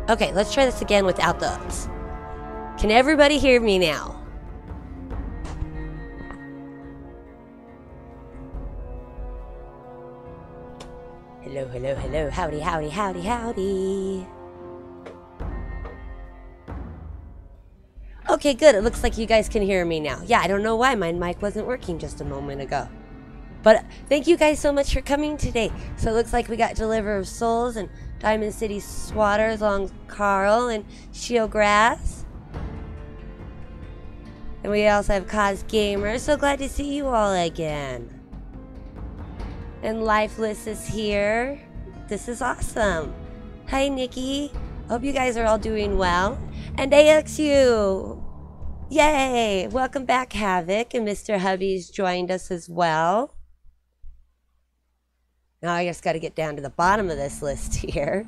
Okay, let's try this again without those. Can everybody hear me now? Hello, hello, hello. Howdy, howdy, howdy, howdy. Okay, good. It looks like you guys can hear me now. Yeah, I don't know why my mic wasn't working just a moment ago. But thank you guys so much for coming today. So it looks like we got Deliver of Souls and Diamond City Swatters along Carl and Shieldgrass. And we also have Cause Gamer. So glad to see you all again. And Lifeless is here. This is awesome. Hi, Nikki. Hope you guys are all doing well. And AXU. Yay. Welcome back, Havoc. And Mr. Hubby's joined us as well. Now I just got to get down to the bottom of this list here.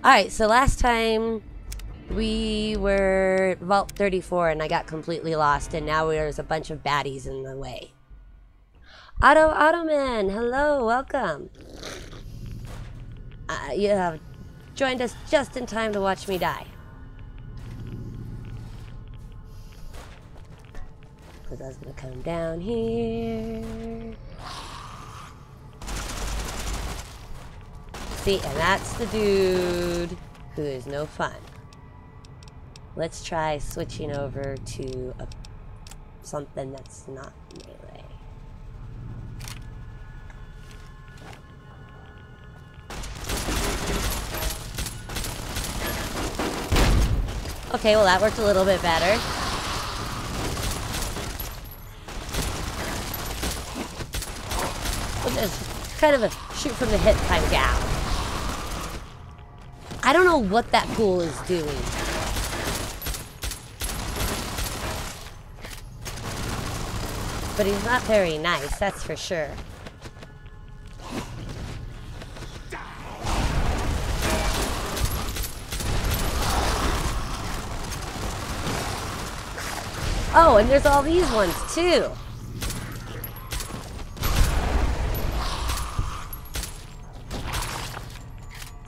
Alright, so last time we were at Vault 34 and I got completely lost. And now there's a bunch of baddies in the way. Ottoman, hello, welcome. You have joined us just in time to watch me die. Because I was going to come down here. See, and that's the dude who is no fun. Let's try switching over to something that's not melee. Okay, well that worked a little bit better. It's kind of a shoot from the hip kind of gal. I don't know what that pool is doing. But he's not very nice, that's for sure. Oh, and there's all these ones too.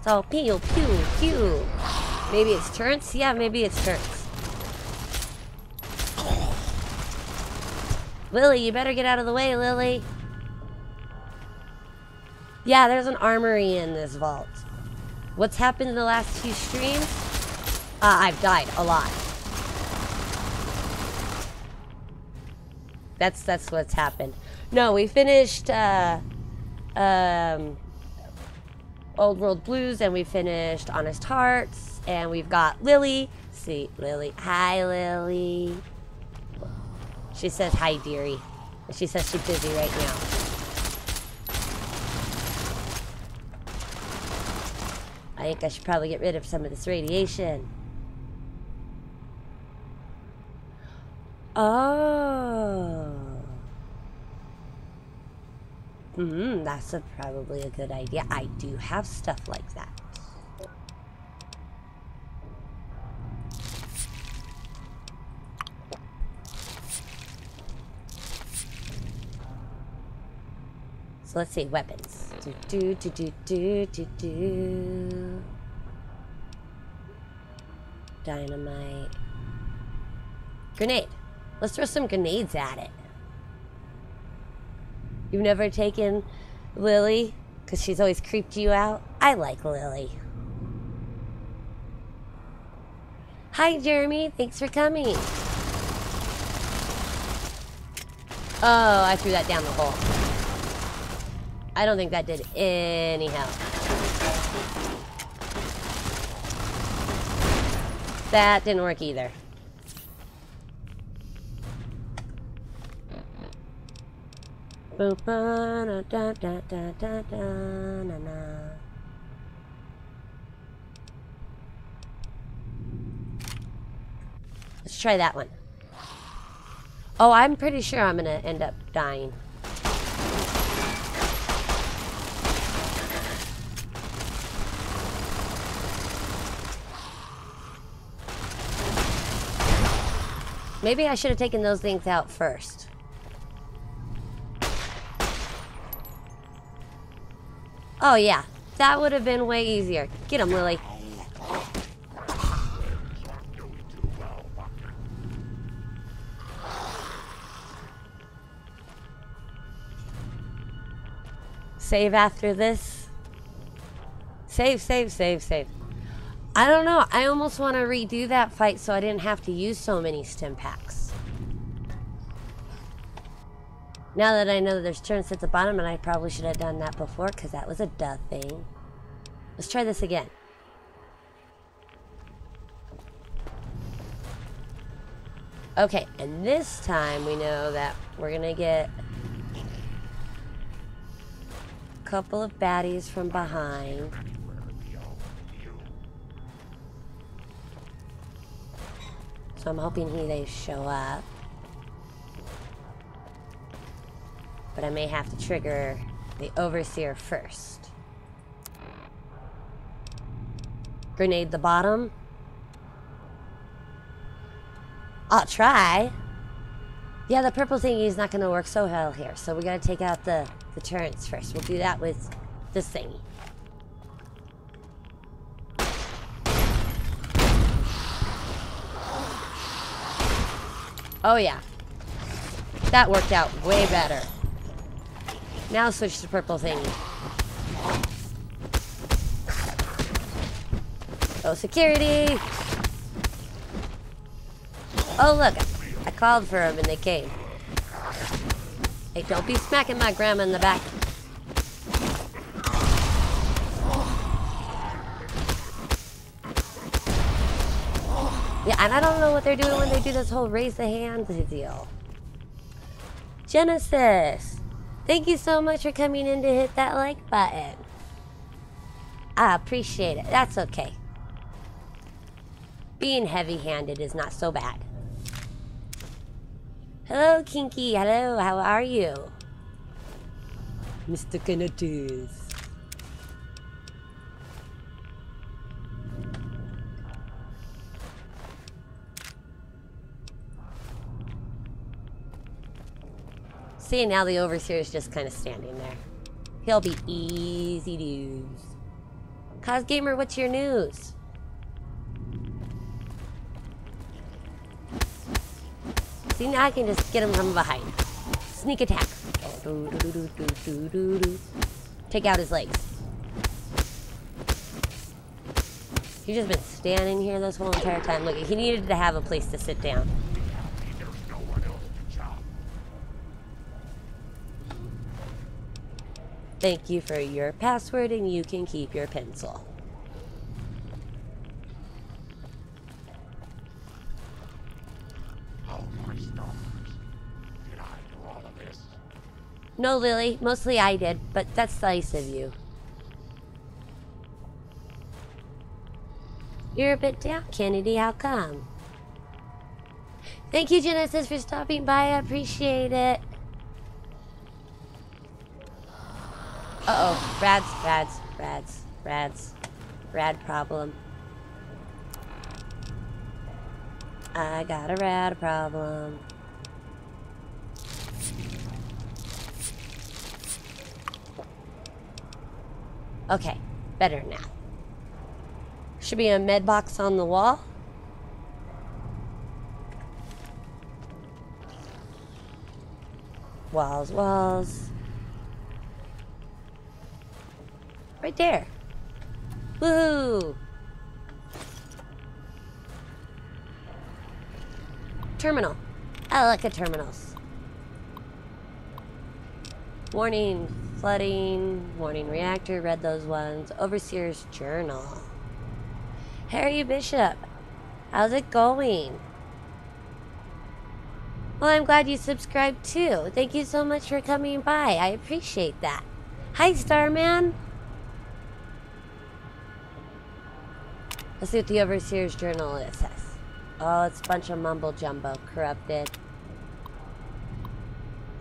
So pew pew pew. Maybe it's turns? Yeah, maybe it's turns. Lily, you better get out of the way, Lily. Yeah, there's an armory in this vault. What's happened in the last few streams? I've died a lot. That's what's happened. No, we finished Old World Blues and we finished Honest Hearts and we've got Lily. See, Lily. Hi, Lily. She says hi, dearie. And she says she's busy right now. I think I should probably get rid of some of this radiation. Oh. That's probably a good idea. I do have stuff like that. So let's see, weapons. Dynamite. Grenade. Let's throw some grenades at it. You've never taken Lily? Because she's always creeped you out? I like Lily. Hi, Jeremy. Thanks for coming. Oh, I threw that down the hole. I don't think that did any help. That didn't work either. Let's try that one. Oh, I'm pretty sure I'm gonna end up dying. Maybe I should have taken those things out first. Oh yeah, That would have been way easier. Get him, Lily. Save after this. Save, save, save, save. I don't know. I almost want to redo that fight so I didn't have to use so many stim packs. Now that I know that there's turns at the bottom, and I probably should have done that before because that was a duh thing. Let's try this again. Okay, and this time we know that we're gonna get a couple of baddies from behind. So I'm hoping they show up. But I may have to trigger the overseer first. Grenade the bottom. I'll try. Yeah, the purple thingy is not going to work so well here. So we got to take out the turrets first. We'll do that with this thingy. Oh yeah. That worked out way better. Now switch to purple thingy. Oh, security! Oh look, I called for them and they came. Hey, don't be smacking my grandma in the back. Yeah, and I don't know what they're doing when they do this whole raise the hand deal. Genesis, thank you so much for coming in to hit that like button. I appreciate it. That's okay. Being heavy-handed is not so bad. Hello, Kinky. Hello, how are you? Mr. Kennedy. See, now the overseer is just kind of standing there. He'll be easy to use. Cosgamer, what's your news? See, now I can just get him from behind. Sneak attack. Take out his legs. He's just been standing here this whole entire time. Look, he needed to have a place to sit down. Thank you for your password, and you can keep your pencil. Oh my stars. Did I do all of this? No, Lily. Mostly I did, but that's nice of you. You're a bit down, Kennedy. How come? Thank you, Genesis, for stopping by. I appreciate it. Uh-oh. Rad problem. I got a rad problem. Okay. Better now. Should be a med box on the wall. Walls. Right there. Woohoo! Terminal. I like the terminals. Warning, flooding. Warning, reactor. Read those ones. Overseer's journal. Harry Bishop. How's it going? Well, I'm glad you subscribed too. Thank you so much for coming by. I appreciate that. Hi, Starman. Let's see what the Overseer's Journal says. Oh, it's a bunch of mumble jumbo. Corrupted.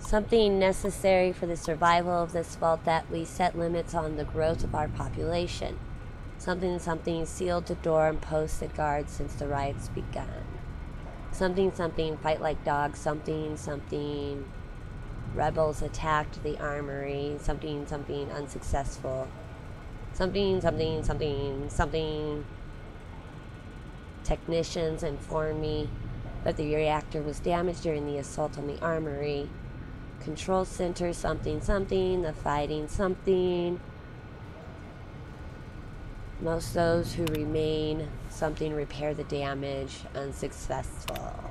Something necessary for the survival of this vault that we set limits on the growth of our population. Something sealed the door and posted guards since the riots begun. Something fight like dogs. Something rebels attacked the armory. Something unsuccessful. Something, something, something, something. Technicians informed me that the reactor was damaged during the assault on the armory. Control center, something, something. The fighting, something. Most those who remain, something, repair the damage. Unsuccessful.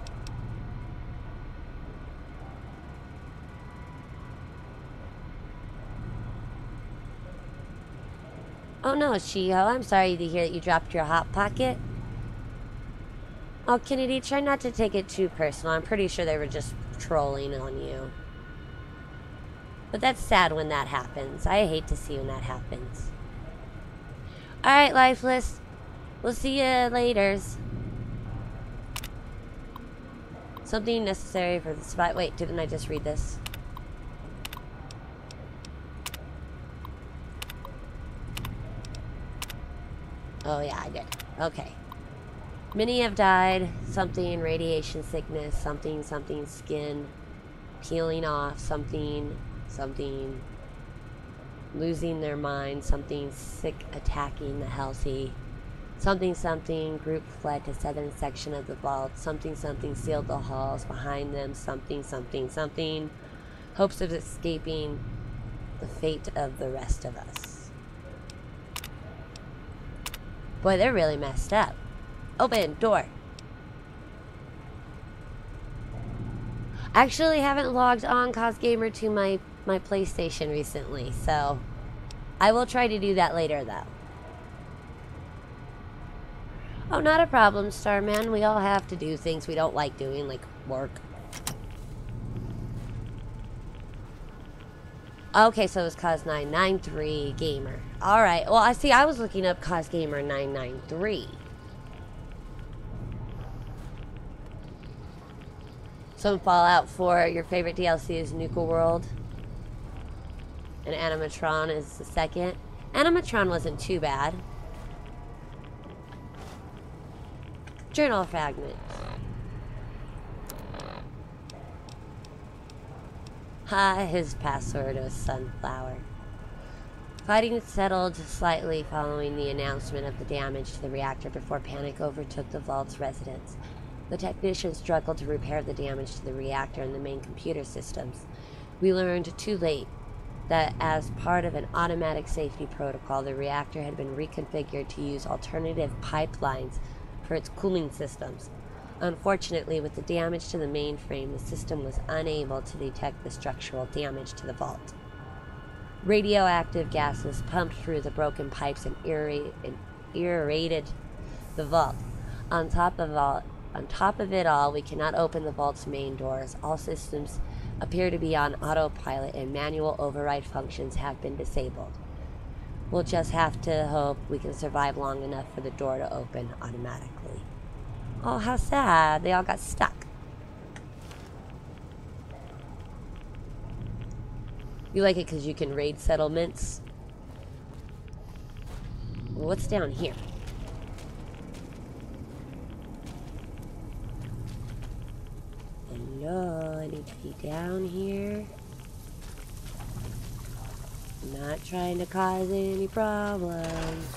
Oh no, Shiho, I'm sorry to hear that you dropped your Hot Pocket. Oh, Kennedy, try not to take it too personal. I'm pretty sure they were just trolling on you. But that's sad when that happens. I hate to see when that happens. Alright, Lifeless. We'll see you later. Something necessary for the spot. Wait, didn't I just read this? Oh yeah, I did. Okay. Many have died. Something, radiation sickness. Something, something, skin peeling off. Something, something, losing their mind. Something, sick attacking the healthy. Something, something, group fled to southern section of the vault. Something, something, sealed the halls behind them. Something, something, something. Hopes of escaping the fate of the rest of us. Boy, they're really messed up. Open, door. I actually haven't logged on CosGamer to my PlayStation recently, so I will try to do that later, though. Oh, not a problem, Starman. We all have to do things we don't like doing, like work. Okay, so it was Cos993 Gamer. Alright, well, I see I was looking up CosGamer993. So in Fallout 4, your favorite DLC is Nuka World. And Animatron is the second. Animatron wasn't too bad. Journal fragments. His password was Sunflower. Fighting settled slightly following the announcement of the damage to the reactor before panic overtook the vault's residents. The technicians struggled to repair the damage to the reactor and the main computer systems. We learned too late that as part of an automatic safety protocol, the reactor had been reconfigured to use alternative pipelines for its cooling systems. Unfortunately, with the damage to the mainframe, the system was unable to detect the structural damage to the vault. Radioactive gases pumped through the broken pipes and irradiated the vault. On top of it all, we cannot open the vault's main doors. All systems appear to be on autopilot and manual override functions have been disabled. We'll just have to hope we can survive long enough for the door to open automatically. Oh, how sad. They all got stuck. You like it because you can raid settlements? What's down here? Hello, I need to be down here. Not trying to cause any problems.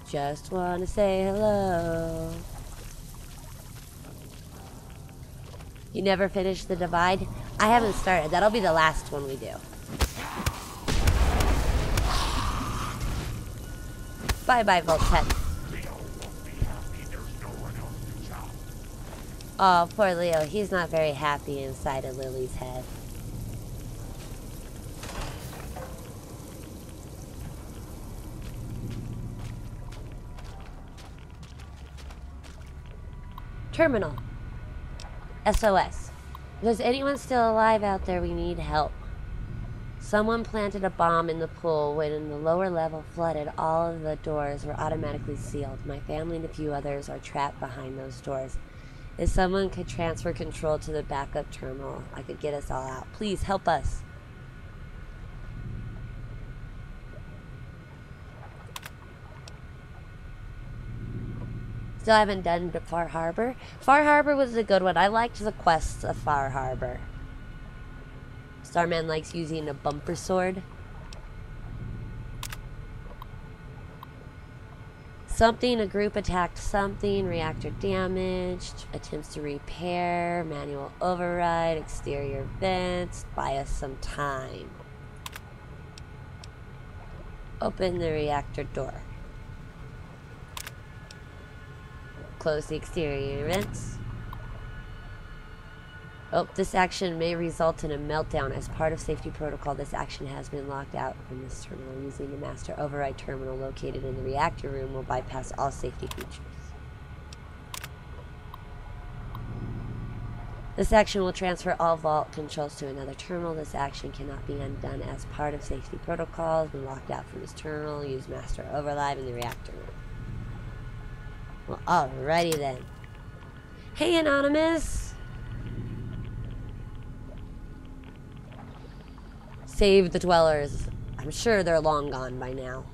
Just want to say hello. You never finished the divide? I haven't started. That'll be the last one we do. Bye-bye, Voltec. Oh, poor Leo. He's not very happy inside of Lily's head. Terminal. SOS. If there's anyone still alive out there, we need help. Someone planted a bomb in the pool. When the lower level flooded, all of the doors were automatically sealed. My family and a few others are trapped behind those doors. If someone could transfer control to the backup terminal, I could get us all out. Please help us. Still haven't done the Far Harbor. Far Harbor was a good one. I liked the quests of Far Harbor. Starman likes using a bumper sword. Something, a group attacked something, reactor damaged, attempts to repair, manual override, exterior vents, buy us some time. Open the reactor door. Close the exterior vents. Oh, this action may result in a meltdown. As part of safety protocol, this action has been locked out from this terminal. Using the master override terminal located in the reactor room will bypass all safety features. This action will transfer all vault controls to another terminal. This action cannot be undone as part of safety protocols. Been locked out from this terminal. Use master override in the reactor room. Well, alrighty then. Hey, Anonymous! Save the dwellers. I'm sure they're long gone by now.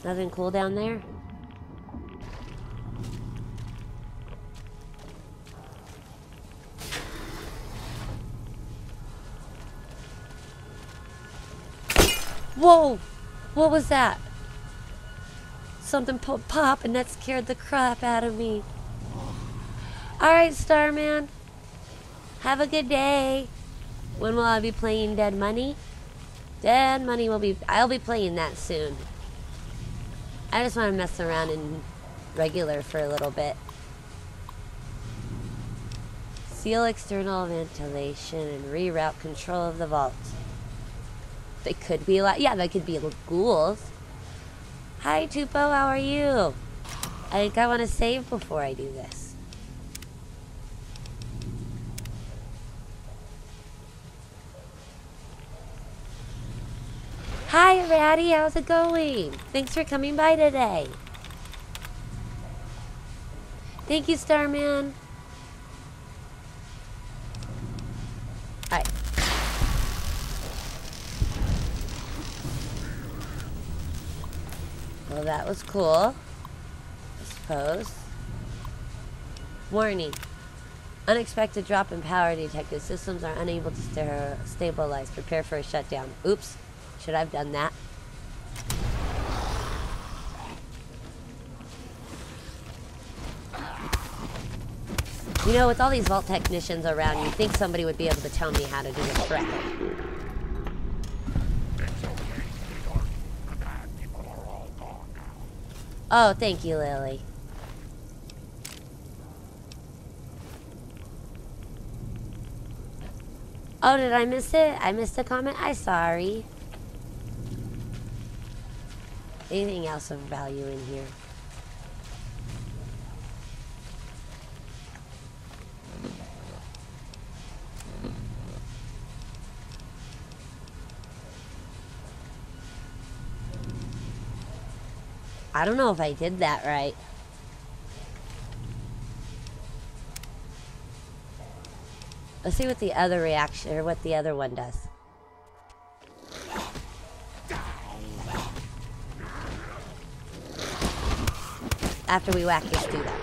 Nothing cool down there? Whoa! What was that? Something pop and that scared the crap out of me. Alright, Starman. Have a good day. When will I be playing Dead Money? Dead Money will be... I'll be playing that soon. I just want to mess around in regular for a little bit. Seal external ventilation and reroute control of the vault. They could be like... Yeah, they could be ghouls. Hi, Tupo. How are you? I think I want to save before I do this. Hi, Ratty. How's it going? Thanks for coming by today. Thank you, Starman. Alright. Well, that was cool. I suppose. Warning. Unexpected drop in power detected. Systems are unable to stabilize. Prepare for a shutdown. Oops. Should I have done that? You know, with all these vault technicians around, you'd think somebody would be able to tell me how to do this correctly. Oh, thank you, Lily. Oh, did I miss it? I missed a comment? I'm sorry. Anything else of value in here? I don't know if I did that right. Let's see what the other reaction, or what the other one does. After we whack this dude up.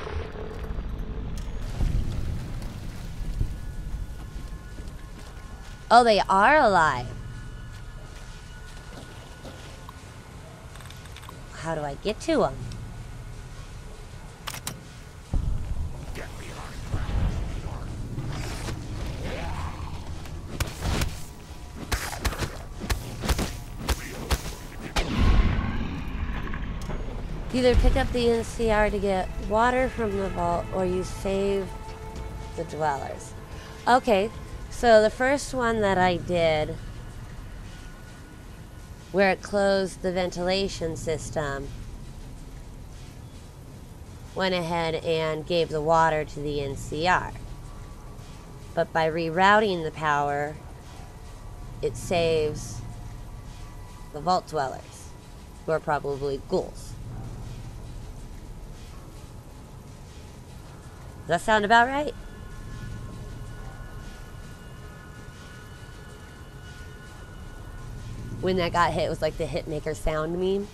Oh, they are alive. How do I get to them? Either pick up the NCR to get water from the vault, or you save the dwellers. Okay, so the first one that I did, where it closed the ventilation system, went ahead and gave the water to the NCR. But by rerouting the power, it saves the vault dwellers, who are probably ghouls. Does that sound about right? When that got hit, it was like the Hitmaker sound meme.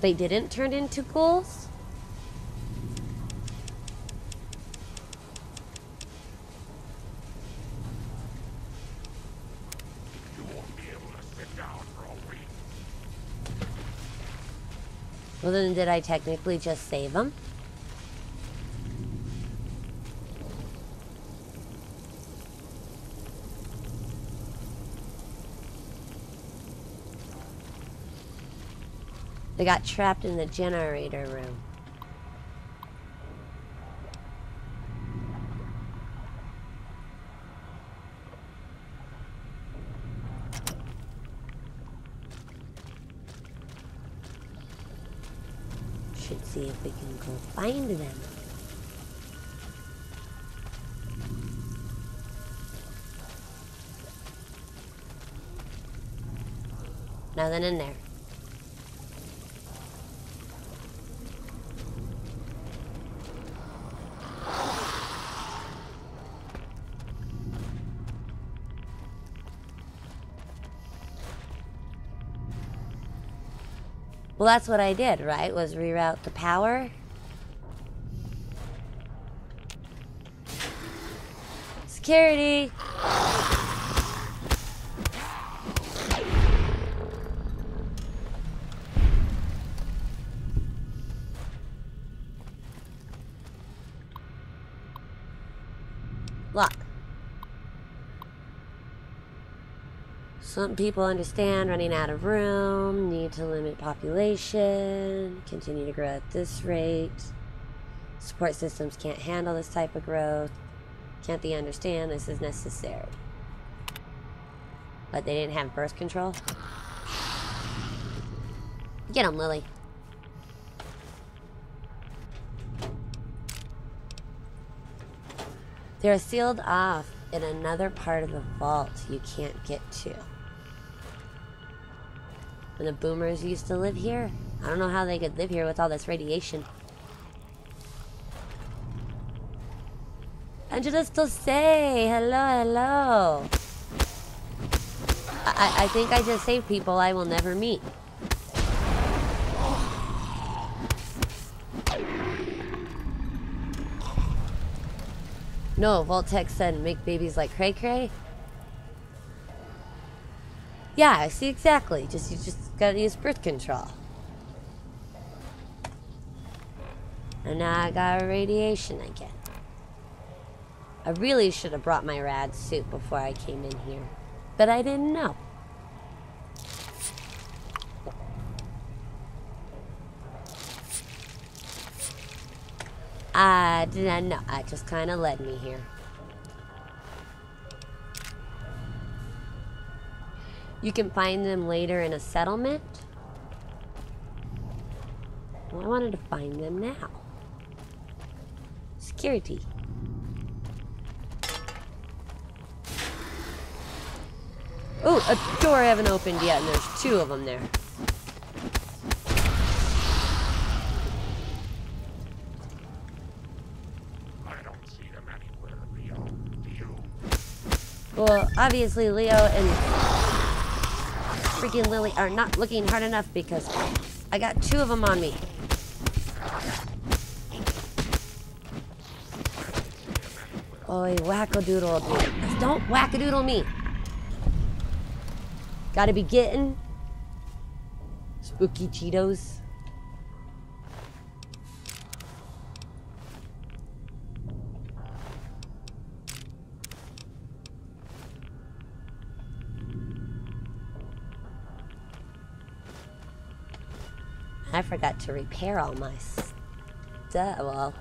They didn't turn into ghouls? You won't be able to sit down for a week. Well, then did I technically just save them? They got trapped in the generator room. Should see if we can go find them. Nothing in there. Well, that's what I did, right? Was reroute the power. Security! Lock. Some people understand running out of room, need to limit population, continue to grow at this rate. Support systems can't handle this type of growth. Can't they understand this is necessary? But they didn't have birth control? Get 'em, Lily. They're sealed off in another part of the vault you can't get to. When the boomers used to live here, I don't know how they could live here with all this radiation. Angela still say hello, hello. I think I just saved people I will never meet. No, Voltec said make babies like cray cray. Yeah, I see exactly. You just gotta use birth control. And now I got radiation again. I really should have brought my rad suit before I came in here, but I didn't know. I didn't know. I just kind of led me here. You can find them later in a settlement. Well, I wanted to find them now. Security. Oh, a door I haven't opened yet, and there's 2 of them there. I don't see them anywhere, Leo. Do you? Well, obviously Leo and freaking Lily are not looking hard enough because I got 2 of them on me. Oh, wackadoodle, dude. Don't wackadoodle me. Gotta be getting spooky Cheetos. I forgot to repair all my stuff. Well,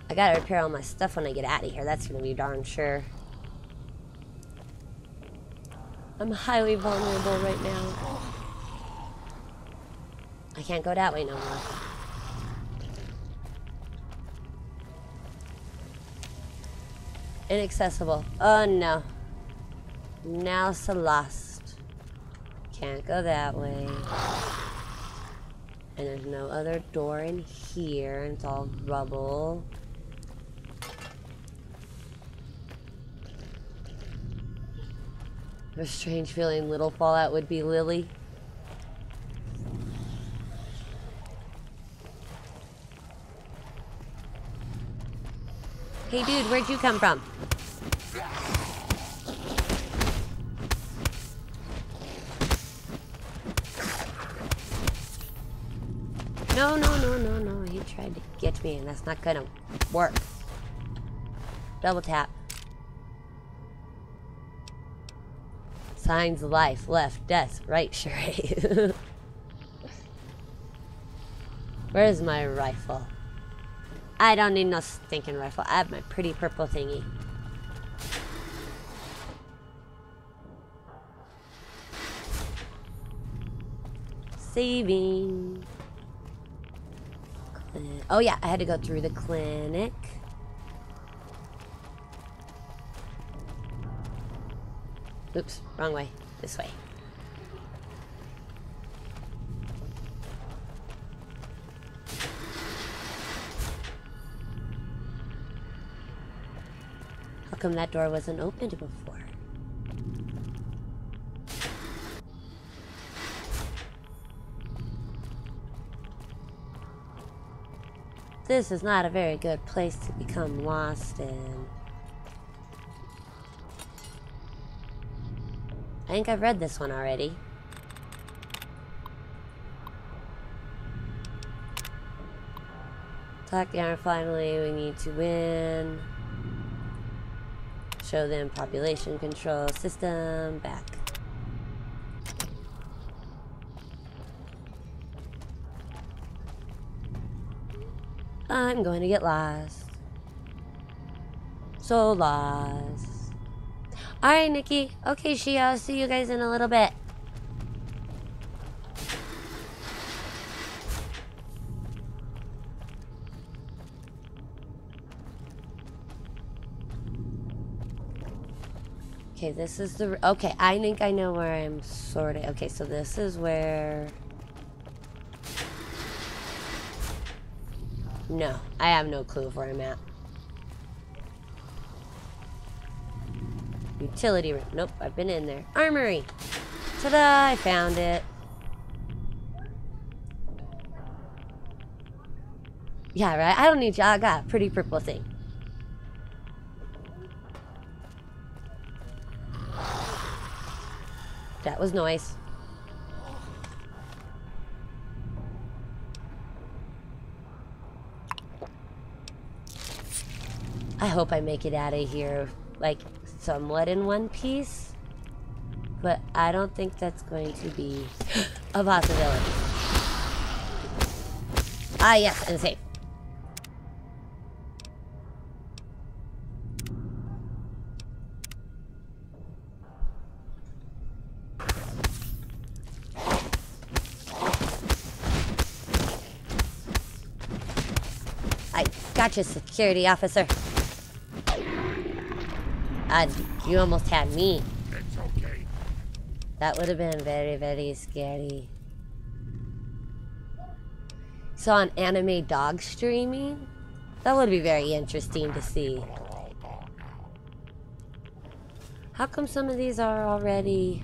I gotta repair all my stuff when I get out of here. That's gonna be darn sure. I'm highly vulnerable right now. I can't go that way no more. Inaccessible. Oh no. Now it's lost. Can't go that way. And there's no other door in here. It's all rubble. A strange feeling little Fallout would be Lily. Hey dude, where'd you come from? No, no, no, no, no. He tried to get me and that's not gonna work. Double tap. Signs life, left, death, right, charade. Where's my rifle? I don't need no stinking rifle. I have my pretty purple thingy. Saving. Oh yeah, I had to go through the clinic. Oops, wrong way. This way. How come that door wasn't opened before? This is not a very good place to become lost in. I think I've read this one already. Talk down, finally, we need to win. Show them population control system, back. I'm going to get lost. So lost. Alright, Nikki. Okay, Shia, I'll see you guys in a little bit. Okay, this is the... Okay, I think I know where I'm sort of... Okay, so this is where... No, I have no clue of where I'm at. Utility room. Nope, I've been in there. Armory. Ta-da! I found it. Yeah, right? I don't need you. I got a pretty purple thing. That was noise. I hope I make it out of here, like, somewhat in one piece. But I don't think that's going to be a possibility. Ah, yes, and safe. I gotcha, security officer. You almost had me. It's okay. That would have been very, very scary. So on anime dog streaming? That would be very interesting to see. People are all gone now. How come some of these are already...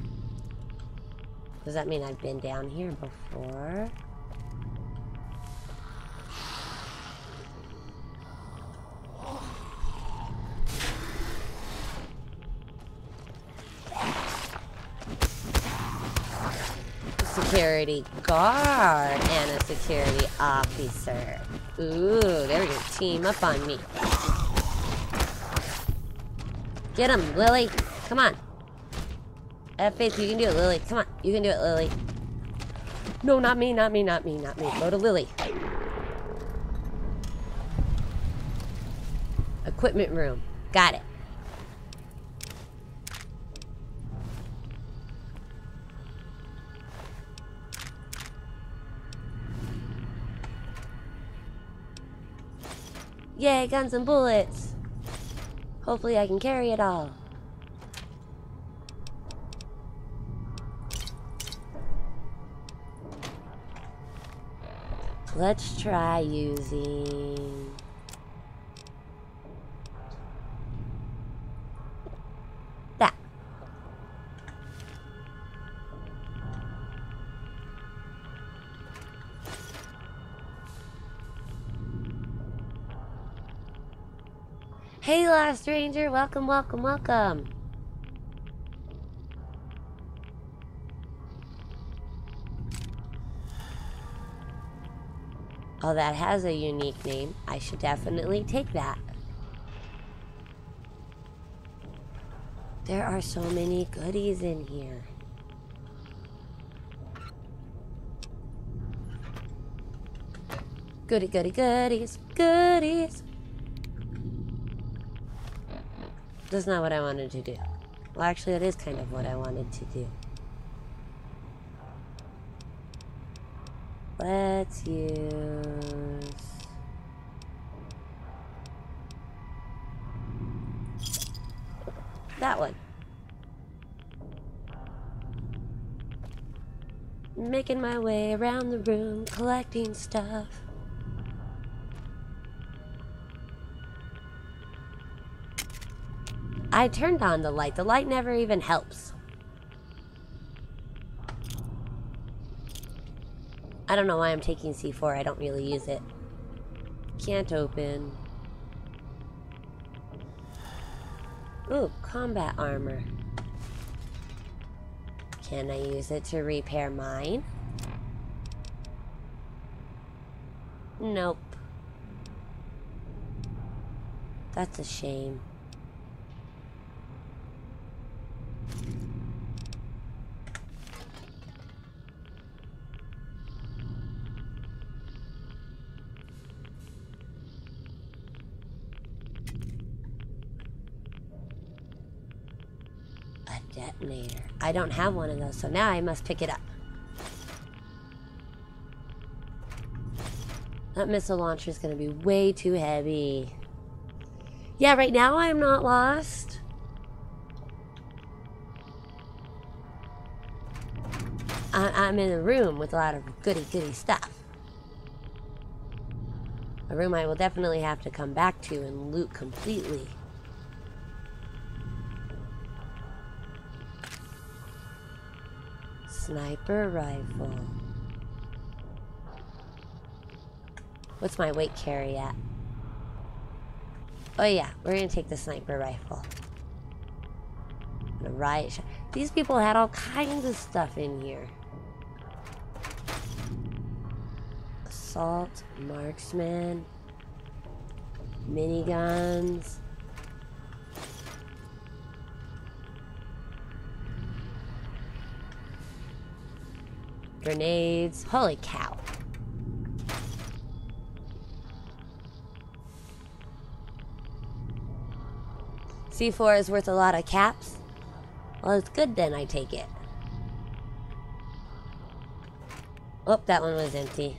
Does that mean I've been down here before? Security guard and a security officer. Ooh, they're gonna team up on me. Get him, Lily. Come on. I have faith you can do it, Lily. Come on, you can do it, Lily. No, not me, not me, not me, not me. Go to Lily. Equipment room. Got it. Yay, guns and bullets. Hopefully I can carry it all. Let's try using... that. Hey, Last Ranger. Welcome, welcome, welcome. Oh, that has a unique name. I should definitely take that. There are so many goodies in here. Goody, goody, goodies, goodies. That's not what I wanted to do. Well, actually, that is kind of what I wanted to do. Let's use... that one. Making my way around the room, collecting stuff. I turned on the light. The light never even helps. I don't know why I'm taking C4. I don't really use it. Can't open. Ooh, combat armor. Can I use it to repair mine? Nope. That's a shame. Detonator. I don't have one of those, so now I must pick it up. That missile launcher is going to be way too heavy. Yeah, right now I'm not lost. I'm in a room with a lot of goody stuff. A room I will definitely have to come back to and loot completely. Sniper rifle. What's my weight carry at? Oh yeah, we're gonna take the sniper rifle. The riot shot. These people had all kinds of stuff in here. Assault, marksman, miniguns. Grenades. Holy cow. C4 is worth a lot of caps. Well, it's good then, I take it. Oh, that one was empty.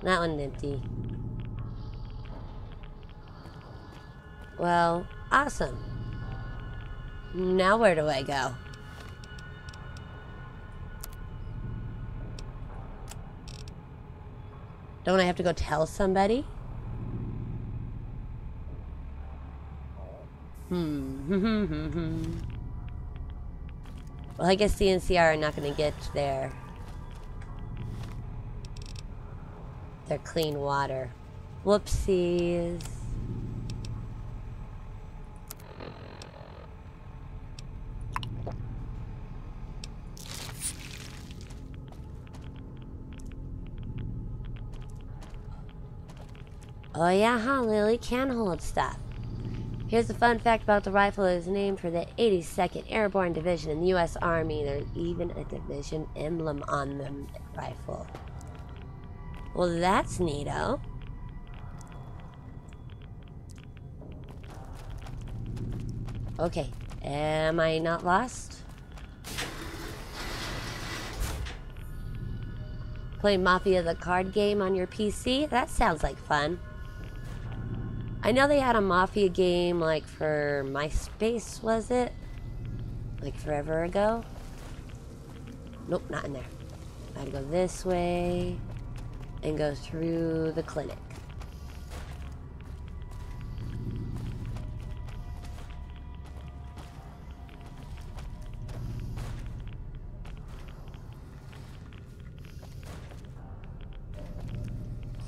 That one's empty. Well, awesome. Now where do I go? Don't I have to go tell somebody? Well, I guess the NCR are not going to get their clean water. Whoopsies. Oh yeah, huh, Lily can hold stuff. Here's a fun fact about the rifle. It is named for the 82nd Airborne Division in the U.S. Army. There's even a division emblem on the rifle. Well, that's neato. Okay, am I not lost? Play Mafia the card game on your PC? That sounds like fun. I know they had a Mafia game, like, for MySpace, was it? Like, forever ago? Nope, not in there. I gotta go this way and go through the clinic.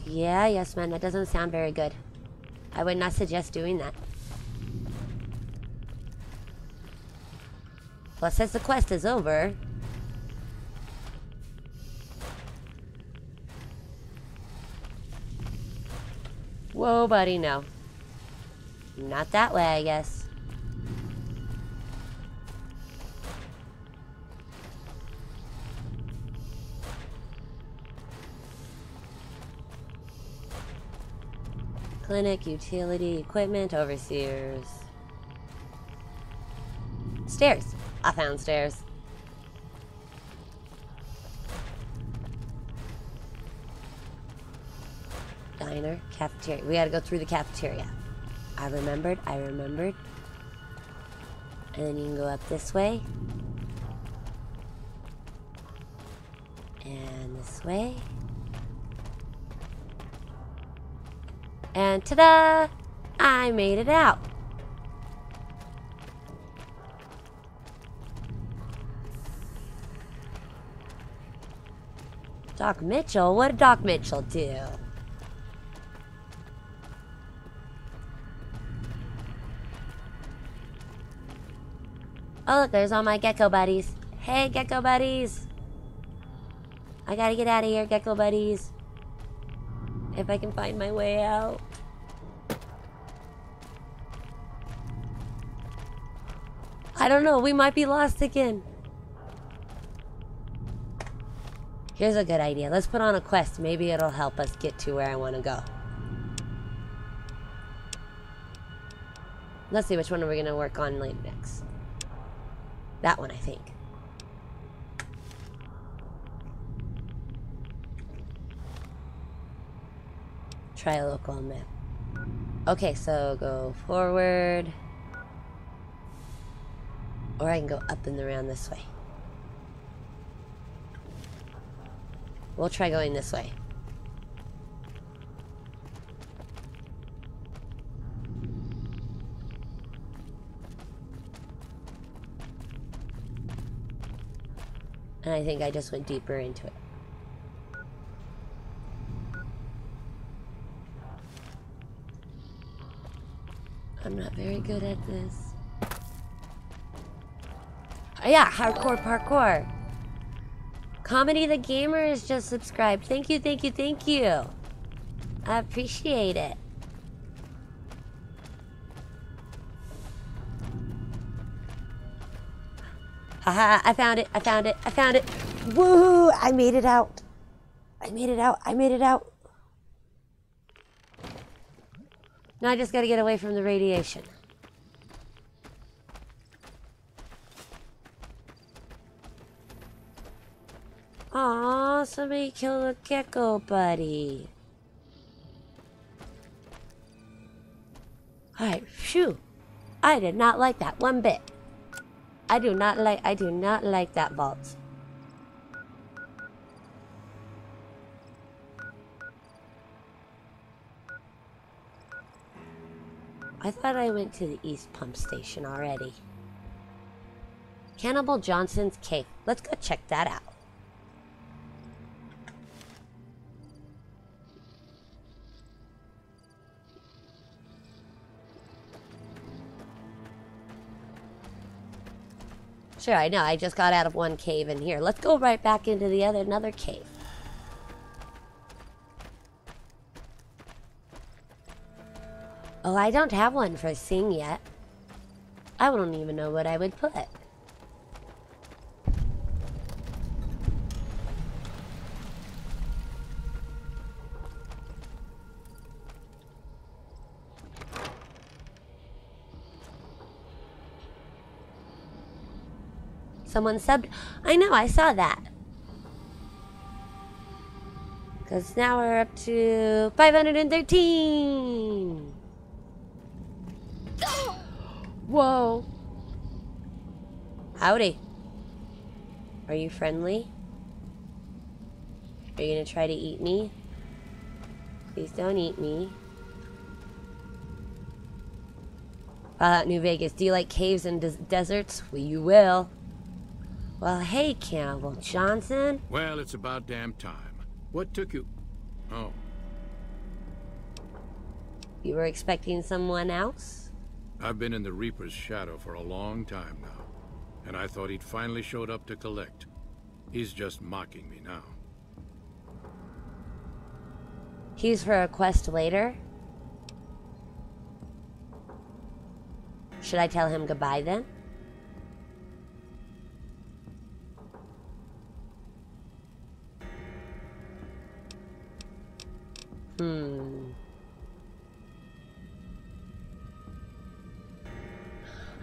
Yeah, yes, man, that doesn't sound very good. I would not suggest doing that. Well, it says the quest is over. Whoa, buddy, no. Not that way, I guess. Clinic, utility, equipment, overseers. Stairs. I found stairs. Diner, cafeteria. We gotta go through the cafeteria. I remembered. And then you can go up this way. And this way. And ta-da! I made it out. Doc Mitchell? What did Doc Mitchell do? Oh, look, there's all my gecko buddies. Hey, gecko buddies. I gotta get out of here, gecko buddies. If I can find my way out. I don't know, we might be lost again. Here's a good idea. Let's put on a quest. Maybe it'll help us get to where I want to go. Let's see, which one are we going to work on later next? That one, I think. Try a local map. Okay, so go forward. Or I can go up and around this way. We'll try going this way. And I think I just went deeper into it. I'm not very good at this. Oh, yeah, hardcore parkour. Comedy the Gamer is just subscribed. Thank you, thank you, thank you. I appreciate it. Haha, I found it, I found it, I found it. Woohoo! I made it out. I made it out, I made it out. Now I just gotta get away from the radiation. Aw, somebody killed a gecko buddy. Alright, phew. I did not like that one bit. I do not like that vault. I thought I went to the East Pump Station already. Hannibal Johnson's cave. Let's go check that out. Sure, I know. I just got out of one cave in here. Let's go right back into the another cave. Oh, I don't have one for Sing yet. I don't even know what I would put. Someone subbed. I know, I saw that. Because now we're up to 513. Whoa. Howdy. Are you friendly? Are you going to try to eat me? Please don't eat me. Fallout New Vegas. Do you like caves and deserts? Well, you will. Well, hey, Campbell Johnson. Well, it's about damn time. What took you? Oh. You were expecting someone else? I've been in the Reaper's shadow for a long time now. and I thought he'd finally showed up to collect. He's just mocking me now. He's for a quest later? Should I tell him goodbye then?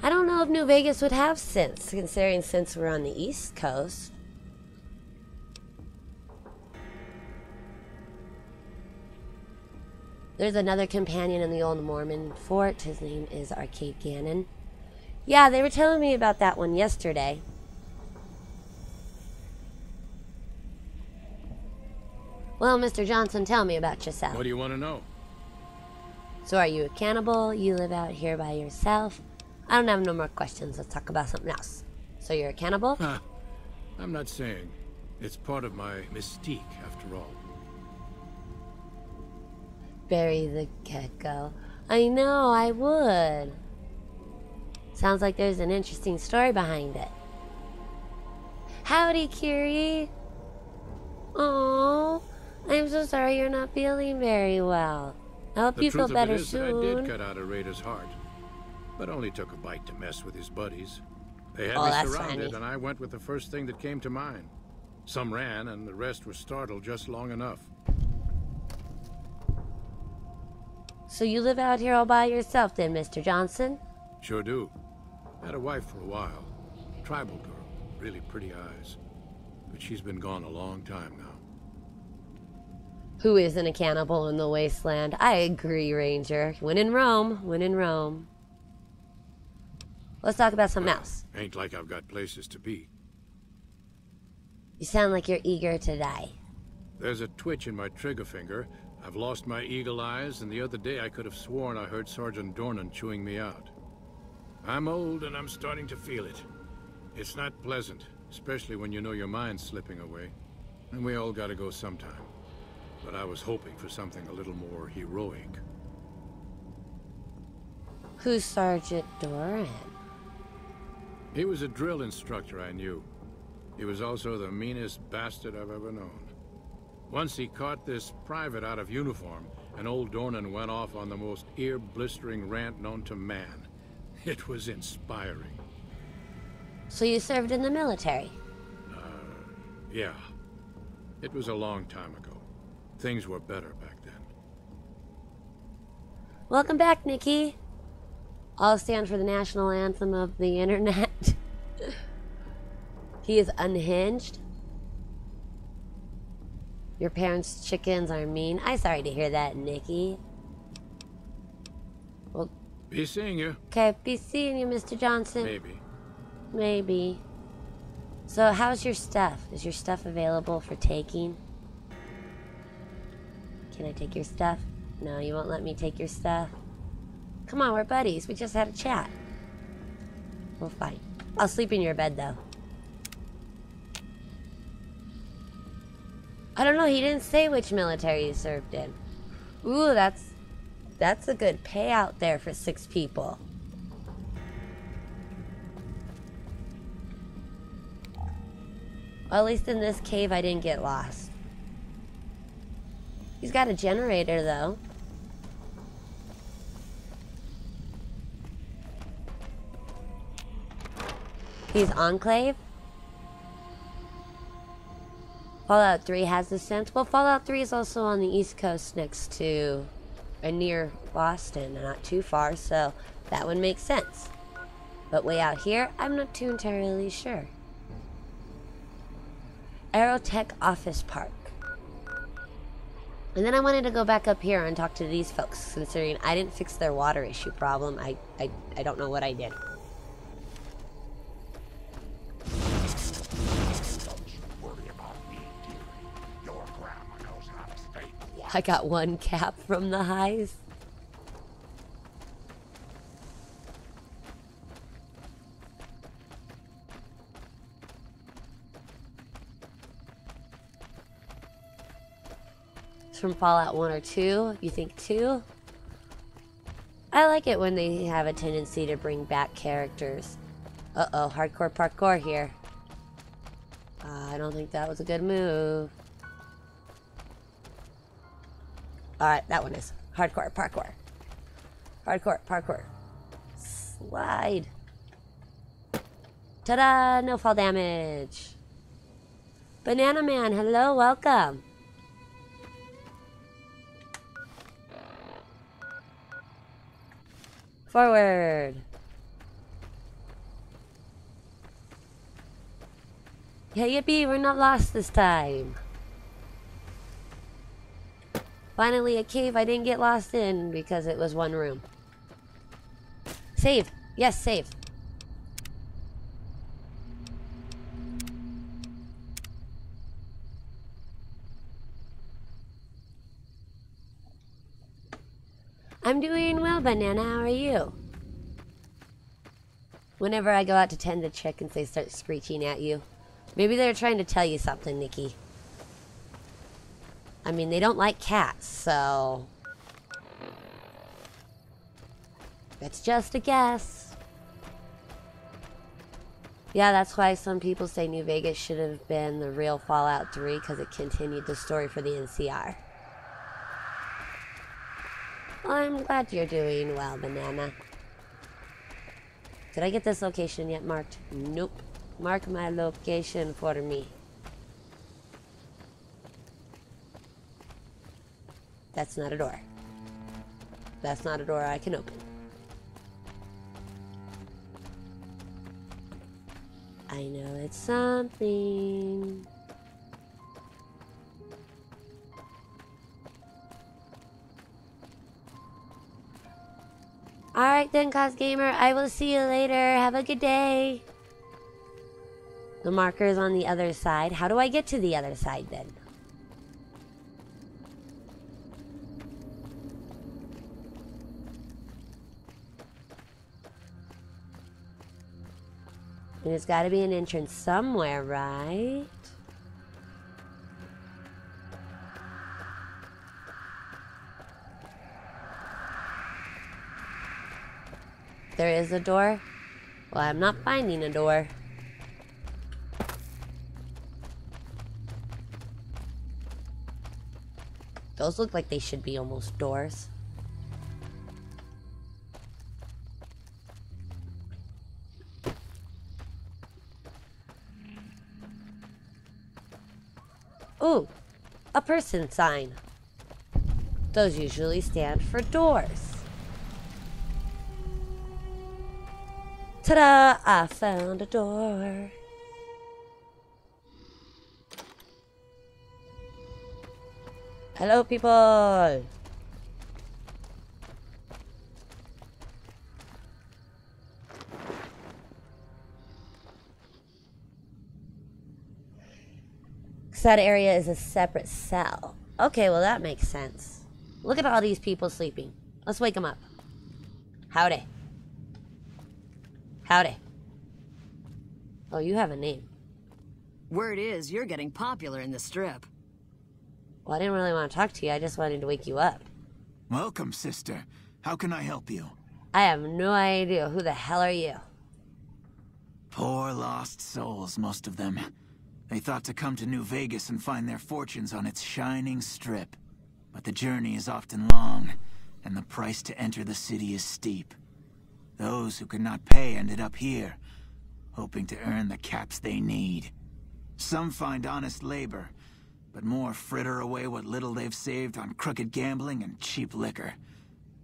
I don't know if New Vegas would have sense, considering since we're on the East Coast. There's another companion in the old Mormon fort. His name is Arcade Gannon. Yeah, they were telling me about that one yesterday. Well, Mr. Johnson, tell me about yourself. What do you want to know? So are you a cannibal? You live out here by yourself? I don't have no more questions. Let's talk about something else. So you're a cannibal? I'm not saying. It's part of my mystique, after all. Bury the gecko. I know, I would. Sounds like there's an interesting story behind it. Howdy, Curie. Oh, I'm so sorry you're not feeling very well. I hope you feel better soon. I did cut out a raider's heart, but only took a bite to mess with his buddies. They had me surrounded, and I went with the first thing that came to mind. Some ran, and the rest were startled just long enough. So you live out here all by yourself then, Mr. Johnson? Sure do. Had a wife for a while. Tribal girl, really pretty eyes. But she's been gone a long time now. Who isn't a cannibal in the wasteland? I agree, Ranger. When in Rome, when in Rome. Let's talk about something else. Ain't like I've got places to be. You sound like you're eager to die. There's a twitch in my trigger finger. I've lost my eagle eyes, and the other day I could have sworn I heard Sergeant Dornan chewing me out. I'm old, and I'm starting to feel it. It's not pleasant, especially when you know your mind's slipping away. And we all gotta go sometime. But I was hoping for something a little more heroic. Who's Sergeant Dornan? He was a drill instructor I knew. He was also the meanest bastard I've ever known. Once he caught this private out of uniform, and old Dornan went off on the most ear-blistering rant known to man. It was inspiring. So you served in the military? Yeah. It was a long time ago. Things were better back then. Welcome back, Nikki. I'll stand for the national anthem of the internet. He is unhinged. Your parents' chickens are mean. I'm sorry to hear that, Nikki. Well, be seeing you. Okay, be seeing you, Mr. Johnson. Maybe. Maybe. So how's your stuff? Is your stuff available for taking? Can I take your stuff? No, you won't let me take your stuff. Come on, we're buddies. We just had a chat. Well, fine. I'll sleep in your bed, though. I don't know. He didn't say which military he served in. Ooh, that's a good payout there for 6 people. Well, at least in this cave, I didn't get lost. He's got a generator, though. He's Enclave. Fallout 3 has the sense. Well, Fallout 3 is also on the East Coast next to, and near Boston, not too far, so that would make sense. But way out here, I'm not too entirely sure. Aerotech Office Park. And then I wanted to go back up here and talk to these folks, considering I didn't fix their water issue problem. I don't know what I did. I got 1 cap from the highs. It's from Fallout 1 or 2. You think 2? I like it when they have a tendency to bring back characters. Uh-oh, hardcore parkour here. I don't think that was a good move. Alright, that one is. Hardcore parkour. Hardcore parkour. Slide. Ta-da! No fall damage. Banana Man, hello, welcome. Forward. Yeah, yippee, we're not lost this time. Finally, a cave I didn't get lost in because it was one room. Save. Yes, save. I'm doing well, Banana. How are you? Whenever I go out to tend the chickens, they start screeching at you. Maybe they're trying to tell you something, Nikki. I mean, they don't like cats, so... it's just a guess. Yeah, that's why some people say New Vegas should have been the real Fallout 3, because it continued the story for the NCR. Well, I'm glad you're doing well, Banana. Did I get this location yet marked? Nope. Mark my location for me. That's not a door. That's not a door I can open. I know it's something. Alright then, Cosgamer. I will see you later. Have a good day. The marker is on the other side. How do I get to the other side then? There's got to be an entrance somewhere, right? There is a door? Well, I'm not finding a door. Those look like they should be almost doors. Ooh, a person sign. Those usually stand for doors. Ta-da! I found a door. Hello, people. That area is a separate cell. Okay, well that makes sense. Look at all these people sleeping. Let's wake them up. Howdy. Howdy. Oh, you have a name. Word is, you're getting popular in the strip. Well, I didn't really want to talk to you. I just wanted to wake you up. Welcome, sister. How can I help you? I have no idea. Who the hell are you? Poor lost souls, most of them. They thought to come to New Vegas and find their fortunes on its shining strip. But the journey is often long, and the price to enter the city is steep. Those who could not pay ended up here, hoping to earn the caps they need. Some find honest labor, but more fritter away what little they've saved on crooked gambling and cheap liquor.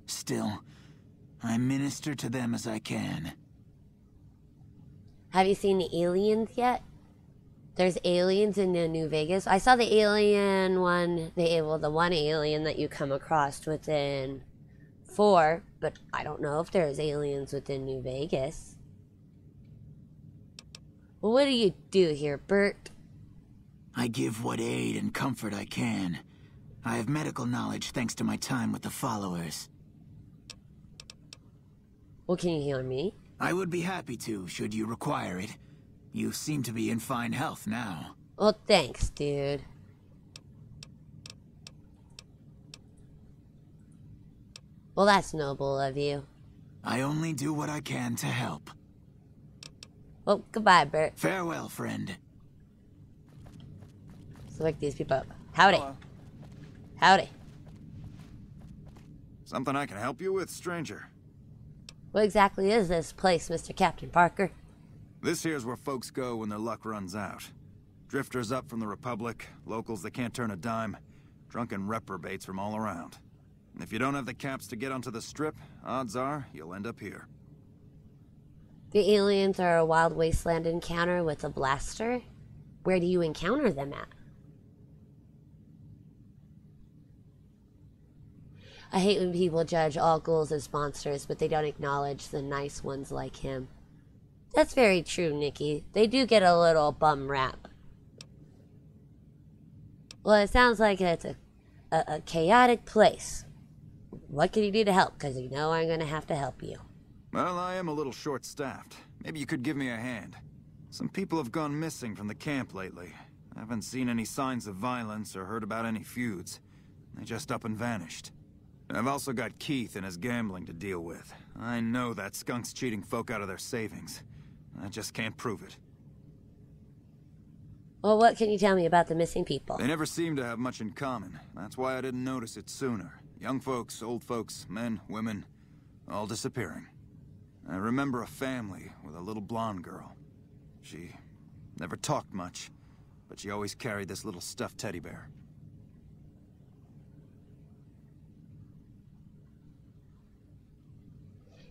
Still, I minister to them as I can. Have you seen the aliens yet? There's aliens in New Vegas. I saw the alien one, the one alien that you come across within 4, but I don't know if there's aliens within New Vegas. Well, what do you do here, Bert? I give what aid and comfort I can. I have medical knowledge thanks to my time with the followers. Well, can you heal me? I would be happy to, should you require it. You seem to be in fine health now. Well, thanks, dude. Well, that's noble of you. I only do what I can to help. Oh, goodbye, Bert. Farewell, friend. Let's wake these people up. Howdy. Hello. Howdy. Something I can help you with, stranger? What exactly is this place, Mr. Captain Parker? This here's where folks go when their luck runs out. Drifters up from the Republic, locals that can't turn a dime, drunken reprobates from all around. And if you don't have the caps to get onto the Strip, odds are you'll end up here. The aliens are a wild wasteland encounter with a blaster? Where do you encounter them at? I hate when people judge all ghouls as monsters, but they don't acknowledge the nice ones like him. That's very true, Nikki. They do get a little bum rap. Well, it sounds like it's a chaotic place. What can you do to help? Because you know I'm going to have to help you. Well, I am a little short-staffed. Maybe you could give me a hand. Some people have gone missing from the camp lately. I haven't seen any signs of violence or heard about any feuds. They just up and vanished. I've also got Keith and his gambling to deal with. I know that skunk's cheating folk out of their savings. I just can't prove it. Well, what can you tell me about the missing people? They never seem to have much in common. That's why I didn't notice it sooner. Young folks, old folks, men, women, all disappearing. I remember a family with a little blonde girl. She never talked much, but she always carried this little stuffed teddy bear.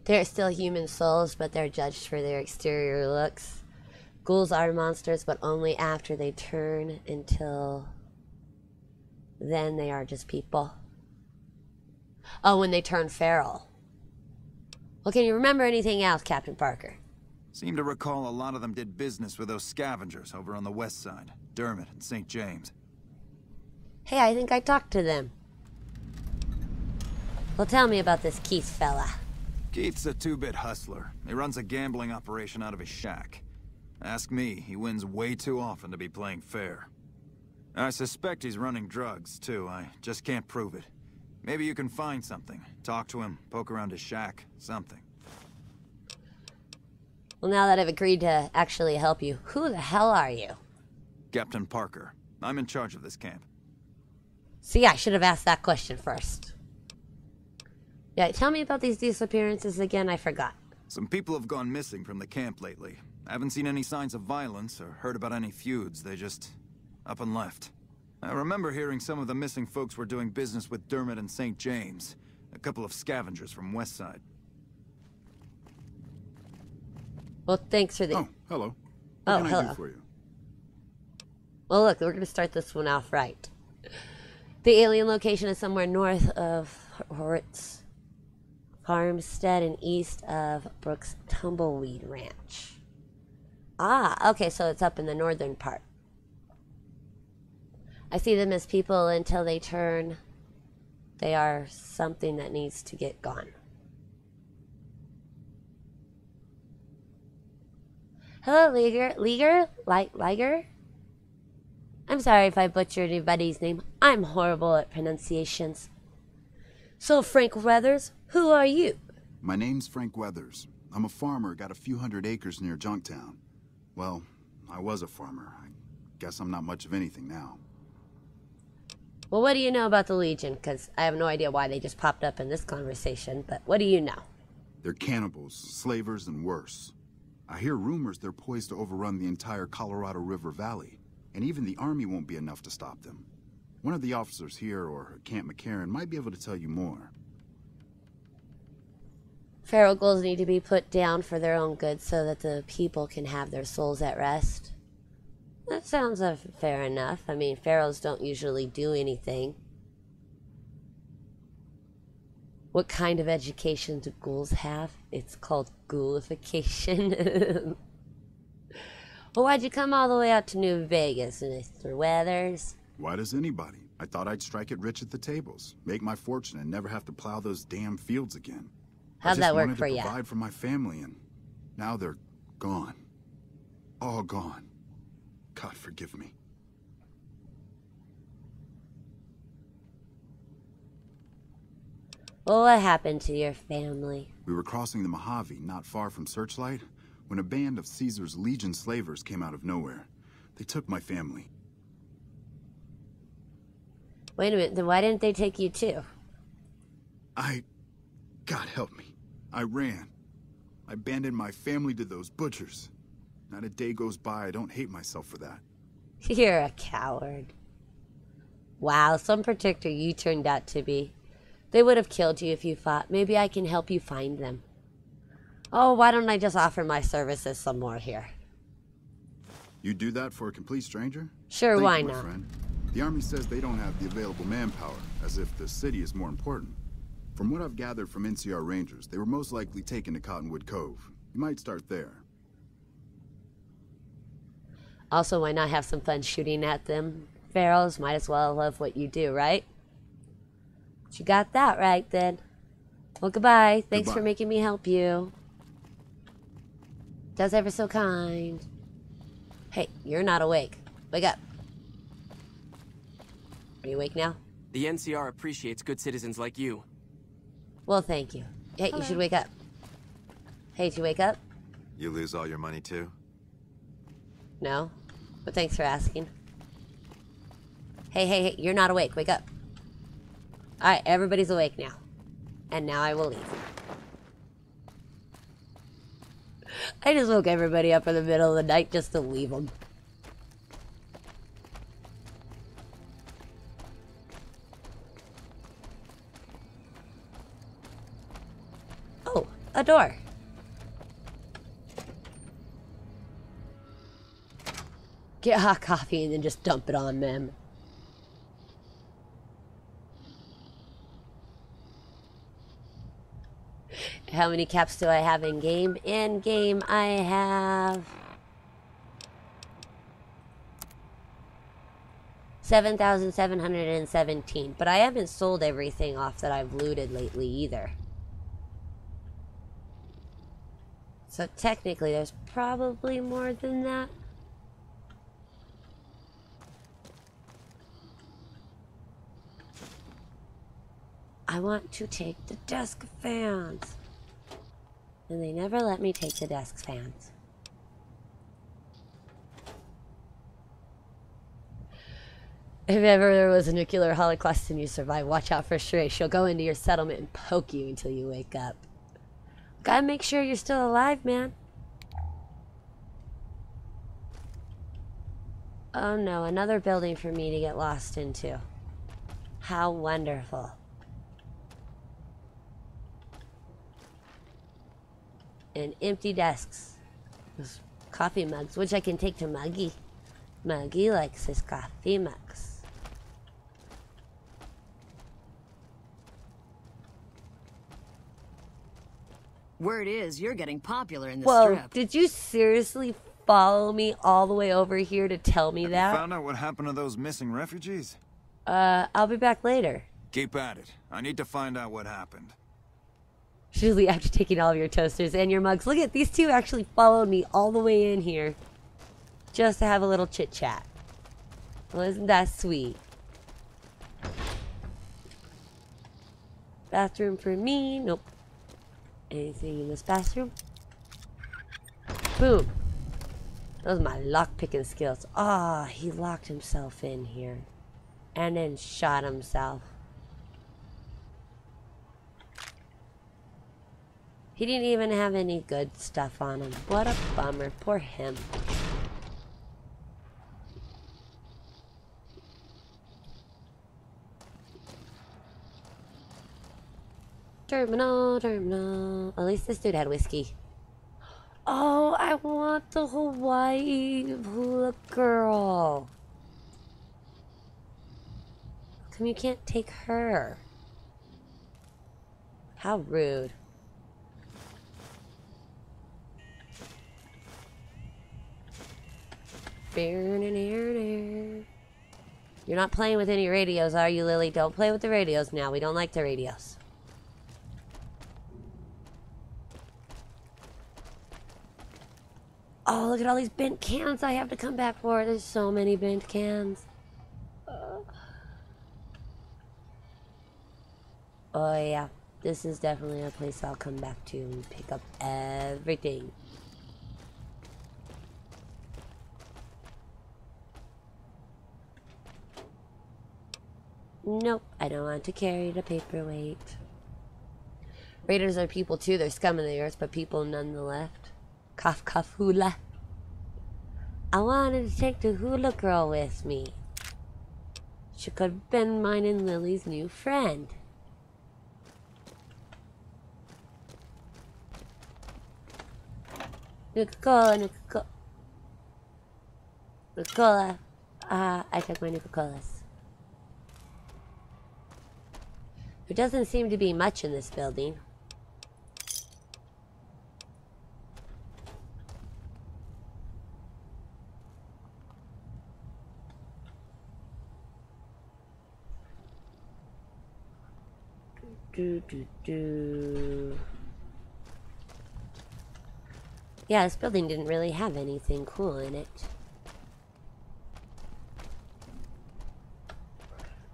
They're still human souls, but they're judged for their exterior looks. Ghouls are monsters, but only after they turn. Until then, they are just people. Oh, when they turn feral. Well, can you remember anything else, Captain Parker? Seem to recall a lot of them did business with those scavengers over on the west side. Dermot and St. James. Hey, I think I talked to them. Well, tell me about this Keith fella. Keith's a two-bit hustler. He runs a gambling operation out of his shack. Ask me, he wins way too often to be playing fair. I suspect he's running drugs, too. I just can't prove it. Maybe you can find something. Talk to him, poke around his shack, something. Well, now that I've agreed to actually help you, who the hell are you? Captain Parker. I'm in charge of this camp. See, I should have asked that question first. Yeah, tell me about these disappearances again, I forgot. Some people have gone missing from the camp lately. I haven't seen any signs of violence or heard about any feuds. They just up and left. I remember hearing some of the missing folks were doing business with Dermot and St. James, a couple of scavengers from Westside. Well, thanks for the... Oh, hello. What can I hello. do for you? Well, look, we're going to start this one off right. The alien location is somewhere north of Horitz Farmstead and east of Brooks Tumbleweed Ranch. Ah, okay, so it's up in the northern part. I see them as people until they turn. They are something that needs to get gone. Hello, Liger? I'm sorry if I butchered anybody's name. I'm horrible at pronunciations. So, Frank Weathers, who are you? My name's Frank Weathers. I'm a farmer, got a few hundred acres near Junktown. Well, I was a farmer. I guess I'm not much of anything now. Well, what do you know about the Legion? Because I have no idea why they just popped up in this conversation, but what do you know? They're cannibals, slavers, and worse. I hear rumors they're poised to overrun the entire Colorado River Valley, and even the army won't be enough to stop them. One of the officers here or at Camp McCarran might be able to tell you more. Feral ghouls need to be put down for their own good so that the people can have their souls at rest. That sounds fair enough. I mean, ferals don't usually do anything. What kind of education do ghouls have? It's called ghoulification. Well, why'd you come all the way out to New Vegas, Mr. Weathers? Why does anybody? I thought I'd strike it rich at the tables, make my fortune, and never have to plow those damn fields again. How'd that work for I just wanted to you? provide for my family, and now they're gone. All gone. God forgive me. Well, what happened to your family? We were crossing the Mojave, not far from Searchlight, when a band of Caesar's Legion slavers came out of nowhere. They took my family. Wait a minute, then why didn't they take you too? God help me. I ran. I abandoned my family to those butchers. Not a day goes by I don't hate myself for that. You're a coward. Wow, some protector you turned out to be. They would have killed you if you fought. Maybe I can help you find them. Oh, why don't I just offer my services some more here? You do that for a complete stranger? Sure, Thank why you, my not? friend. The army says they don't have the available manpower, as if the city is more important. From what I've gathered from NCR Rangers, they were most likely taken to Cottonwood Cove. You might start there. Also, why not have some fun shooting at them? Pharaohs might as well love what you do, right? But you got that right, then. Well, goodbye. Thanks for making me help you. Does ever so kind. Hey, you're not awake. Wake up. Are you awake now? The NCR appreciates good citizens like you. Well, thank you. Hey, you should wake up. Hey, did you wake up? You lose all your money too? No, but thanks for asking. Hey, you're not awake. Wake up. Alright, everybody's awake now. And now I will leave. I just woke everybody up in the middle of the night just to leave them. Oh, a door. Get hot coffee and then just dump it on them. How many caps do I have in game? In game, I have 7,717. But I haven't sold everything off that I've looted lately either. So technically, there's probably more than that. I want to take the desk fans. And they never let me take the desk fans. If ever there was a nuclear holocaust and you survive, watch out for Shrey. She'll go into your settlement and poke you until you wake up. Gotta make sure you're still alive, man. Oh no, another building for me to get lost into. How wonderful. And empty desks. Those coffee mugs, which I can take to Muggy. Muggy likes his coffee mugs. Word is you're getting popular in the Whoa, strip. did you seriously follow me all the way over here to tell me Have that? you found out what happened to those missing refugees? I'll be back later. Keep at it. I need to find out what happened. Usually after taking all of your toasters and your mugs. Look at these two actually followed me all the way in here. Just to have a little chit chat. Well, isn't that sweet? Bathroom for me. Nope. Anything in this bathroom? Boom. Those are my lock-picking skills. Ah, he locked himself in here. And then shot himself. He didn't even have any good stuff on him. What a bummer. Poor him. Terminal, terminal. At least this dude had whiskey. Oh, I want the Hawaii hula girl. Come, you can't take her. How rude. You're not playing with any radios, are you, Lily? Don't play with the radios now. We don't like the radios. Oh, look at all these bent cans I have to come back for. There's so many bent cans. Oh, yeah. This is definitely a place I'll come back to and pick up everything. Nope, I don't want to carry the paperweight. Raiders are people too. They're scum of the earth, but people nonetheless. Cough, cough, hula. I wanted to take the hula girl with me. She could have been mine and Lily's new friend. Nuka-Cola, Nuka-Cola. Nuka-Cola. I took my Nuka-Colas. There doesn't seem to be much in this building. Yeah, this building didn't really have anything cool in it.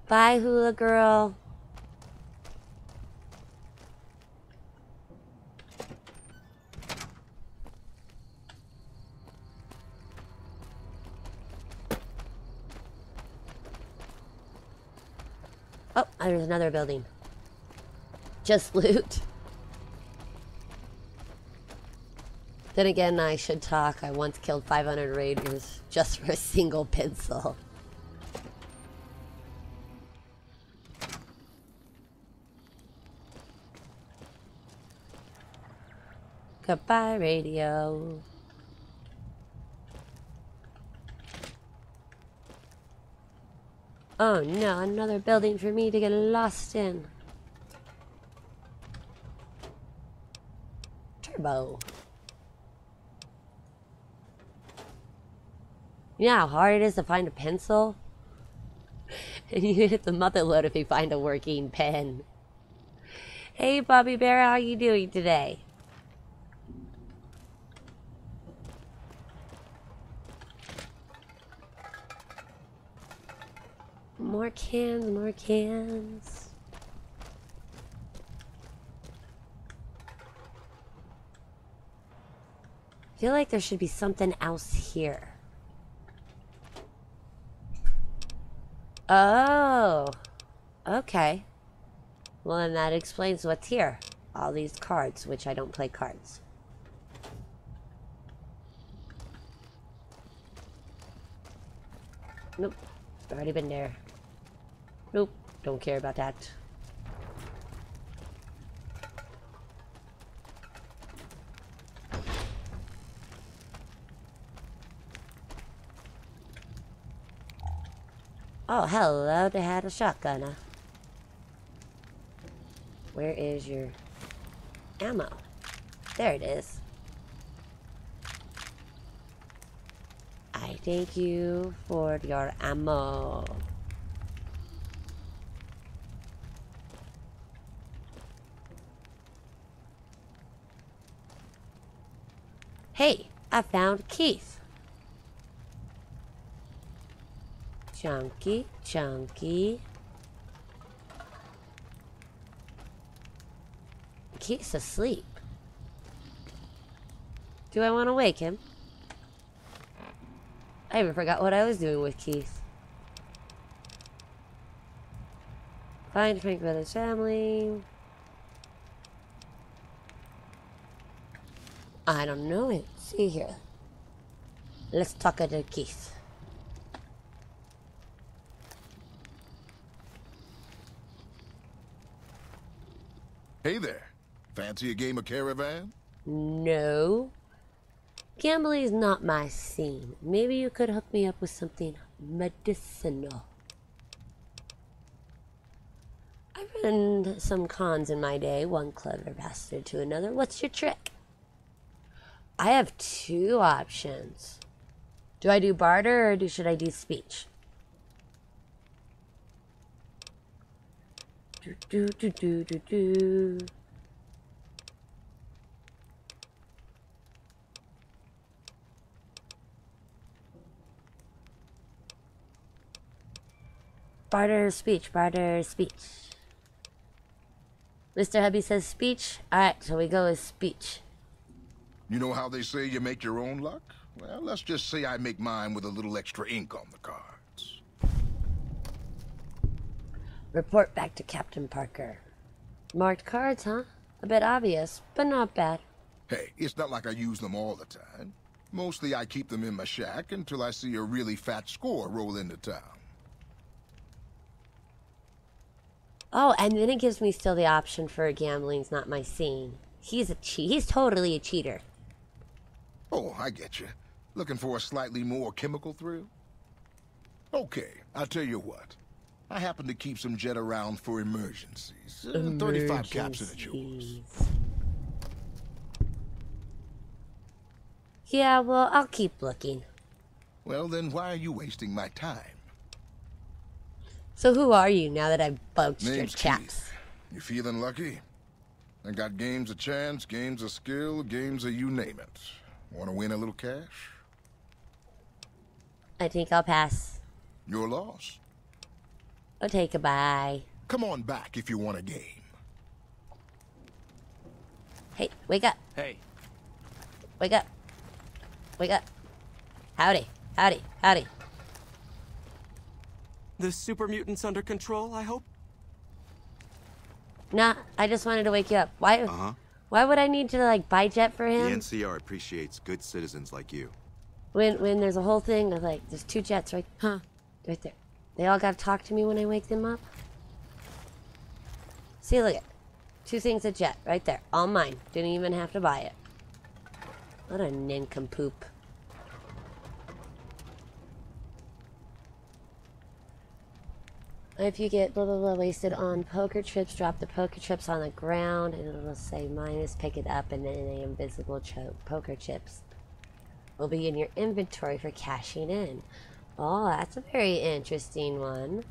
Bye, hula girl. Oh, there's another building. Just loot. Then again, I should talk. I once killed 500 raiders just for a single pencil. Goodbye, radio. Oh no, another building for me to get lost in. Turbo. You know how hard it is to find a pencil? And you hit the mother load if you find a working pen. Hey Bobby Bear, how you doing today? More cans, more cans. I feel like there should be something else here. Oh, okay. Well, then that explains what's here. All these cards, which I don't play cards. Nope, already been there. Nope, don't care about that. Oh, hello, they had a shotgun. Where is your ammo? There it is. I thank you for your ammo. Hey, I found Keith. Chunky, chunky. Keith's asleep. Do I want to wake him? I even forgot what I was doing with Keith. Find Frank Brothers family. I don't know it. See here. Let's talk to Keith. Hey there. Fancy a game of Caravan? No. Gambling's not my scene. Maybe you could hook me up with something medicinal. I've run some cons in my day, one clever bastard to another. What's your trick? I have two options. Do I do barter or should I do speech? Do. Barter speech, barter speech. Mr. Hubby says speech. Alright, so we go with speech. You know how they say you make your own luck? Well, let's just say I make mine with a little extra ink on the cards. Report back to Captain Parker. Marked cards, huh? A bit obvious, but not bad. Hey, it's not like I use them all the time. Mostly I keep them in my shack until I see a really fat score roll into town. Oh, and then it gives me still the option for gambling's not my scene. He's totally a cheater. Oh, I get you. Looking for a slightly more chemical thrill? Okay, I'll tell you what. I happen to keep some jet around for emergencies. 35 caps in a yours. Yeah, well, I'll keep looking. Well, then why are you wasting my time? So who are you now that I've bugged your Name's chaps? Keith. You feeling lucky? I got games of chance, games of skill, games of you name it. Want to win a little cash? I think I'll pass. Your loss. I'll take a bye. Come on back if you want a game. Hey, wake up. Hey. Wake up. Wake up. Howdy. Howdy. Howdy. The super mutant's under control, I hope? Nah, I just wanted to wake you up. Why? Why would I need to like buy jet for him? The NCR appreciates good citizens like you. When there's a whole thing of like, there's 2 jets right there. They all gotta talk to me when I wake them up. See, look at 2 things of jet right there, all mine. Didn't even have to buy it. What a nincompoop. If you get blah blah blah wasted on poker chips, drop the poker chips on the ground and it'll say minus, pick it up, and then the invisible poker chips will be in your inventory for cashing in. Oh, that's a very interesting one.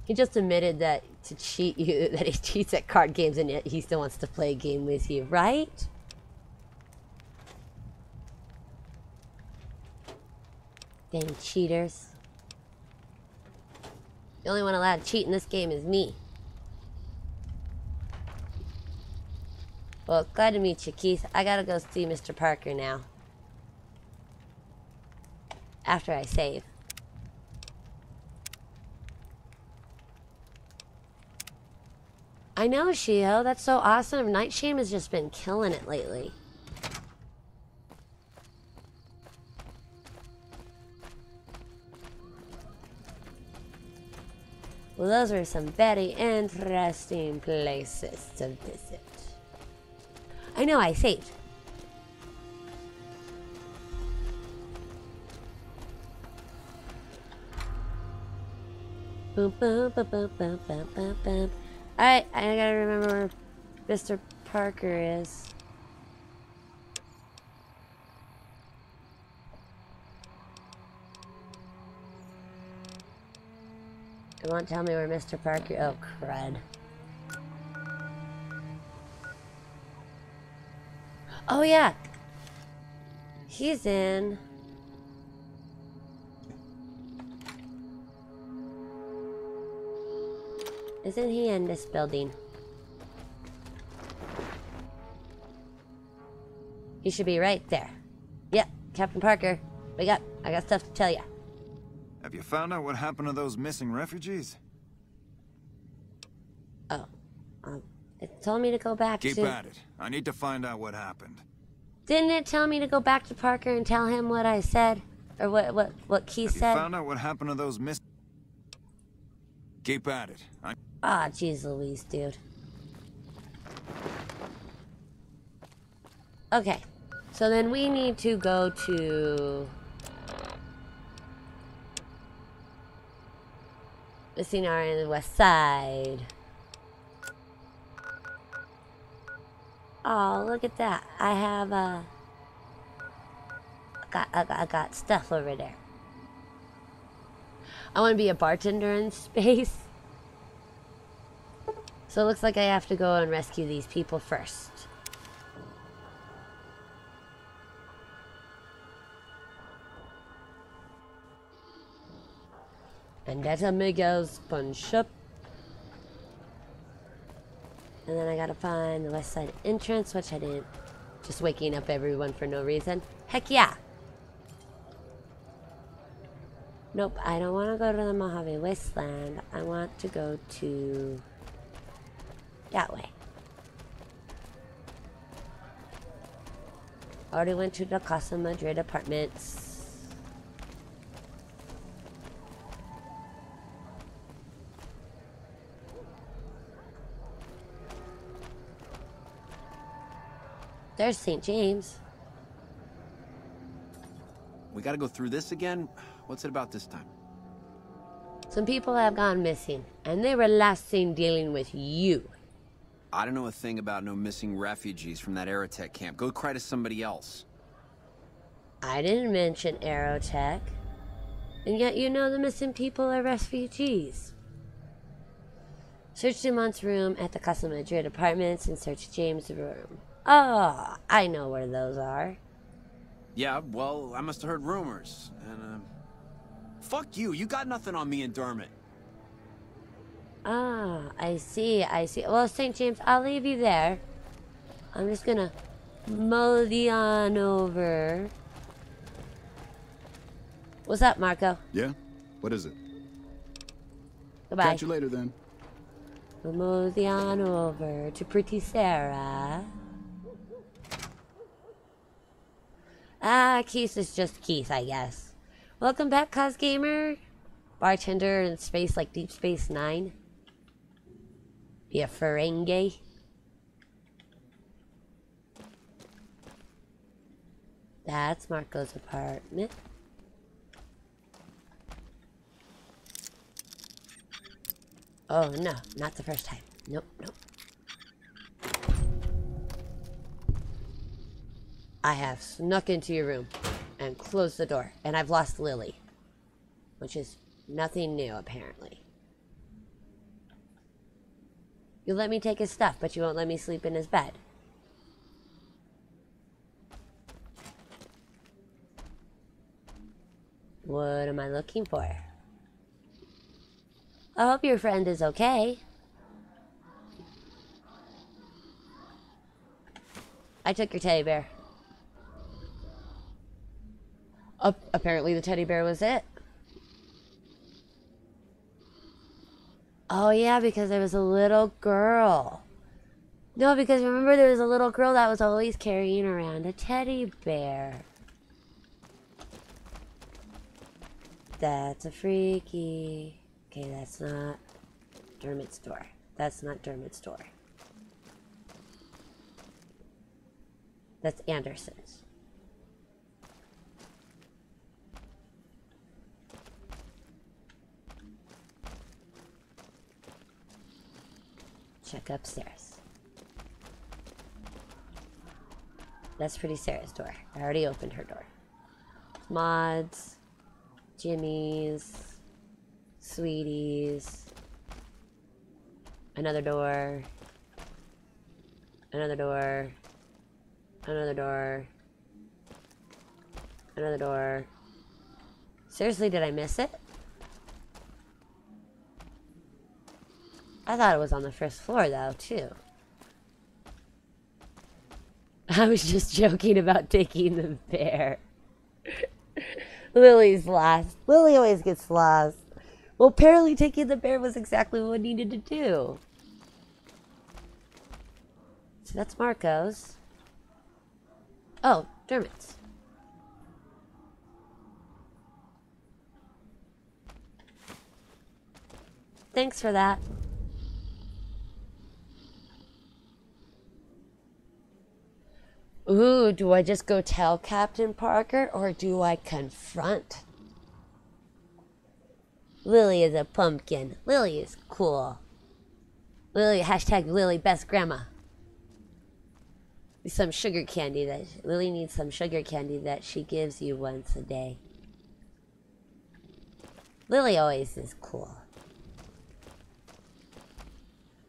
He just admitted that to cheat you, that he cheats at card games and yet he still wants to play a game with you, right? Dang cheaters. The only one allowed to cheat in this game is me. Well, glad to meet you, Keith. I gotta go see Mr. Parker now. After I save. I know, Shio. That's so awesome. Nightshame has just been killing it lately. Well, those were some very interesting places to visit. I know, I saved. Boom, boom, boom, boom, boom, boom, boom, boom. Alright, I gotta remember where Mr. Parker is. It won't tell me where Mr. Parker... Oh, crud. Oh, yeah. He's in... Isn't he in this building? He should be right there. Yep, Captain Parker. Wake up. I got stuff to tell you. Have you found out what happened to those missing refugees? Oh. It told me to go back to... Keep at it. I need to find out what happened. Didn't it tell me to go back to Parker and tell him what I said? Or what Keith said? Have you found out what happened to those missing... Keep at it. Ah, jeez Louise, dude. Okay. So then we need to go to... Missing are in the west side. Oh, look at that. I have, I got stuff over there. I want to be a bartender in space. So it looks like I have to go and rescue these people first. And that's amigos, punch up. And then I gotta find the west side entrance, which I didn't. Just waking up everyone for no reason. Heck yeah. Nope, I don't want to go to the Mojave Wasteland. I want to go to that way. Already went to the Casa Madrid apartments. There's St. James. We gotta go through this again? What's it about this time? Some people have gone missing, and they were last seen dealing with you. I don't know a thing about no missing refugees from that Aerotech camp. Go cry to somebody else. I didn't mention Aerotech. And yet you know the missing people are refugees. Search Dumont's room at the Casa Madrid apartments and search James' room. Oh, I know where those are. Yeah, well, I must have heard rumors. And, fuck you. You got nothing on me and Dermot. Ah, I see, I see. Well, St. James, I'll leave you there. I'm just gonna mow the on over. What's up, Marco? Yeah? What is it? Goodbye. Catch you later, then. We'll mow the on over to pretty Sarah. Ah, Keith is just Keith, I guess. Welcome back, Cos Gamer. Bartender in space like Deep Space Nine. Be a Ferengi. That's Marco's apartment. Oh no, not the first time. Nope, nope. I have snuck into your room and closed the door, and I've lost Lily. Which is nothing new, apparently. You let me take his stuff, but you won't let me sleep in his bed. What am I looking for? I hope your friend is okay. I took your teddy bear. Apparently the teddy bear was it. Oh yeah, because there was a little girl. No, because remember there was a little girl that was always carrying around a teddy bear. That's a freaky. Okay, that's not Dermot's door. That's not Dermot's door. That's Anderson's. Check upstairs. That's pretty Sarah's door. I already opened her door. Mods. Jimmy's. Sweeties. Another door. Another door. Another door. Another door. Seriously, did I miss it? I thought it was on the first floor, though, too. I was just joking about taking the bear. Lily's lost. Lily always gets lost. Well, apparently taking the bear was exactly what we needed to do. So that's Marco's. Oh, Dermot's. Thanks for that. Ooh, do I just go tell Captain Parker or do I confront? Lily is a pumpkin. Lily is cool. Lily, hashtag Lily best grandma. Some sugar candy that Lily needs some sugar candy that she gives you once a day. Lily always is cool.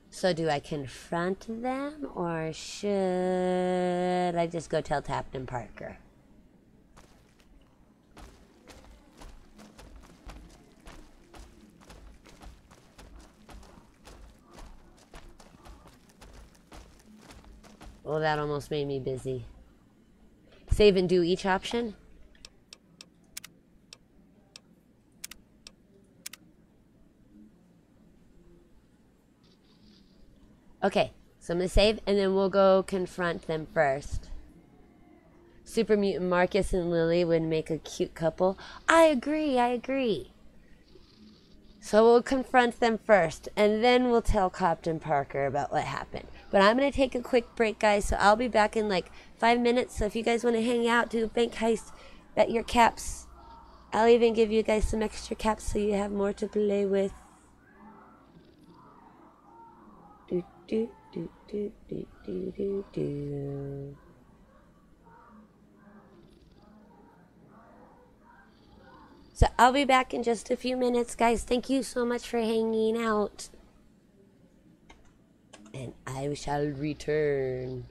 So do I confront them or should I just go tell Captain Parker? Well, that almost made me busy. Save and do each option? Okay, so I'm going to save, and then we'll go confront them first. Super Mutant Marcus and Lily would make a cute couple. I agree. So we'll confront them first, and then we'll tell Captain Parker about what happened. But I'm going to take a quick break, guys, so I'll be back in like 5 minutes. So if you guys want to hang out, do a bank heist, bet your caps. I'll even give you guys some extra caps so you have more to play with. So I'll be back in just a few minutes, guys. Thank you so much for hanging out. And I shall return.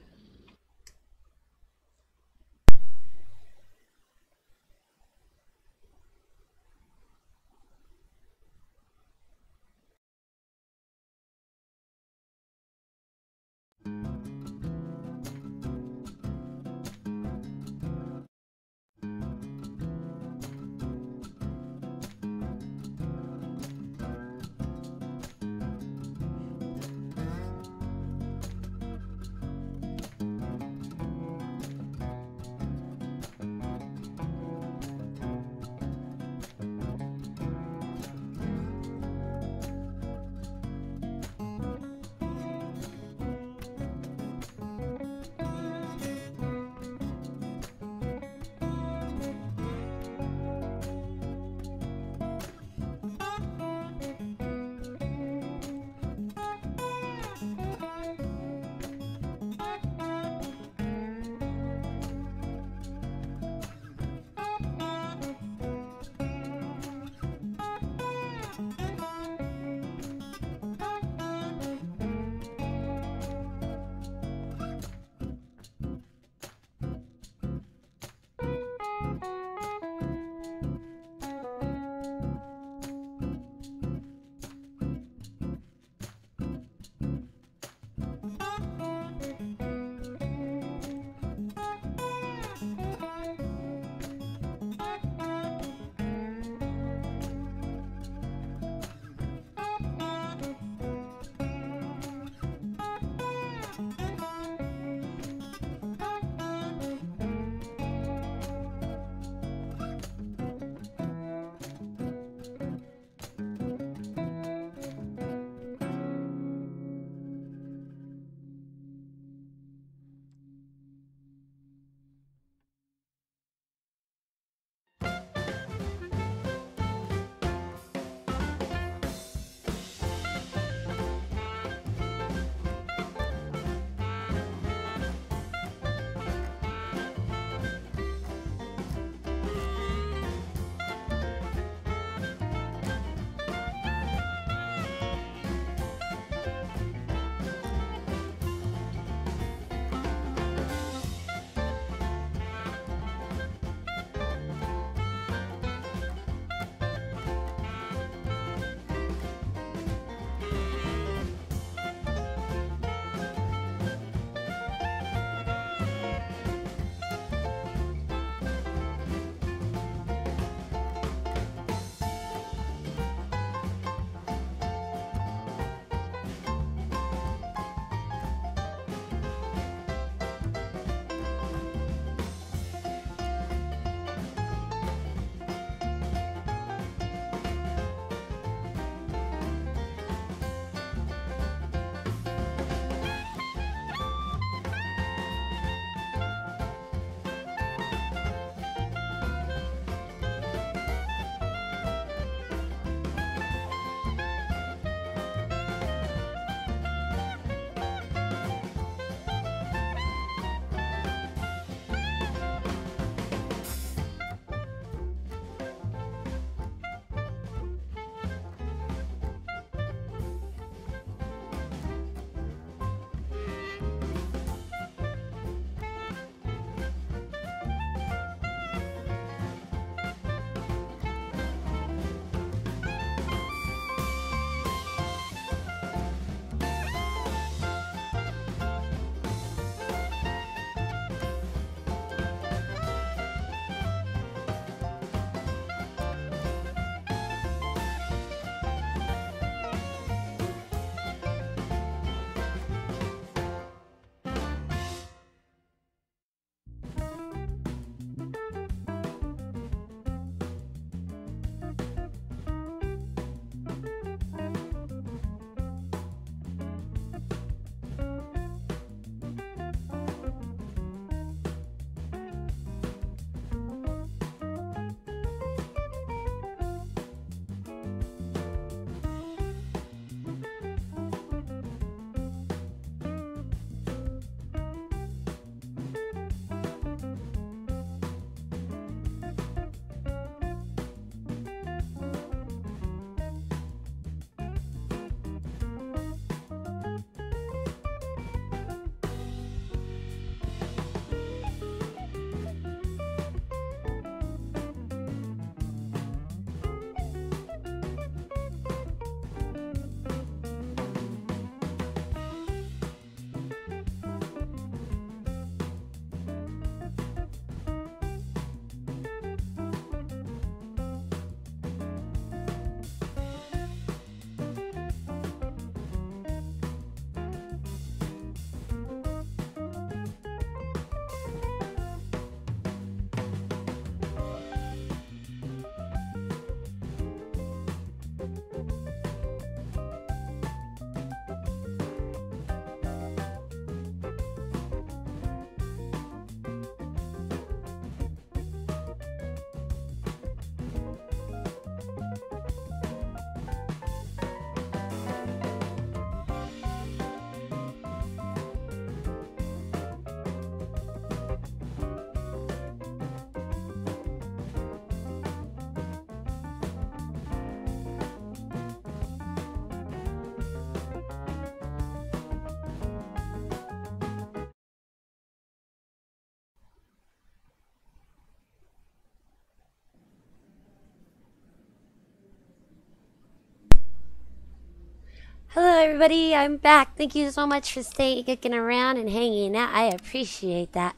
Hello everybody, I'm back. Thank you so much for sticking around and hanging out. I appreciate that.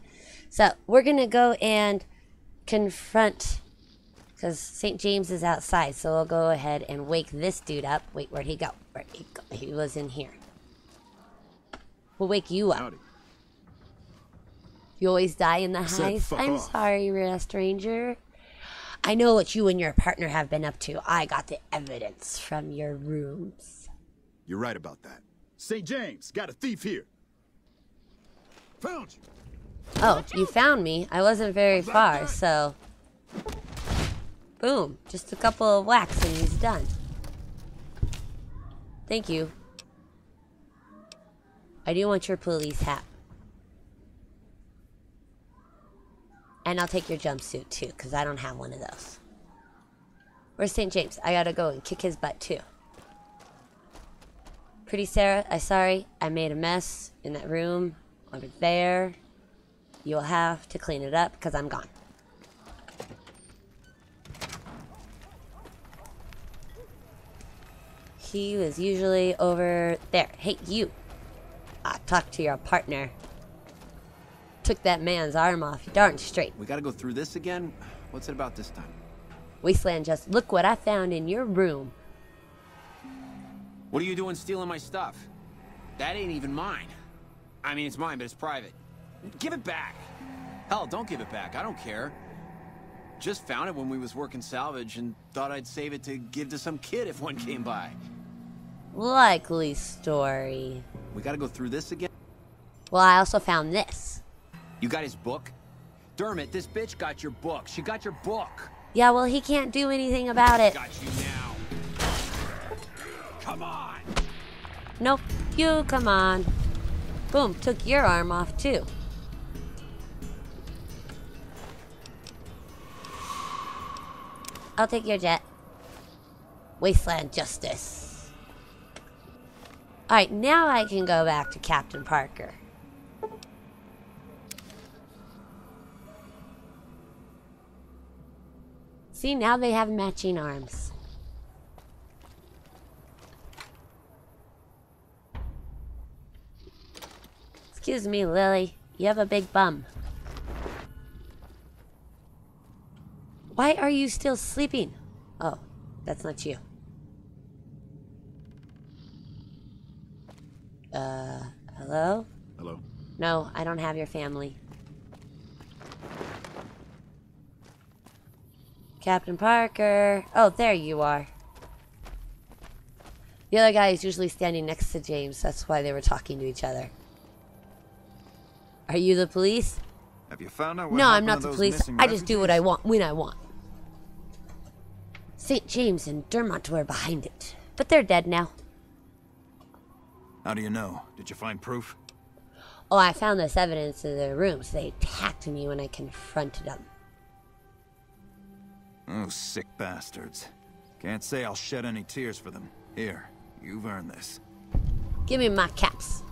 So, we're gonna go and confront, because St. James is outside, so we'll go ahead and wake this dude up. Wait, where'd he go? Where'd he go? He was in here. We'll wake you up. Howdy. You always die in the heist? I'm sorry, stranger. I know what you and your partner have been up to. I got the evidence from your rooms. You're right about that. St. James, got a thief here. Found you. Oh, you found me. I wasn't very far, so... Boom. Just a couple of whacks and he's done. Thank you. I do want your police hat. And I'll take your jumpsuit, too, because I don't have one of those. Where's St. James? I gotta go and kick his butt, too. Pretty Sarah, I'm sorry. I made a mess in that room over there. You'll have to clean it up, because I'm gone. He was usually over there. Hey, you. I talked to your partner. Took that man's arm off darn straight. We gotta go through this again? What's it about this time? Wasteland, just look what I found in your room. What are you doing stealing my stuff? That ain't even mine. I mean, it's mine, but it's private. Give it back. Hell, don't give it back. I don't care. Just found it when we was working salvage and thought I'd save it to give to some kid if one came by. Likely story. We gotta go through this again? Well, I also found this. You got his book? Dermot, this bitch got your book. She got your book. Yeah, well, he can't do anything about it. Got you now. Come on! Nope, you come on. Boom, took your arm off too. I'll take your jet. Wasteland Justice. Alright, now I can go back to Captain Parker. See, now they have matching arms. Excuse me, Lily. You have a big bum. Why are you still sleeping? Oh, that's not you. Hello? Hello. No, I don't have your family. Captain Parker. Oh, there you are. The other guy is usually standing next to James. That's why they were talking to each other. Are you the police? Have you found out what No, I'm happened not to the those police. missing I just do what I refugees? want when I want. St. James and Dermot were behind it. But they're dead now. How do you know? Did you find proof? Oh, I found this evidence in their rooms. They attacked me when I confronted them. Oh, sick bastards. Can't say I'll shed any tears for them. Here, you've earned this. Give me my caps.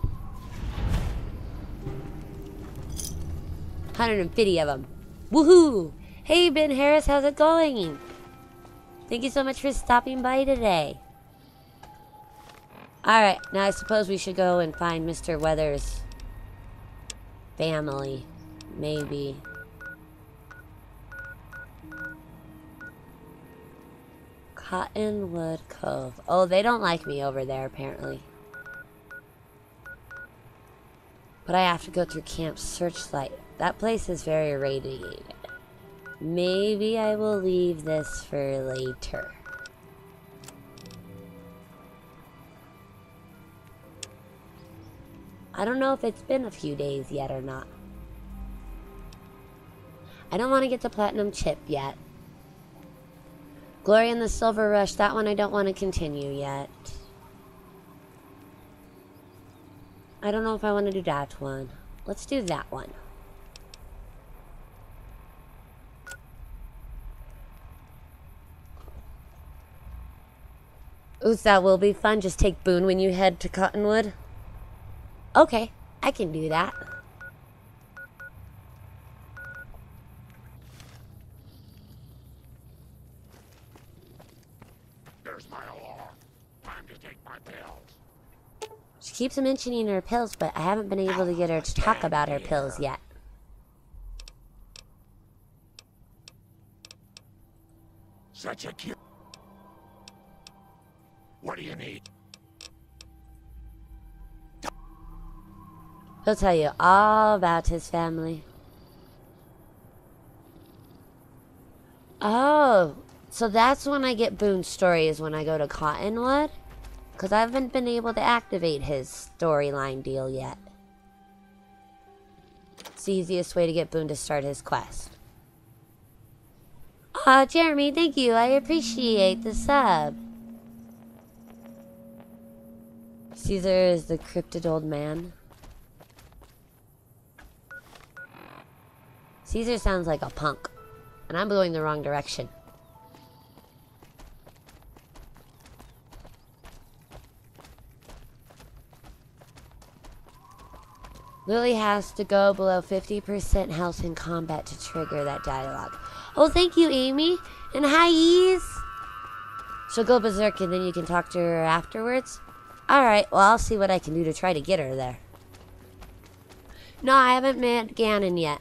150 of them. Woohoo! Hey, Ben Harris, how's it going? Thank you so much for stopping by today. Alright, now I suppose we should go and find Mr. Weathers' family. Maybe. Cottonwood Cove. Oh, they don't like me over there, apparently. But I have to go through Camp Searchlight. That place is very irradiated. Maybe I will leave this for later. I don't know if it's been a few days yet or not. I don't want to get the platinum chip yet. Glory and the Silver Rush, that one I don't want to continue yet. I don't know if I want to do that one. Let's do that one. Ooh, that will be fun. Just take Boone when you head to Cottonwood. Okay, I can do that. There's my alarm. Time to take my pills. keeps mentioning her pills, but I haven't been able to get her to talk about her pills yet. Such a cute. What do you need? He'll tell you all about his family. Oh, so that's when I get Boone's story, is when I go to Cottonwood? Because I haven't been able to activate his storyline deal yet. It's the easiest way to get Boone to start his quest. Aw, Jeremy, thank you. I appreciate the sub. Caesar is the cryptid old man. Caesar sounds like a punk, and I'm going the wrong direction. Lily has to go below 50% health in combat to trigger that dialogue. Oh, thank you, Amy. And hi, Ease. She'll go berserk and then you can talk to her afterwards? Alright, well, I'll see what I can do to try to get her there. No, I haven't met Ganon yet.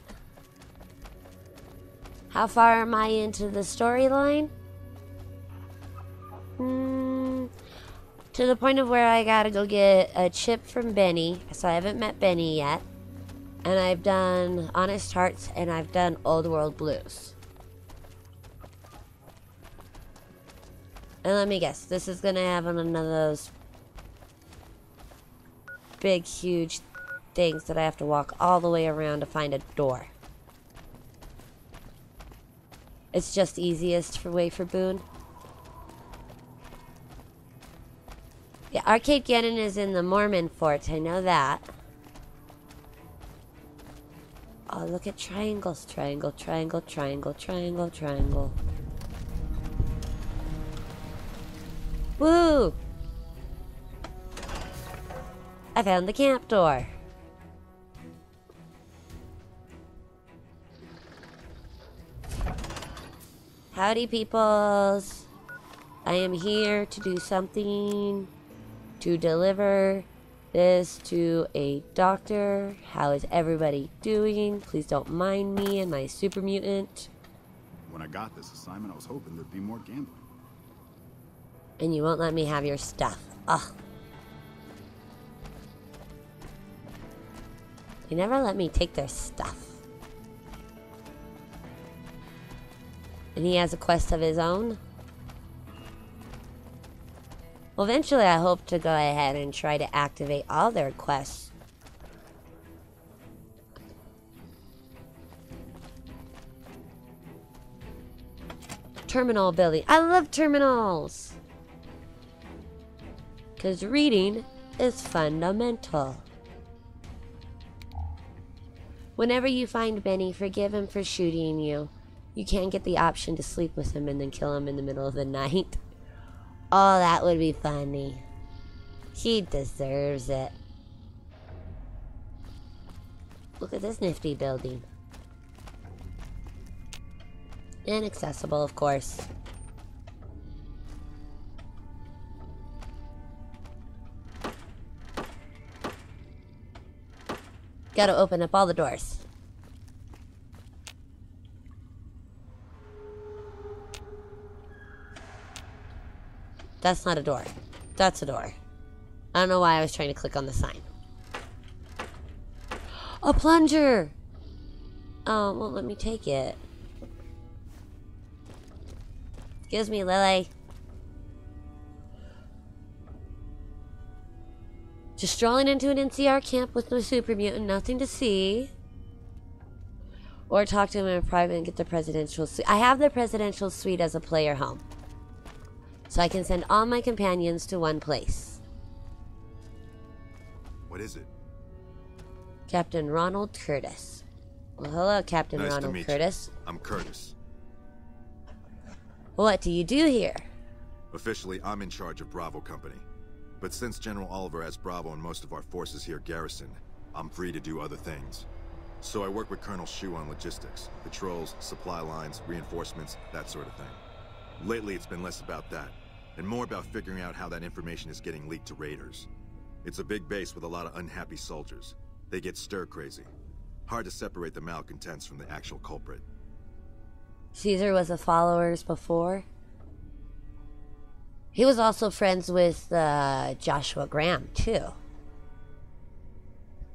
How far am I into the storyline? To the point of where I gotta go get a chip from Benny. So I haven't met Benny yet. And I've done Honest Hearts and I've done Old World Blues. And let me guess, this is gonna have one of those big, huge things that I have to walk all the way around to find a door. It's just easiest way for Boone. Yeah, Arcade Ganon is in the Mormon fort, I know that. Oh, look at triangles. Triangle, triangle, triangle, triangle, triangle. Woo! I found the camp door. Howdy, peoples. I am here to do something. To deliver this to a doctor. How is everybody doing? Please don't mind me and my super mutant. When I got this assignment, I was hoping there'd be more gambling. And you won't let me have your stuff. Ugh. They never let me take their stuff. And he has a quest of his own. Well, eventually I hope to go ahead and try to activate all their quests. Terminal building. I love terminals! Because reading is fundamental. Whenever you find Benny, forgive him for shooting you. You can get the option to sleep with him and then kill him in the middle of the night. Oh, that would be funny. He deserves it. Look at this nifty building. Inaccessible, of course. Gotta open up all the doors. That's not a door. That's a door. I don't know why I was trying to click on the sign. A plunger! Oh, well, let me take it. Excuse me, Lily. Just strolling into an NCR camp with no super mutant, nothing to see. Or talk to him in private and get the presidential suite. I have the presidential suite as a player home. So I can send all my companions to one place. What is it? Captain Ronald Curtis. Well, hello, Captain Nice Ronald to meet Curtis. You. I'm Curtis. What do you do here? Officially, I'm in charge of Bravo Company. But since General Oliver has Bravo and most of our forces here garrisoned, I'm free to do other things. So I work with Colonel Shu on logistics, patrols, supply lines, reinforcements, that sort of thing. Lately, it's been less about that, and more about figuring out how that information is getting leaked to raiders. It's a big base with a lot of unhappy soldiers. They get stir-crazy. Hard to separate the malcontents from the actual culprit. Caesar was a followers before. He was also friends with Joshua Graham, too.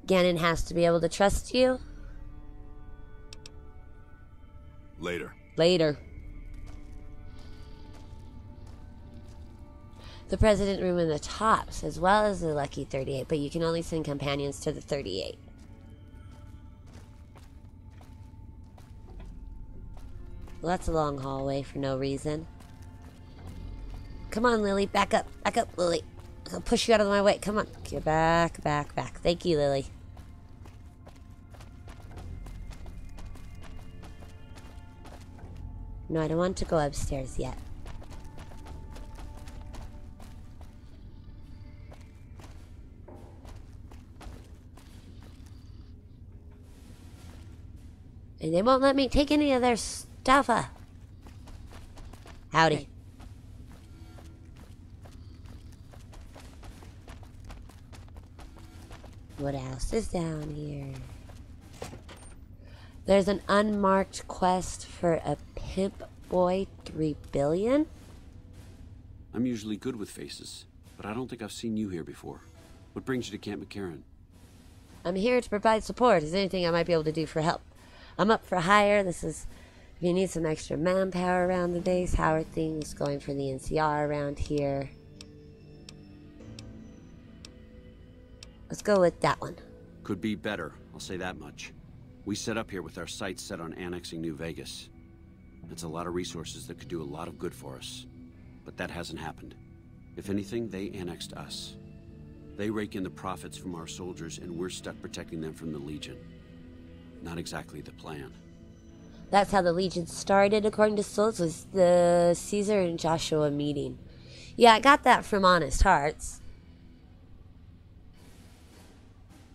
Gannon has to be able to trust you. Later. Later. The president room in the tops, as well as the Lucky 38, but you can only send companions to the 38. Well, that's a long hallway for no reason. Come on, Lily. Back up. Back up, Lily. I'll push you out of my way. Come on. Get back, back, back. Thank you, Lily. No, I don't want to go upstairs yet. And they won't let me take any of their stuff. Howdy. What else is down here? There's an unmarked quest for a pimp boy 3 billion? I'm usually good with faces, but I don't think I've seen you here before. What brings you to Camp McCarran? I'm here to provide support. Is there anything I might be able to do for help? I'm up for hire. This is... If you need some extra manpower around the base, how are things going for the NCR around here? Let's go with that one. Could be better, I'll say that much. We set up here with our sights set on annexing New Vegas. That's a lot of resources that could do a lot of good for us. But that hasn't happened. If anything, they annexed us. They rake in the profits from our soldiers, and we're stuck protecting them from the Legion. Not exactly the plan. That's how the Legion started, according to Souls, was the Caesar and Joshua meeting. Yeah, I got that from Honest Hearts.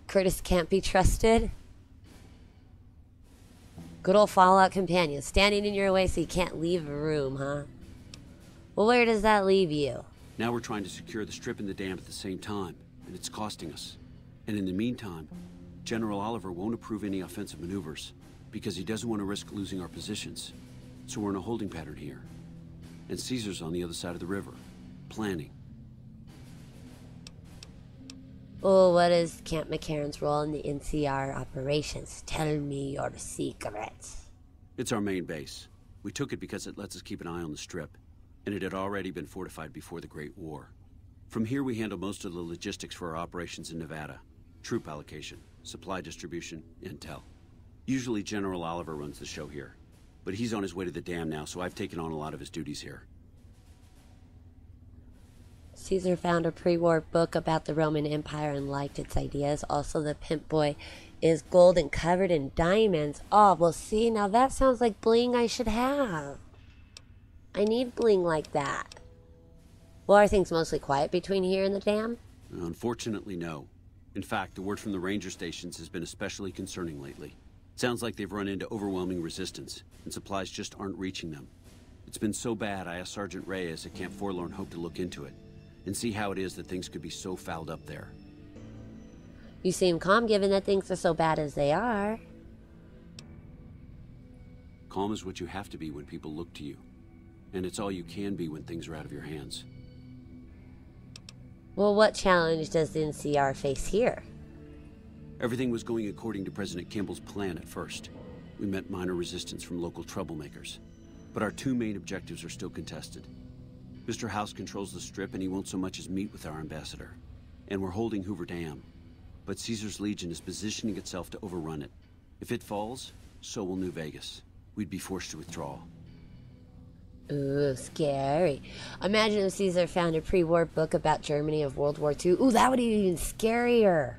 Curtis can't be trusted. Good old Fallout companion, standing in your way so you can't leave a room, huh? Well, where does that leave you? Now we're trying to secure the strip and the dam at the same time, and it's costing us. And in the meantime, General Oliver won't approve any offensive maneuvers, because he doesn't want to risk losing our positions. So we're in a holding pattern here. And Caesar's on the other side of the river, planning. Well, what is Camp McCarran's role in the NCR operations? Tell me your secrets. It's our main base. We took it because it lets us keep an eye on the strip, and it had already been fortified before the Great War. From here we handle most of the logistics for our operations in Nevada. Troop allocation, supply distribution, intel. Usually General Oliver runs the show here, but he's on his way to the dam now, so I've taken on a lot of his duties here. Caesar found a pre-war book about the Roman Empire and liked its ideas. Also, the pimp boy is gold and covered in diamonds. Oh, well, see, now that sounds like bling I should have. I need bling like that. Well, are things mostly quiet between here and the dam? Unfortunately, no. In fact, the word from the ranger stations has been especially concerning lately. Sounds like they've run into overwhelming resistance, and supplies just aren't reaching them. It's been so bad, I asked Sergeant Reyes at Camp Forlorn Hope to look into it, and see how it is that things could be so fouled up there. You seem calm given that things are so bad as they are. Calm is what you have to be when people look to you, and it's all you can be when things are out of your hands. Well, what challenge does the NCR face here? Everything was going according to President Kimball's plan at first. We met minor resistance from local troublemakers, but our two main objectives are still contested. Mr. House controls the strip, and he won't so much as meet with our ambassador. And we're holding Hoover Dam. But Caesar's Legion is positioning itself to overrun it. If it falls, so will New Vegas. We'd be forced to withdraw. Ooh, scary. Imagine if Caesar found a pre-war book about Germany of World War II. Ooh, that would be even scarier.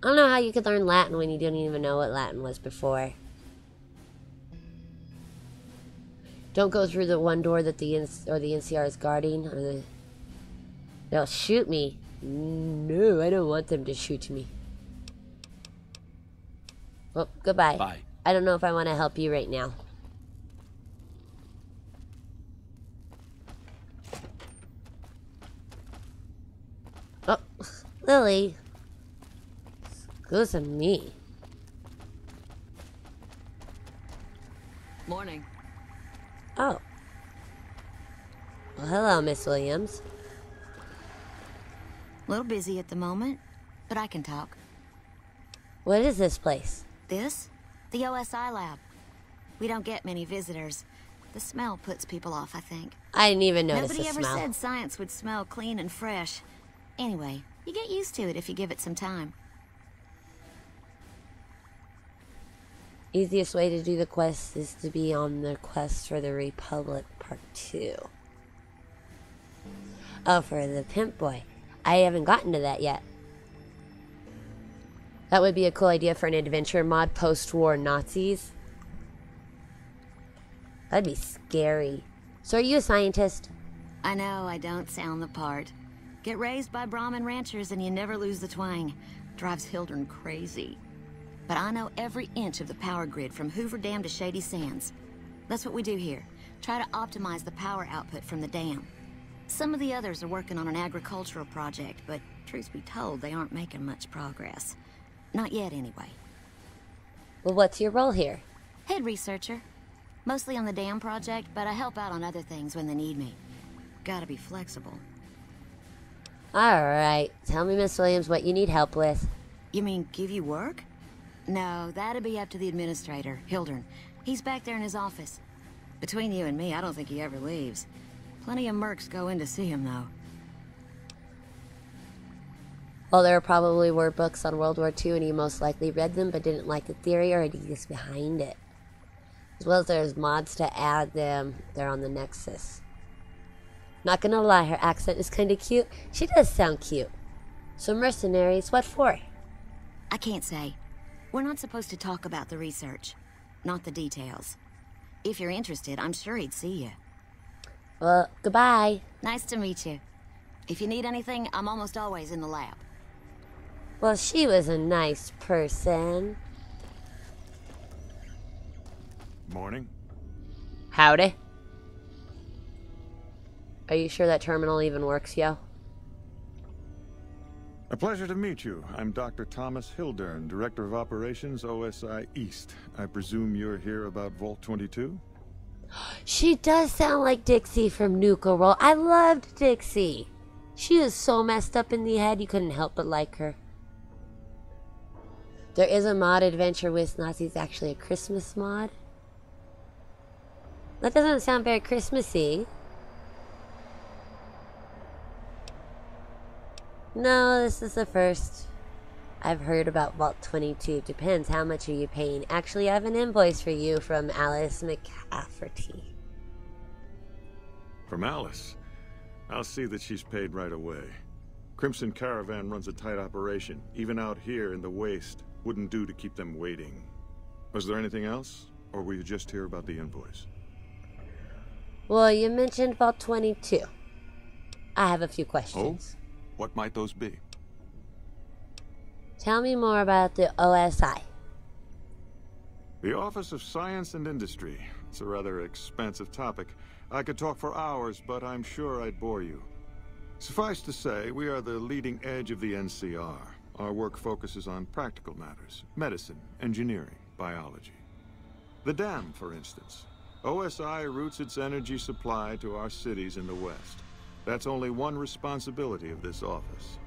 I don't know how you could learn Latin when you didn't even know what Latin was before. Don't go through the one door that the NCR is guarding, or they'll shoot me. No, I don't want them to shoot me. Well, goodbye. Bye. I don't know if I want to help you right now. Oh, Lily. Excuse me. Morning. Oh. Well, hello, Miss Williams. A little busy at the moment, but I can talk. What is this place? This? The OSI lab. We don't get many visitors. The smell puts people off, I think. I didn't even notice the Nobody ever smell. said science would smell clean and fresh. Anyway, you get used to it if you give it some time. Easiest way to do the quest is to be on the quest for the Republic Part 2. Oh, for the Pimp Boy. I haven't gotten to that yet. That would be a cool idea for an adventure mod, post-war Nazis. That'd be scary. So are you a scientist? I know I don't sound the part. Get raised by Brahmin ranchers and you never lose the twang. Drives Hildern crazy. But I know every inch of the power grid from Hoover Dam to Shady Sands. That's what we do here. Try to optimize the power output from the dam. Some of the others are working on an agricultural project, but truth be told, they aren't making much progress. Not yet, anyway. Well, what's your role here? Head researcher. Mostly on the dam project, but I help out on other things when they need me. Gotta be flexible. Alright. Tell me, Miss Williams, what you need help with. You mean give you work? No, that'd be up to the administrator, Hildern. He's back there in his office. Between you and me, I don't think he ever leaves. Plenty of mercs go in to see him, though. Well, there probably were books on World War II, and he most likely read them, but didn't like the theory or ideas behind it. As well as there's mods to add them. They're on the Nexus. Not gonna lie, her accent is kinda cute. She does sound cute. So mercenaries, what for? I can't say. We're not supposed to talk about the research. Not the details. If you're interested, I'm sure he'd see you. Well, goodbye. Nice to meet you. If you need anything, I'm almost always in the lab. Well, she was a nice person. Morning. Howdy. Are you sure that terminal even works, yo? A pleasure to meet you. I'm Dr. Thomas Hildern, Director of Operations, OSI East. I presume you're here about Vault 22? She does sound like Dixie from Nuka Roll. I loved Dixie. She was so messed up in the head, you couldn't help but like her. There is a mod adventure with Nazis, actually a Christmas mod. That doesn't sound very Christmassy. No, this is the first I've heard about Vault 22. Depends, how much are you paying? Actually, I have an invoice for you from Alice McCafferty. From Alice? I'll see that she's paid right away. Crimson Caravan runs a tight operation. Even out here in the waste, wouldn't do to keep them waiting. Was there anything else? Or were you just here about the invoice? Well, you mentioned Vault 22. I have a few questions. Oh? What might those be? Tell me more about the OSI. The Office of Science and Industry. It's a rather expansive topic. I could talk for hours, but I'm sure I'd bore you. Suffice to say, we are the leading edge of the NCR. Our work focuses on practical matters: medicine, engineering, biology. The dam, for instance. OSI routes its energy supply to our cities in the West. That's only one responsibility of this office.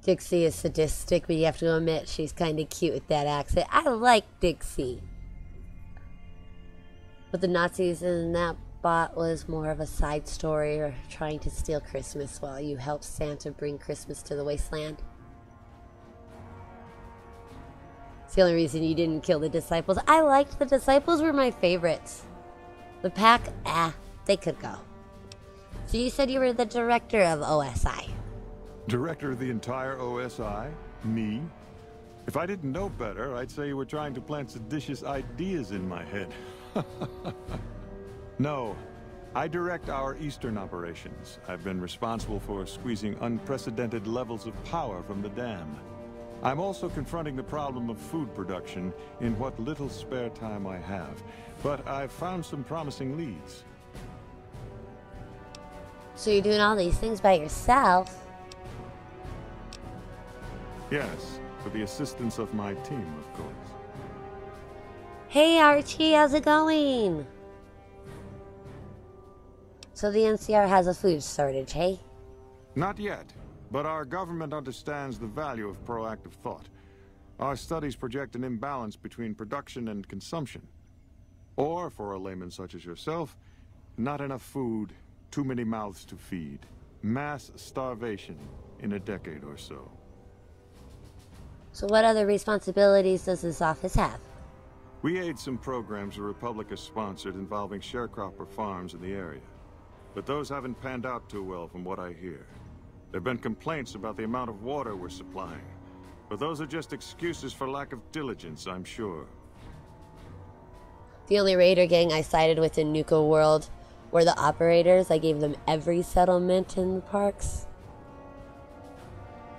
Dixie is sadistic, but you have to admit she's kind of cute with that accent. I like Dixie. But the Nazis in that bot was more of a side story, or trying to steal Christmas while you help Santa bring Christmas to the wasteland. It's the only reason you didn't kill the disciples. I liked the disciples, were my favorites. The pack, they could go. So you said you were the director of OSI. Director of the entire OSI? Me? If I didn't know better, I'd say you were trying to plant seditious ideas in my head. No, I direct our eastern operations. I've been responsible for squeezing unprecedented levels of power from the dam. I'm also confronting the problem of food production in what little spare time I have. But I've found some promising leads. So you're doing all these things by yourself? Yes, with the assistance of my team, of course. Hey Archie, how's it going? So the NCR has a food shortage, hey? Not yet, but our government understands the value of proactive thought. Our studies project an imbalance between production and consumption. Or, for a layman such as yourself, not enough food, too many mouths to feed. Mass starvation in a decade or so. So what other responsibilities does this office have? We aid some programs the Republic has sponsored involving sharecropper farms in the area. But those haven't panned out too well from what I hear. There have been complaints about the amount of water we're supplying. But those are just excuses for lack of diligence, I'm sure. The only raider gang I sided with in Nuka World were the operators. I gave them every settlement in the parks.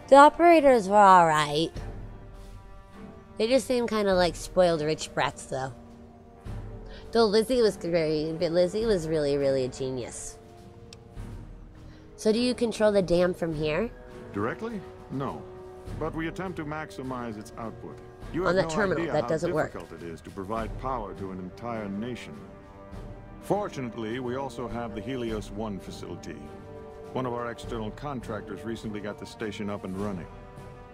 The operators were alright. They just seemed kind of like spoiled rich brats, though. Though Lizzie was great, but Lizzie was really, really a genius. So do you control the dam from here? Directly? No. But we attempt to maximize its output. You On have that no terminal, idea that how doesn't work. difficult it is to provide power to an entire nation. Fortunately, we also have the Helios 1 facility. One of our external contractors recently got the station up and running.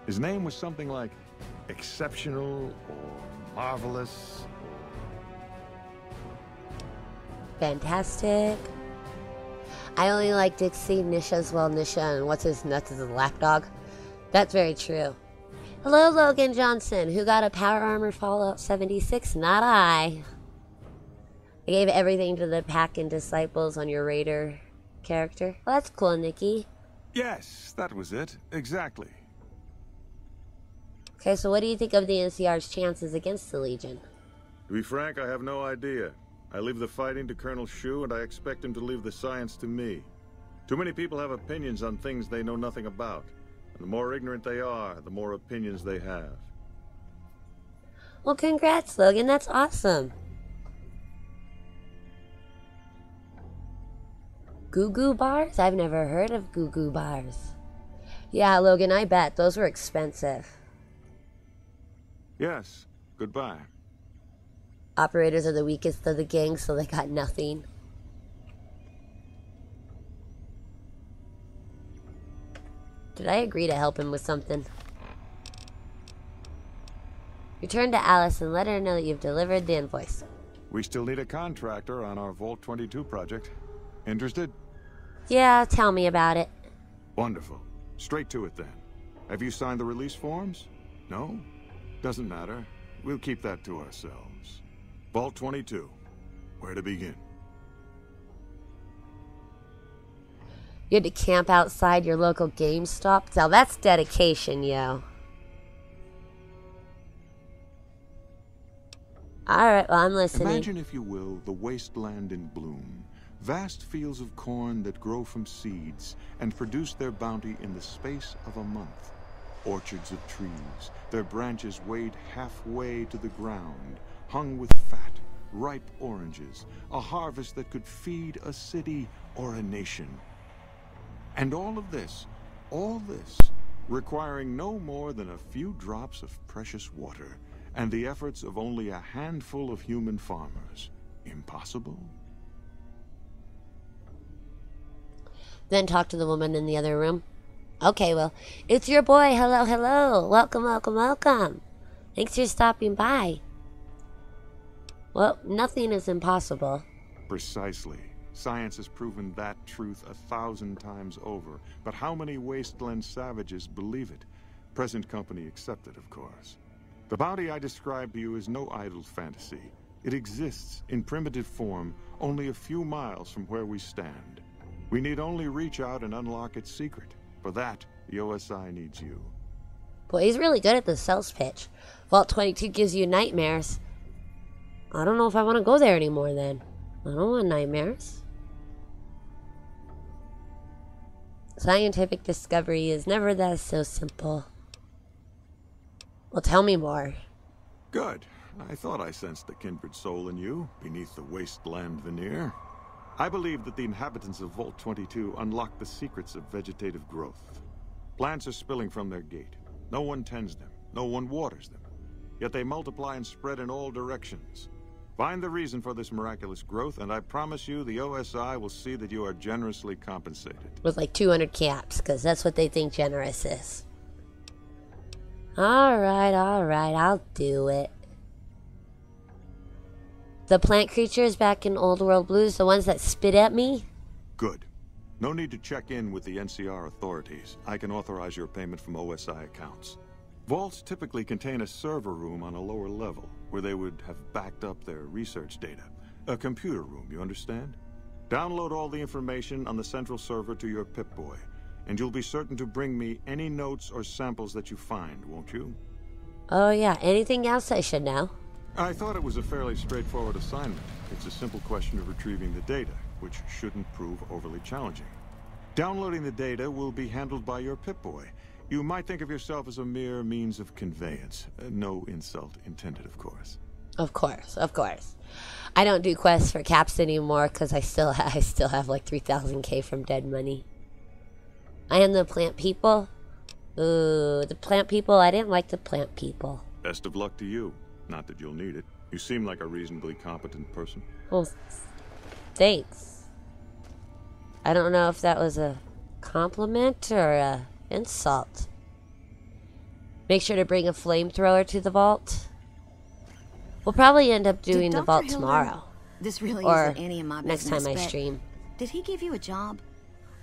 His name was something like exceptional or marvelous. Fantastic. I only like Dixie, Nisha's well Nisha, and what's his nuts is a lapdog. That's very true. Hello, Logan Johnson, who got a power armor Fallout 76, not I. I gave everything to the pack and disciples on your raider character. Well, that's cool, Nikki. Yes, that was it. Exactly. Okay, so what do you think of the NCR's chances against the Legion? To be frank, I have no idea. I leave the fighting to Colonel Shu, and I expect him to leave the science to me. Too many people have opinions on things they know nothing about. And the more ignorant they are, the more opinions they have. Well, congrats, Logan. That's awesome. Goo Goo bars? I've never heard of Goo Goo bars. Yeah, Logan, I bet. Those were expensive. Yes. Goodbye. Operators are the weakest of the gang, so they got nothing. Did I agree to help him with something? Return to Alice and let her know that you've delivered the invoice. We still need a contractor on our Vault 22 project. Interested? Yeah, tell me about it. Wonderful. Straight to it then. Have you signed the release forms? No? Doesn't matter. We'll keep that to ourselves. Vault 22. Where to begin? You had to camp outside your local GameStop? Now that's dedication, yo. Alright, well, I'm listening. Imagine, if you will, the wasteland in bloom. Vast fields of corn that grow from seeds and produce their bounty in the space of a month. Orchards of trees, their branches weighed halfway to the ground, hung with fat, ripe oranges, a harvest that could feed a city or a nation. And all this, requiring no more than a few drops of precious water, and the efforts of only a handful of human farmers. Impossible? Then talk to the woman in the other room. Okay, well, it's your boy. Hello, hello. Welcome, welcome, welcome. Thanks for stopping by. Well, nothing is impossible. Precisely. Science has proven that truth 1,000 times over. But how many wasteland savages believe it? Present company accepted, of course. The bounty I described to you is no idle fantasy. It exists in primitive form only a few miles from where we stand. We need only reach out and unlock its secret. For that, the OSI needs you. Boy, he's really good at the sales pitch. Vault 22 gives you nightmares. I don't know if I want to go there anymore then. I don't want nightmares. Scientific discovery is never that so simple. Well, tell me more. Good. I thought I sensed the kindred soul in you, beneath the wasteland veneer. I believe that the inhabitants of Vault 22 unlock the secrets of vegetative growth. Plants are spilling from their gate. No one tends them. No one waters them. Yet they multiply and spread in all directions. Find the reason for this miraculous growth, and I promise you the OSI will see that you are generously compensated. With like 200 caps, because that's what they think generous is. Alright, I'll do it. The plant creatures back in Old World Blues, the ones that spit at me? Good. No need to check in with the NCR authorities. I can authorize your payment from OSI accounts. Vaults typically contain a server room on a lower level, where they would have backed up their research data. A computer room, you understand? Download all the information on the central server to your Pip-Boy, and you'll be certain to bring me any notes or samples that you find, won't you? Oh yeah, anything else I should know? I thought it was a fairly straightforward assignment. It's a simple question of retrieving the data, which shouldn't prove overly challenging. Downloading the data will be handled by your Pip-Boy. You might think of yourself as a mere means of conveyance. No insult intended, of course. Of course. I don't do quests for caps anymore because I still have like 3,000k from dead money. I am the plant people. Ooh, the plant people. I didn't like the plant people. Best of luck to you. Not that you'll need it. You seem like a reasonably competent person. Well, thanks. I don't know if that was a compliment or a insult. Make sure to bring a flamethrower to the vault. We'll probably end up doing the vault tomorrow. This really or isn't any of my next business, time I but stream. Did he give you a job?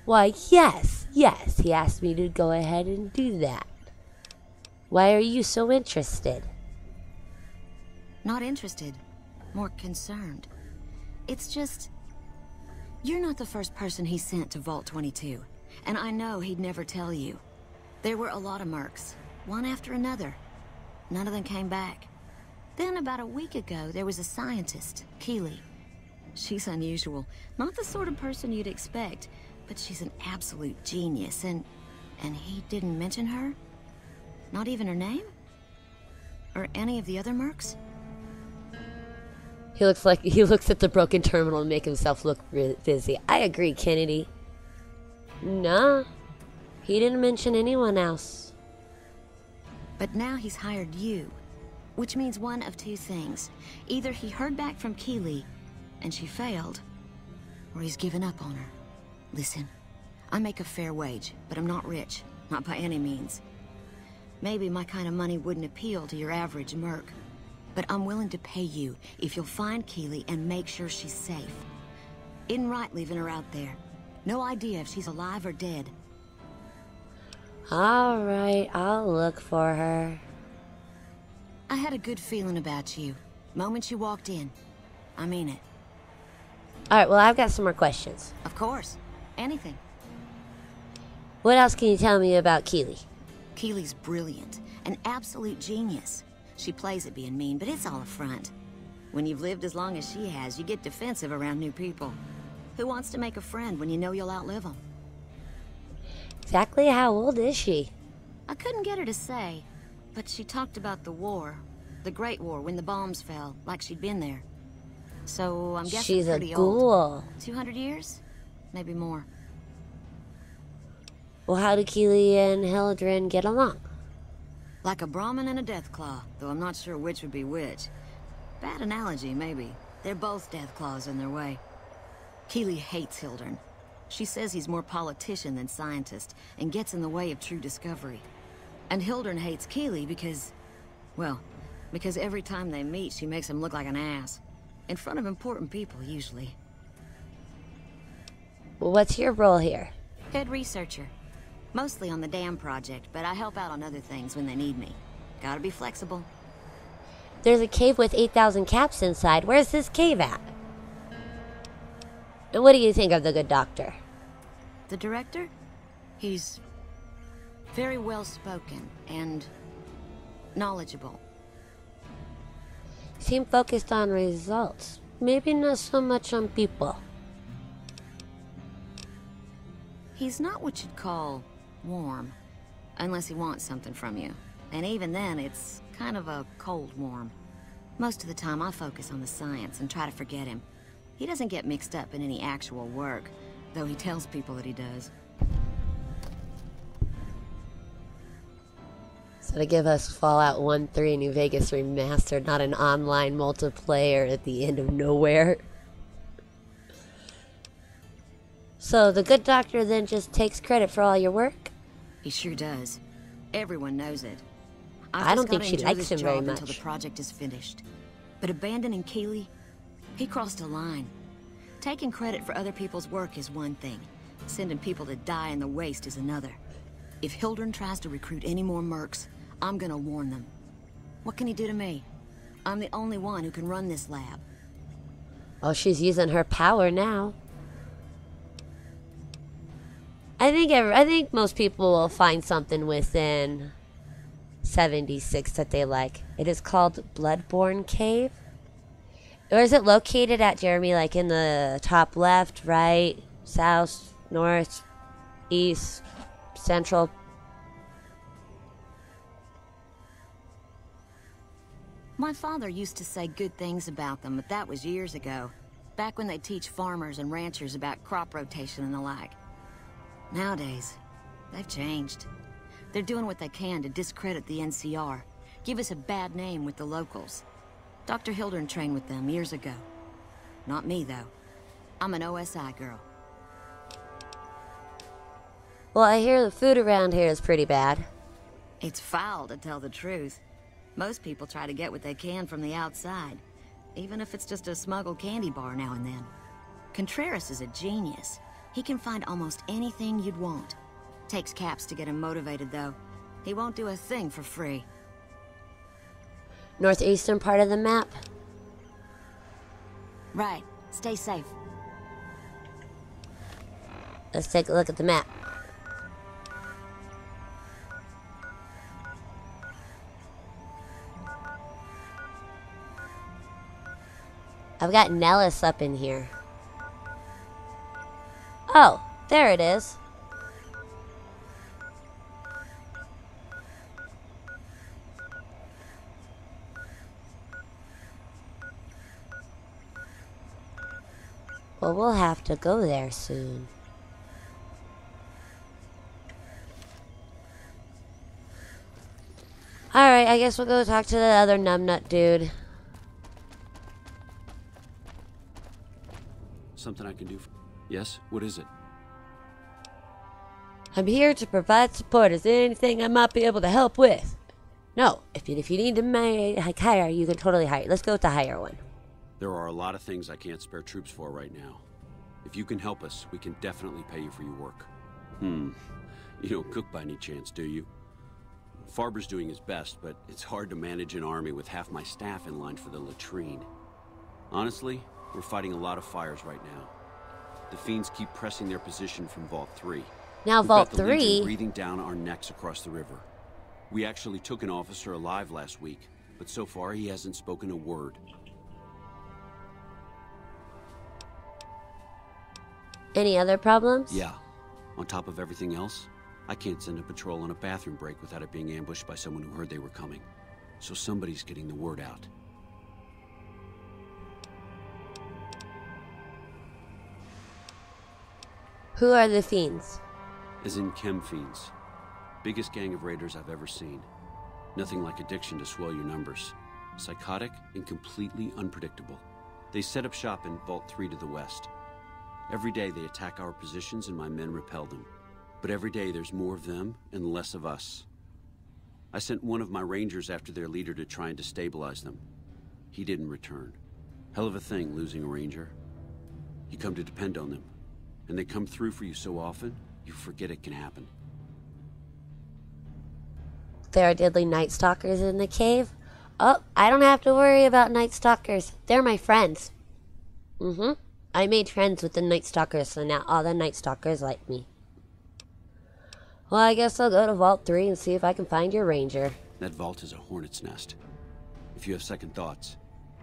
Why, yes. He asked me to go ahead and do that. Why are you so interested? Not interested. More concerned. It's just... You're not the first person he sent to Vault 22. And I know he'd never tell you. There were a lot of mercs. One after another. None of them came back. Then about a week ago, there was a scientist, Keely. She's unusual. Not the sort of person you'd expect. But she's an absolute genius, and he didn't mention her? Not even her name? Or any of the other mercs? He looks at the broken terminal and make himself look busy. I agree, Kennedy. Nah, he didn't mention anyone else. But now he's hired you, which means one of two things. Either he heard back from Keely, and she failed, or he's given up on her. Listen, I make a fair wage, but I'm not rich. Not by any means. Maybe my kind of money wouldn't appeal to your average merc. But I'm willing to pay you if you'll find Keely and make sure she's safe. Isn't right leaving her out there. No idea if she's alive or dead. Alright, I'll look for her. I had a good feeling about you. Moment you walked in. I mean it. Alright, well, I've got some more questions. Of course. Anything. What else can you tell me about Keely? Keely's brilliant. An absolute genius. She plays at being mean, but it's all a front. When you've lived as long as she has, you get defensive around new people. Who wants to make a friend when you know you'll outlive them? Exactly how old is she? I couldn't get her to say, but she talked about the war. The Great War, when the bombs fell, like she'd been there. So I'm guessing she's pretty a ghoul. Old. 200 years? Maybe more. Well, how do Keely and Hildren get along? Like a Brahmin and a Deathclaw, though I'm not sure which would be which. Bad analogy, maybe. They're both Deathclaws in their way. Keely hates Hildren. She says he's more politician than scientist, and gets in the way of true discovery. And Hildren hates Keely because... well, because every time they meet, she makes him look like an ass. In front of important people, usually. Well, what's your role here? Head researcher. Mostly on the dam project, but I help out on other things when they need me. Gotta be flexible. There's a cave with 8,000 caps inside. Where's this cave at? And what do you think of the good doctor? The director? He's very well-spoken and knowledgeable. Seem focused on results. Maybe not so much on people. He's not what you'd call warm, unless he wants something from you. And even then, it's kind of a cold warm. Most of the time, I focus on the science and try to forget him. He doesn't get mixed up in any actual work, though he tells people that he does. So to give us Fallout 1, 3 New Vegas Remastered, not an online multiplayer at the end of nowhere. So the good doctor then just takes credit for all your work? He sure does. Everyone knows it. I don't think she likes him very much. Until the project is finished. But abandoning Keeley, he crossed a line. Taking credit for other people's work is one thing. Sending people to die in the waste is another. If Hildern tries to recruit any more mercs, I'm gonna warn them. What can he do to me? I'm the only one who can run this lab. Oh, she's using her power now. I think most people will find something within 76 that they like. It is called Bloodborne Cave. Or is it located at, Jeremy, like in the top left, right, south, north, east, central? My father used to say good things about them, but that was years ago. Back when they teach farmers and ranchers about crop rotation and the like. Nowadays, they've changed. They're doing what they can to discredit the NCR, give us a bad name with the locals. Dr. Hildern trained with them years ago. Not me, though. I'm an OSI girl. Well, I hear the food around here is pretty bad. It's foul, to tell the truth. Most people try to get what they can from the outside, even if it's just a smuggled candy bar now and then. Contreras is a genius. He can find almost anything you'd want. Takes caps to get him motivated, though. He won't do a thing for free. Northeastern part of the map? Right. Stay safe. Let's take a look at the map. I've got Nellis up in here. Oh, there it is. Well, we'll have to go there soon. Alright, I guess we'll go talk to the other numbnut dude. Something I can do for... Yes? What is it? I'm here to provide support. Is there anything I might be able to help with? No. If you need to hire, you can totally hire. Let's go with the hire one. There are a lot of things I can't spare troops for right now. If you can help us, we can definitely pay you for your work. You don't cook by any chance, do you? Farber's doing his best, but it's hard to manage an army with half my staff in line for the latrine. Honestly, we're fighting a lot of fires right now. The fiends keep pressing their position from Vault 3. Now We've Vault got the 3... Legion breathing down our necks across the river. We actually took an officer alive last week, but so far he hasn't spoken a word. Any other problems? Yeah. On top of everything else, I can't send a patrol on a bathroom break without it being ambushed by someone who heard they were coming. So somebody's getting the word out. Who are the fiends? As in chem fiends. Biggest gang of raiders I've ever seen. Nothing like addiction to swell your numbers. Psychotic and completely unpredictable. They set up shop in Vault 3 to the west. Every day they attack our positions and my men repel them. But every day there's more of them and less of us. I sent one of my rangers after their leader to try and destabilize them. He didn't return. Hell of a thing, losing a ranger. You come to depend on them. And they come through for you so often, you forget it can happen. There are deadly Night Stalkers in the cave? Oh, I don't have to worry about Night Stalkers. They're my friends. I made friends with the Night Stalkers, so now all the Night Stalkers like me. Well, I guess I'll go to Vault 3 and see if I can find your ranger. That vault is a hornet's nest. If you have second thoughts,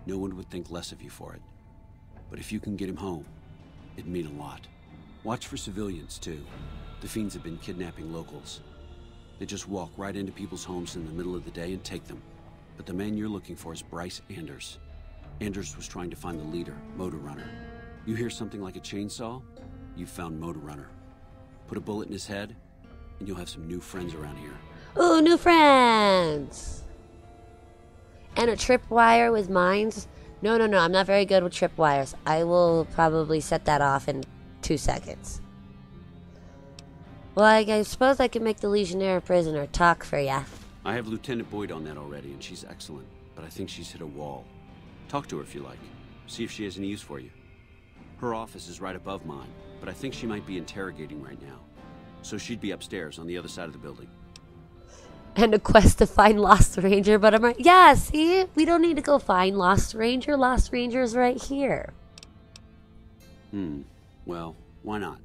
no one would think less of you for it. But if you can get him home, it'd mean a lot. Watch for civilians, too. The fiends have been kidnapping locals. They just walk right into people's homes in the middle of the day and take them. But the man you're looking for is Bryce Anders. Anders was trying to find the leader, Motor Runner. You hear something like a chainsaw? You've found Motor Runner. Put a bullet in his head, and you'll have some new friends around here. Ooh, new friends! And a tripwire with mines? No, I'm not very good with tripwires. I will probably set that off in 2 seconds. Well, I suppose I can make the Legionnaire prisoner talk for ya. I have Lieutenant Boyd on that already, and she's excellent. But I think she's hit a wall. Talk to her if you like. See if she has any use for you. Her office is right above mine, but I think she might be interrogating right now. So she'd be upstairs on the other side of the building. And a quest to find Lost Ranger, but I'm right. Yeah, see? We don't need to go find Lost Ranger. Lost Ranger's right here. Well, why not?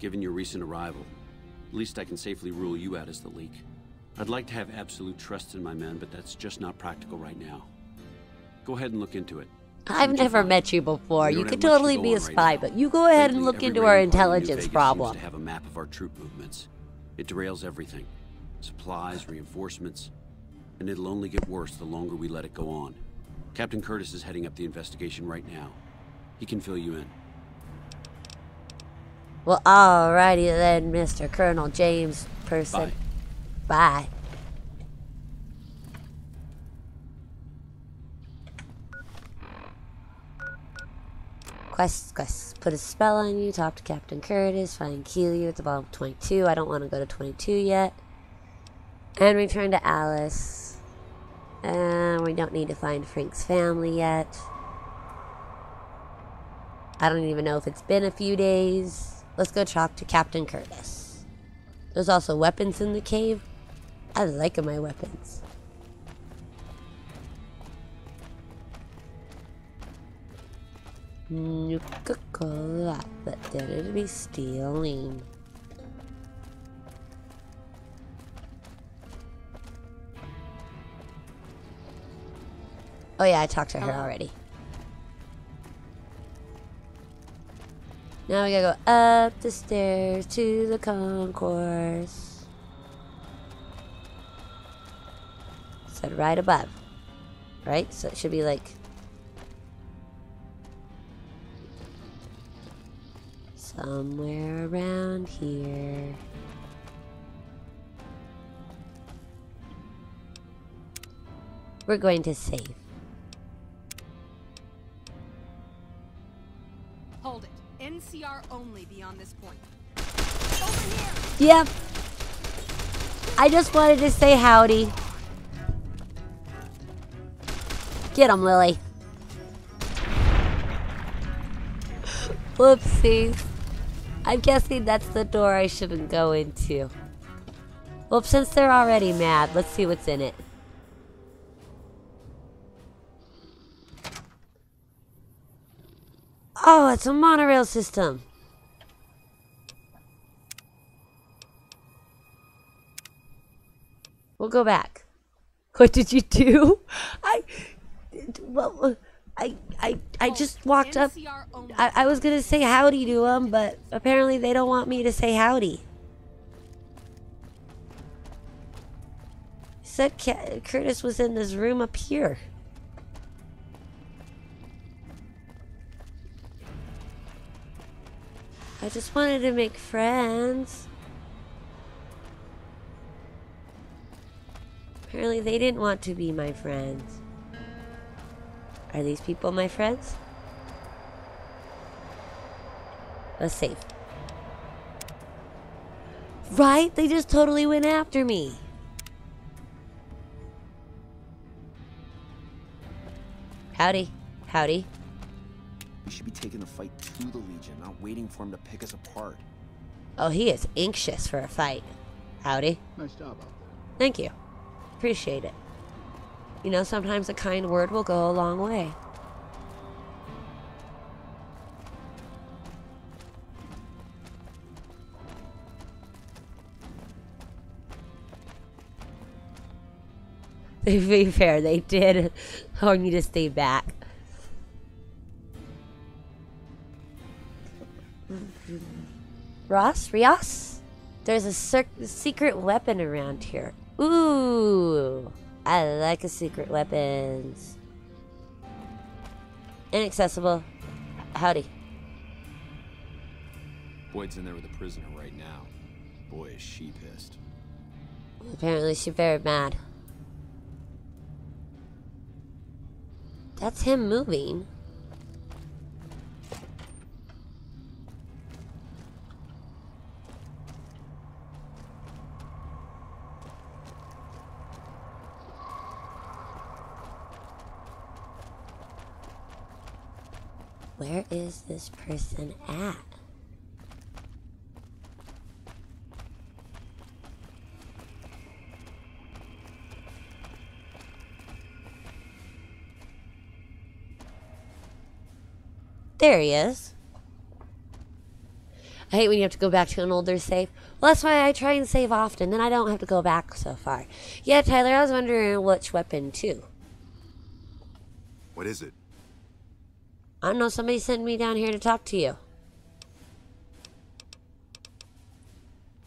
Given your recent arrival, at least I can safely rule you out as the leak. I'd like to have absolute trust in my men, but that's just not practical right now. Go ahead and look into it. I've never met you before. You could totally be a spy, but you go ahead and look into our intelligence problem. To have a map of our troop movements. It derails everything. Supplies, reinforcements. And it'll only get worse the longer we let it go on. Captain Curtis is heading up the investigation right now. He can fill you in. Well, alrighty then, Mr. Colonel James person. Bye. Quest. Put a spell on you, talk to Captain Curtis, find Keeley at the bottom of 22. I don't want to go to 22 yet. And return to Alice. And we don't need to find Frank's family yet. I don't even know if it's been a few days. Let's go talk to Captain Curtis. There's also weapons in the cave. I like my weapons. Nuka-Cola, but did it be stealing? Oh yeah, I talked to her already. Now we gotta go up the stairs to the concourse. Said right above. Right? So it should be like... somewhere around here. We're going to save. Hold it. NCR only beyond this point. Over here! Yep. I just wanted to say howdy. Get him, Lily. Whoopsies. I'm guessing that's the door I shouldn't go into. Well, since they're already mad, let's see what's in it. Oh, it's a monorail system. We'll go back. What did you do? I just walked up. I was gonna say howdy to them, but apparently they don't want me to say howdy. Said Curtis was in this room up here. I just wanted to make friends. Apparently they didn't want to be my friends. Are these people my friends? Let's save. Right? They just totally went after me. Howdy. Howdy. We should be taking the fight to the Legion, not waiting for him to pick us apart. Oh, he is anxious for a fight. Howdy. Nice job out there. Thank you. Appreciate it. You know, sometimes a kind word will go a long way. To be fair, they did warn you to stay back. Rios? There's a secret weapon around here. Ooh, I like a secret weapons. Inaccessible. Howdy. Boyd's in there with a prisoner right now. Boy, is she pissed. Apparently she's very mad. That's him moving. Where is this person at? There he is. I hate when you have to go back to an older save. Well, that's why I try and save often, then I don't have to go back so far. Yeah, Tyler, I was wondering which weapon too. What is it? I don't know, somebody sent me down here to talk to you.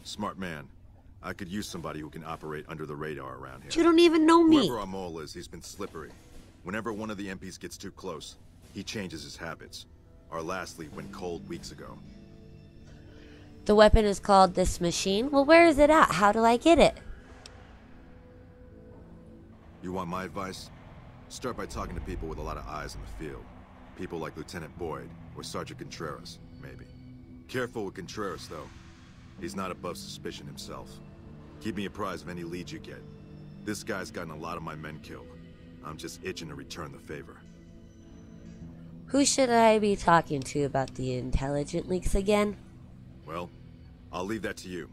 Smart man. I could use somebody who can operate under the radar around here. You don't even know me. Whoever our mole is, he's been slippery. Whenever one of the MPs gets too close, he changes his habits. Our last lead went cold weeks ago. The weapon is called this machine? Well, where is it at? How do I get it? You want my advice? Start by talking to people with a lot of eyes in the field. People like Lieutenant Boyd, or Sergeant Contreras, maybe. Careful with Contreras, though. He's not above suspicion himself. Keep me apprised of any leads you get. This guy's gotten a lot of my men killed. I'm just itching to return the favor. Who should I be talking to about the intelligent leaks again? Well, I'll leave that to you.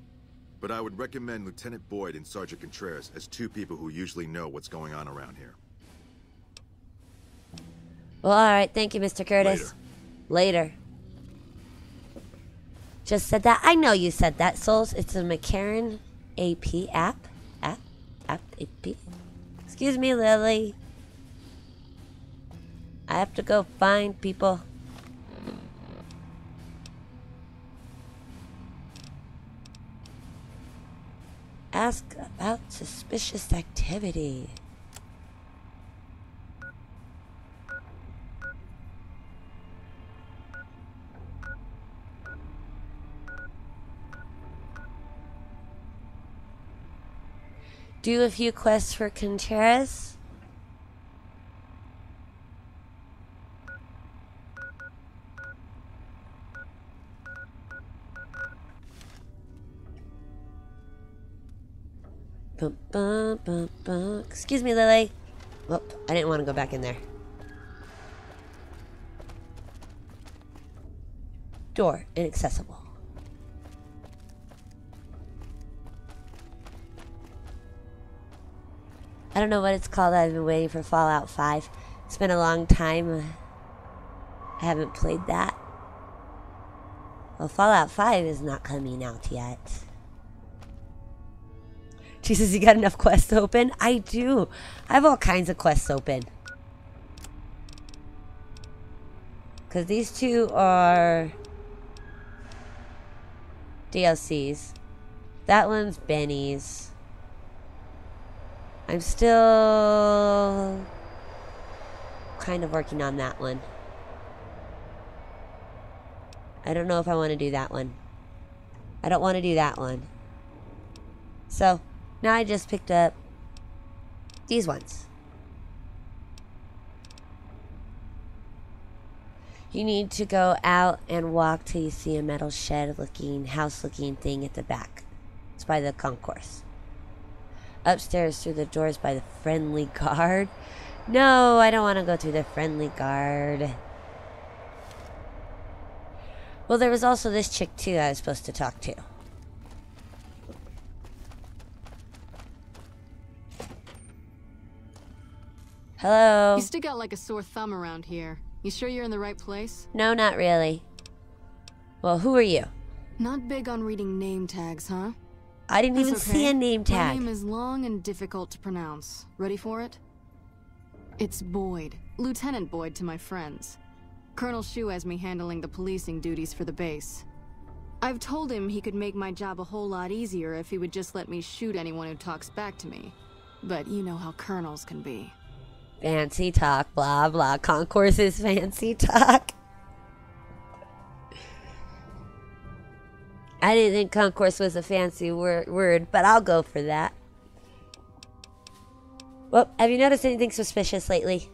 But I would recommend Lieutenant Boyd and Sergeant Contreras as two people who usually know what's going on around here. Well, alright, thank you, Mr. Curtis. Later. Just said that. I know you said that, Souls. It's a McCarran AP app. AP. Excuse me, Lily. I have to go find people. Ask about suspicious activity. Do a few quests for Contreras. Bum, bum, bum, bum. Excuse me, Lily. Whoop, I didn't want to go back in there. Door inaccessible. I don't know what it's called. I've been waiting for Fallout 5. It's been a long time. I haven't played that. Well, Fallout 5 is not coming out yet. Jesus, you got enough quests open? I do. I have all kinds of quests open. Because these two are DLCs. That one's Benny's. I'm still kind of working on that one. I don't know if I want to do that one. I don't want to do that one. So, now I just picked up these ones. You need to go out and walk till you see a metal shed looking, house looking thing at the back. It's by the concourse. Upstairs through the doors by the friendly guard. No, I don't want to go through the friendly guard. Well, there was also this chick too I was supposed to talk to. Hello? You stick out like a sore thumb around here. You sure you're in the right place? No, not really. Well, who are you? Not big on reading name tags, huh? I didn't even see a name tag. My name is long and difficult to pronounce. Ready for it? It's Boyd. Lieutenant Boyd to my friends. Colonel Shu has me handling the policing duties for the base. I've told him he could make my job a whole lot easier if he would just let me shoot anyone who talks back to me. But you know how colonels can be. Fancy talk, blah blah. Concourse is fancy talk. I didn't think concourse was a fancy word, but I'll go for that. Well, have you noticed anything suspicious lately?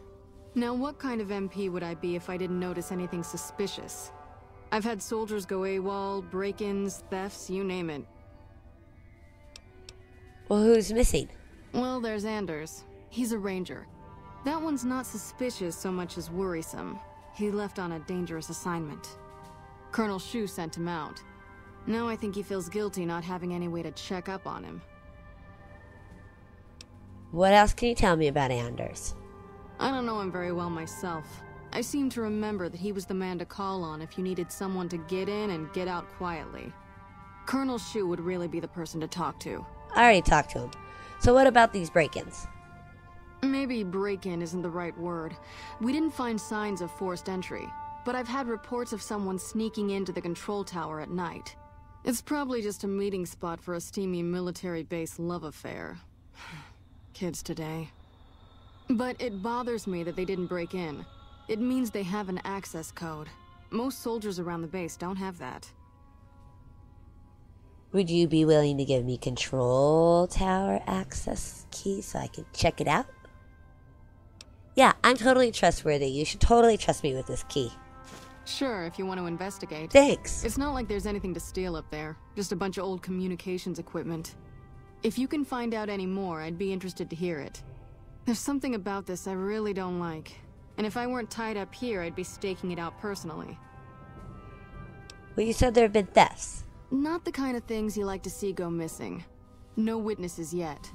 Now, what kind of MP would I be if I didn't notice anything suspicious? I've had soldiers go AWOL, break-ins, thefts, you name it. Well, who's missing? Well, there's Anders. He's a ranger. That one's not suspicious so much as worrisome. He left on a dangerous assignment. Colonel Shu sent him out. Now I think he feels guilty not having any way to check up on him. What else can you tell me about Anders? I don't know him very well myself. I seem to remember that he was the man to call on if you needed someone to get in and get out quietly. Colonel Shu would really be the person to talk to. I already talked to him. So what about these break-ins? Maybe break-in isn't the right word. We didn't find signs of forced entry, but I've had reports of someone sneaking into the control tower at night. It's probably just a meeting spot for a steamy military base love affair. Kids today. But it bothers me that they didn't break in. It means they have an access code. Most soldiers around the base don't have that. Would you be willing to give me control tower access key so I can check it out? Yeah, I'm totally trustworthy. You should totally trust me with this key. Sure, if you want to investigate. Thanks. It's not like there's anything to steal up there. Just a bunch of old communications equipment. If you can find out any more, I'd be interested to hear it. There's something about this I really don't like. And if I weren't tied up here, I'd be staking it out personally. Well, you said there have been thefts. Not the kind of things you like to see go missing. No witnesses yet.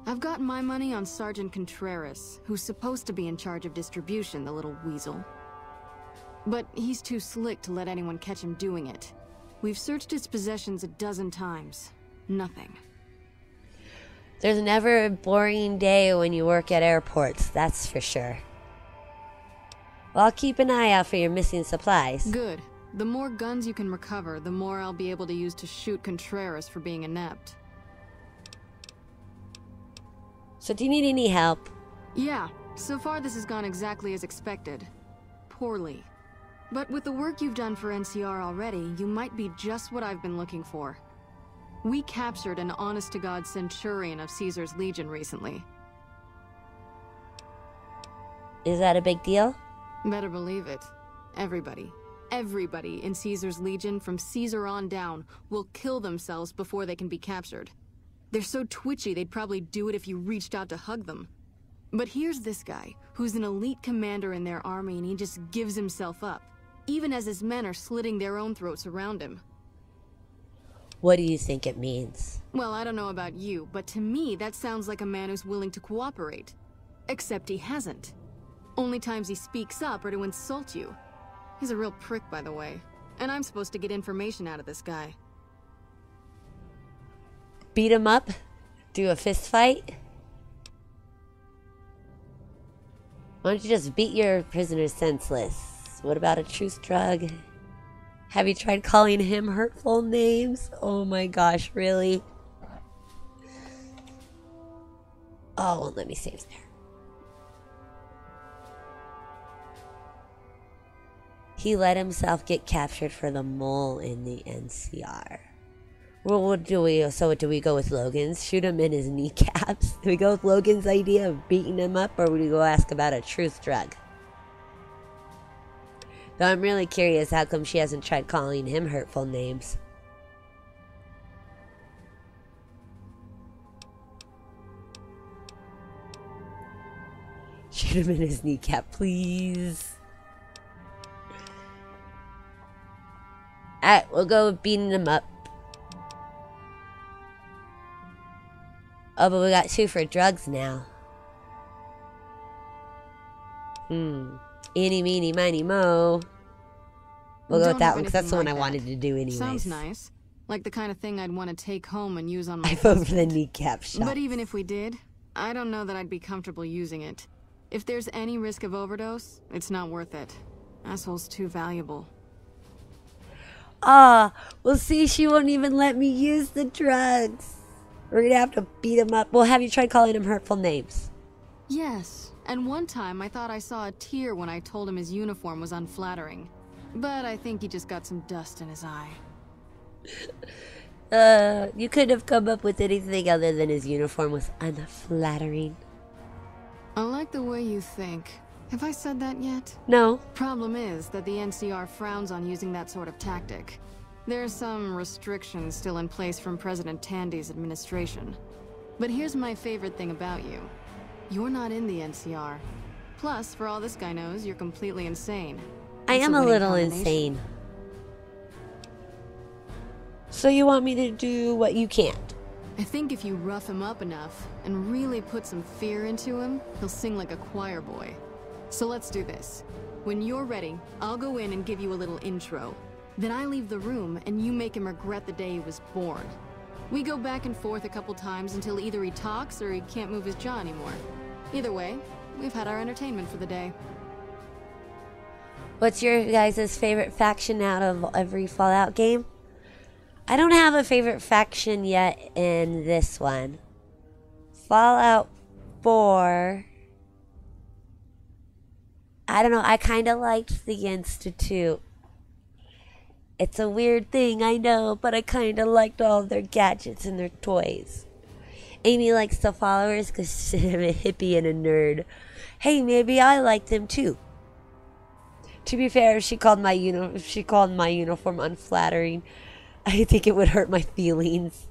I've got my money on Sergeant Contreras, who's supposed to be in charge of distribution, the little weasel. But he's too slick to let anyone catch him doing it. We've searched his possessions a dozen times. Nothing. There's never a boring day when you work at airports, that's for sure. Well, I'll keep an eye out for your missing supplies. Good. The more guns you can recover, the more I'll be able to use to shoot Contreras for being inept. So do you need any help? Yeah. So far this has gone exactly as expected. Poorly. But with the work you've done for NCR already, you might be just what I've been looking for. We captured an honest-to-God centurion of Caesar's Legion recently. Is that a big deal? Better believe it. Everybody in Caesar's Legion from Caesar on down will kill themselves before they can be captured. They're so twitchy they'd probably do it if you reached out to hug them. But here's this guy, who's an elite commander in their army, and he just gives himself up, even as his men are slitting their own throats around him. What do you think it means? Well, I don't know about you, but to me that sounds like a man who's willing to cooperate. Except he hasn't. Only times he speaks up are to insult you. He's a real prick, by the way. And I'm supposed to get information out of this guy. Beat him up? Do a fist fight? Why don't you just beat your prisoners senseless? What about a truce drug? Have you tried calling him hurtful names? Oh my gosh, really? Oh, well, let me save there. He let himself get captured for the mole in the NCR. Well, what do we? So do we go with Logan's? Shoot him in his kneecaps? Do we go with Logan's idea of beating him up, or would we go ask about a truth drug? Though I'm really curious how come she hasn't tried calling him hurtful names. Shoot him in his kneecap, please. Alright, we'll go with beating him up. Oh, but we got 2 for drugs now. Eeny, meeny, miny, mo. We'll go with that one, because that's the one I wanted to do anyways. Sounds nice. Like the kind of thing I'd want to take home and use on my I vote for the kneecap shot. But even if we did, I don't know that I'd be comfortable using it. If there's any risk of overdose, it's not worth it. Asshole's too valuable. Well, see, she won't even let me use the drugs. We're gonna have to beat him up. Well, have you tried calling him hurtful names? Yes, and one time I thought I saw a tear when I told him his uniform was unflattering. But I think he just got some dust in his eye. You couldn't have come up with anything other than his uniform was unflattering. I like the way you think. Have I said that yet? No. Problem is that the NCR frowns on using that sort of tactic. There are some restrictions still in place from President Tandy's administration. But here's my favorite thing about you. You're not in the NCR. Plus, for all this guy knows, you're completely insane. I am a little insane. So you want me to do what you can't? I think if you rough him up enough and really put some fear into him, he'll sing like a choir boy. So let's do this. When you're ready, I'll go in and give you a little intro. Then I leave the room and you make him regret the day he was born. We go back and forth a couple times until either he talks or he can't move his jaw anymore. Either way, we've had our entertainment for the day. What's your guys' favorite faction out of every Fallout game? I don't have a favorite faction yet in this one. Fallout 4. I don't know, I kind of liked the Institute. It's a weird thing, I know, but I kind of liked all their gadgets and their toys. Amy likes the followers because she's a hippie and a nerd. Hey, maybe I like them too. To be fair, if she called my uniform unflattering, I think it would hurt my feelings.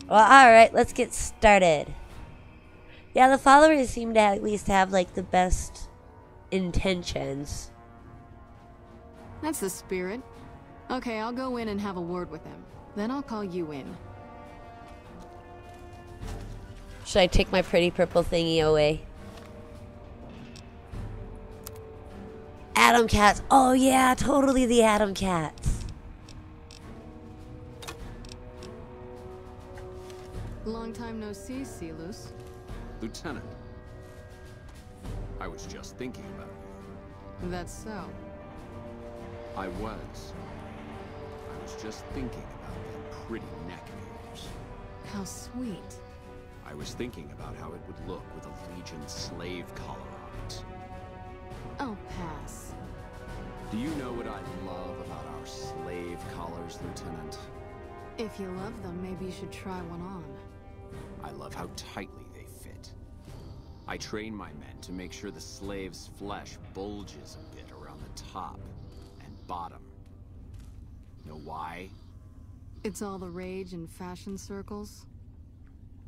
Well, alright, let's get started. Yeah, the followers seem to at least have, like, the best intentions. That's the spirit. Okay, I'll go in and have a word with him. Then I'll call you in. Should I take my pretty purple thingy away? Atom Cats. Oh yeah, totally the Atom Cats. Long time no see, Silus. Lieutenant, I was just thinking about you. That's so. I was just thinking about that pretty neck of yours. How sweet. I was thinking about how it would look with a Legion slave collar on it. I'll pass. Do you know what I love about our slave collars, Lieutenant? If you love them, maybe you should try one on. I love how tightly they fit. I train my men to make sure the slave's flesh bulges a bit around the top and bottom. Know why? It's all the rage in fashion circles?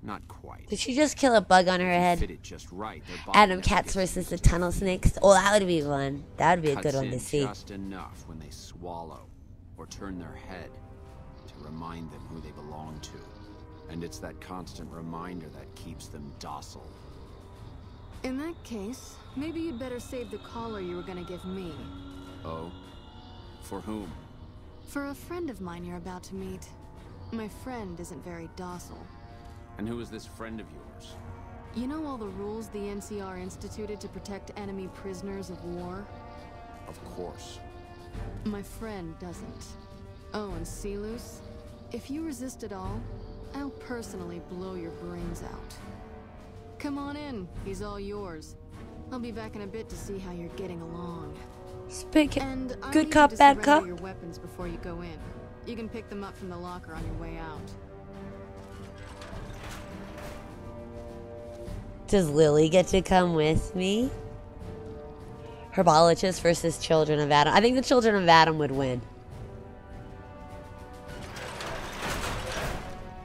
Not quite. Did she just kill a bug on her head? Fit it just right, Atom Cats versus the Tunnel Snakes. Oh, that would be fun. That would be a good one to see. Just enough when they swallow or turn their head to remind them who they belong to. And it's that constant reminder that keeps them docile. In that case, maybe you'd better save the collar you were gonna give me. Oh? For whom? For a friend of mine you're about to meet. My friend isn't very docile. And who is this friend of yours? You know all the rules the NCR instituted to protect enemy prisoners of war? Of course. My friend doesn't. Oh, and Silus? If you resist at all, I'll personally blow your brains out. Come on in, he's all yours. I'll be back in a bit to see how you're getting along. And good cop, bad cop. Your weapons before you go in. You can pick them up from the locker on your way out. Does Lily get to come with me? Herbologists versus Children of Adam. I think the Children of Adam would win.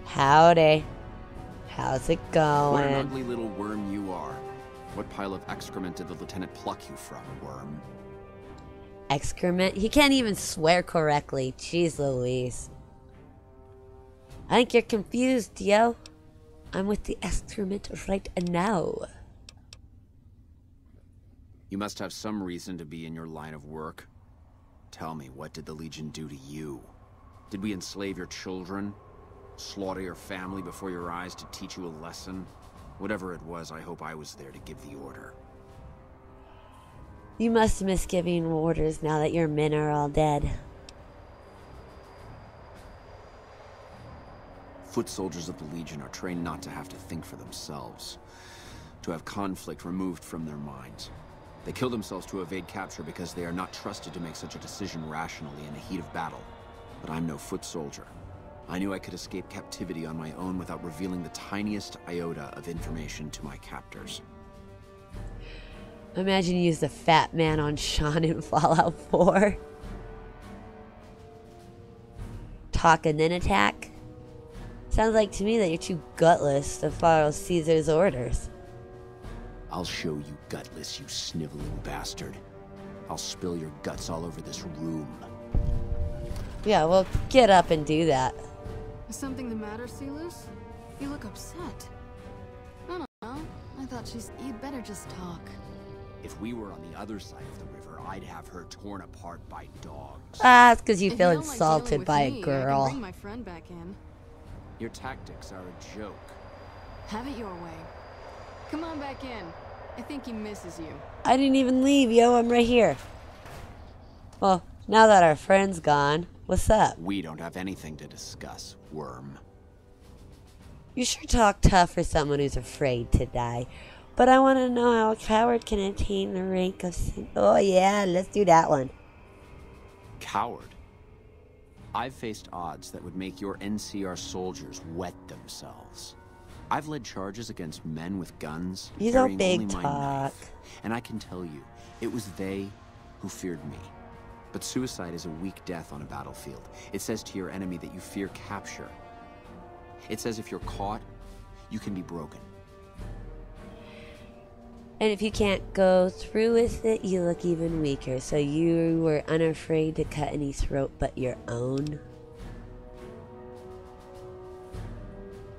Howdy. How's it going? What an ugly little worm you are. What pile of excrement did the lieutenant pluck you from, worm? Excrement? He can't even swear correctly. Jeez Louise. I think you're confused, yo. I'm with the excrement right now. You must have some reason to be in your line of work. Tell me, what did the Legion do to you? Did we enslave your children? Slaughter your family before your eyes to teach you a lesson? Whatever it was, I hope I was there to give the order. You must miss giving orders now that your men are all dead. Foot soldiers of the Legion are trained not to have to think for themselves, to have conflict removed from their minds. They kill themselves to evade capture because they are not trusted to make such a decision rationally in the heat of battle. But I'm no foot soldier. I knew I could escape captivity on my own without revealing the tiniest iota of information to my captors. Imagine you use the fat man on Sean in Fallout 4. Talk and then attack. Sounds like to me that you're too gutless to follow Caesar's orders. I'll show you gutless, you sniveling bastard. I'll spill your guts all over this room. Yeah, well, get up and do that. Is something the matter, Celus? You look upset. I don't know. I thought you'd better just talk. If we were on the other side of the river, I'd have her torn apart by dogs. Ah, it's because you If feel you don't like insulted dealing by with a me, I girl. can bring my friend back in. Your tactics are a joke. Have it your way. Come on back in. I think he misses you. I didn't even leave, yo. I'm right here. Well, now that our friend's gone, what's up? We don't have anything to discuss, worm. You sure talk tough for someone who's afraid to die. But I want to know how a coward can attain the rank of sin. Oh, yeah, let's do that one. Coward? I've faced odds that would make your NCR soldiers wet themselves. I've led charges against men with guns, You don't carrying big only my talk. knife, and I can tell you, it was they who feared me. But suicide is a weak death on a battlefield. It says to your enemy that you fear capture. It says if you're caught, you can be broken. And if you can't go through with it, you look even weaker. So you were unafraid to cut any throat but your own?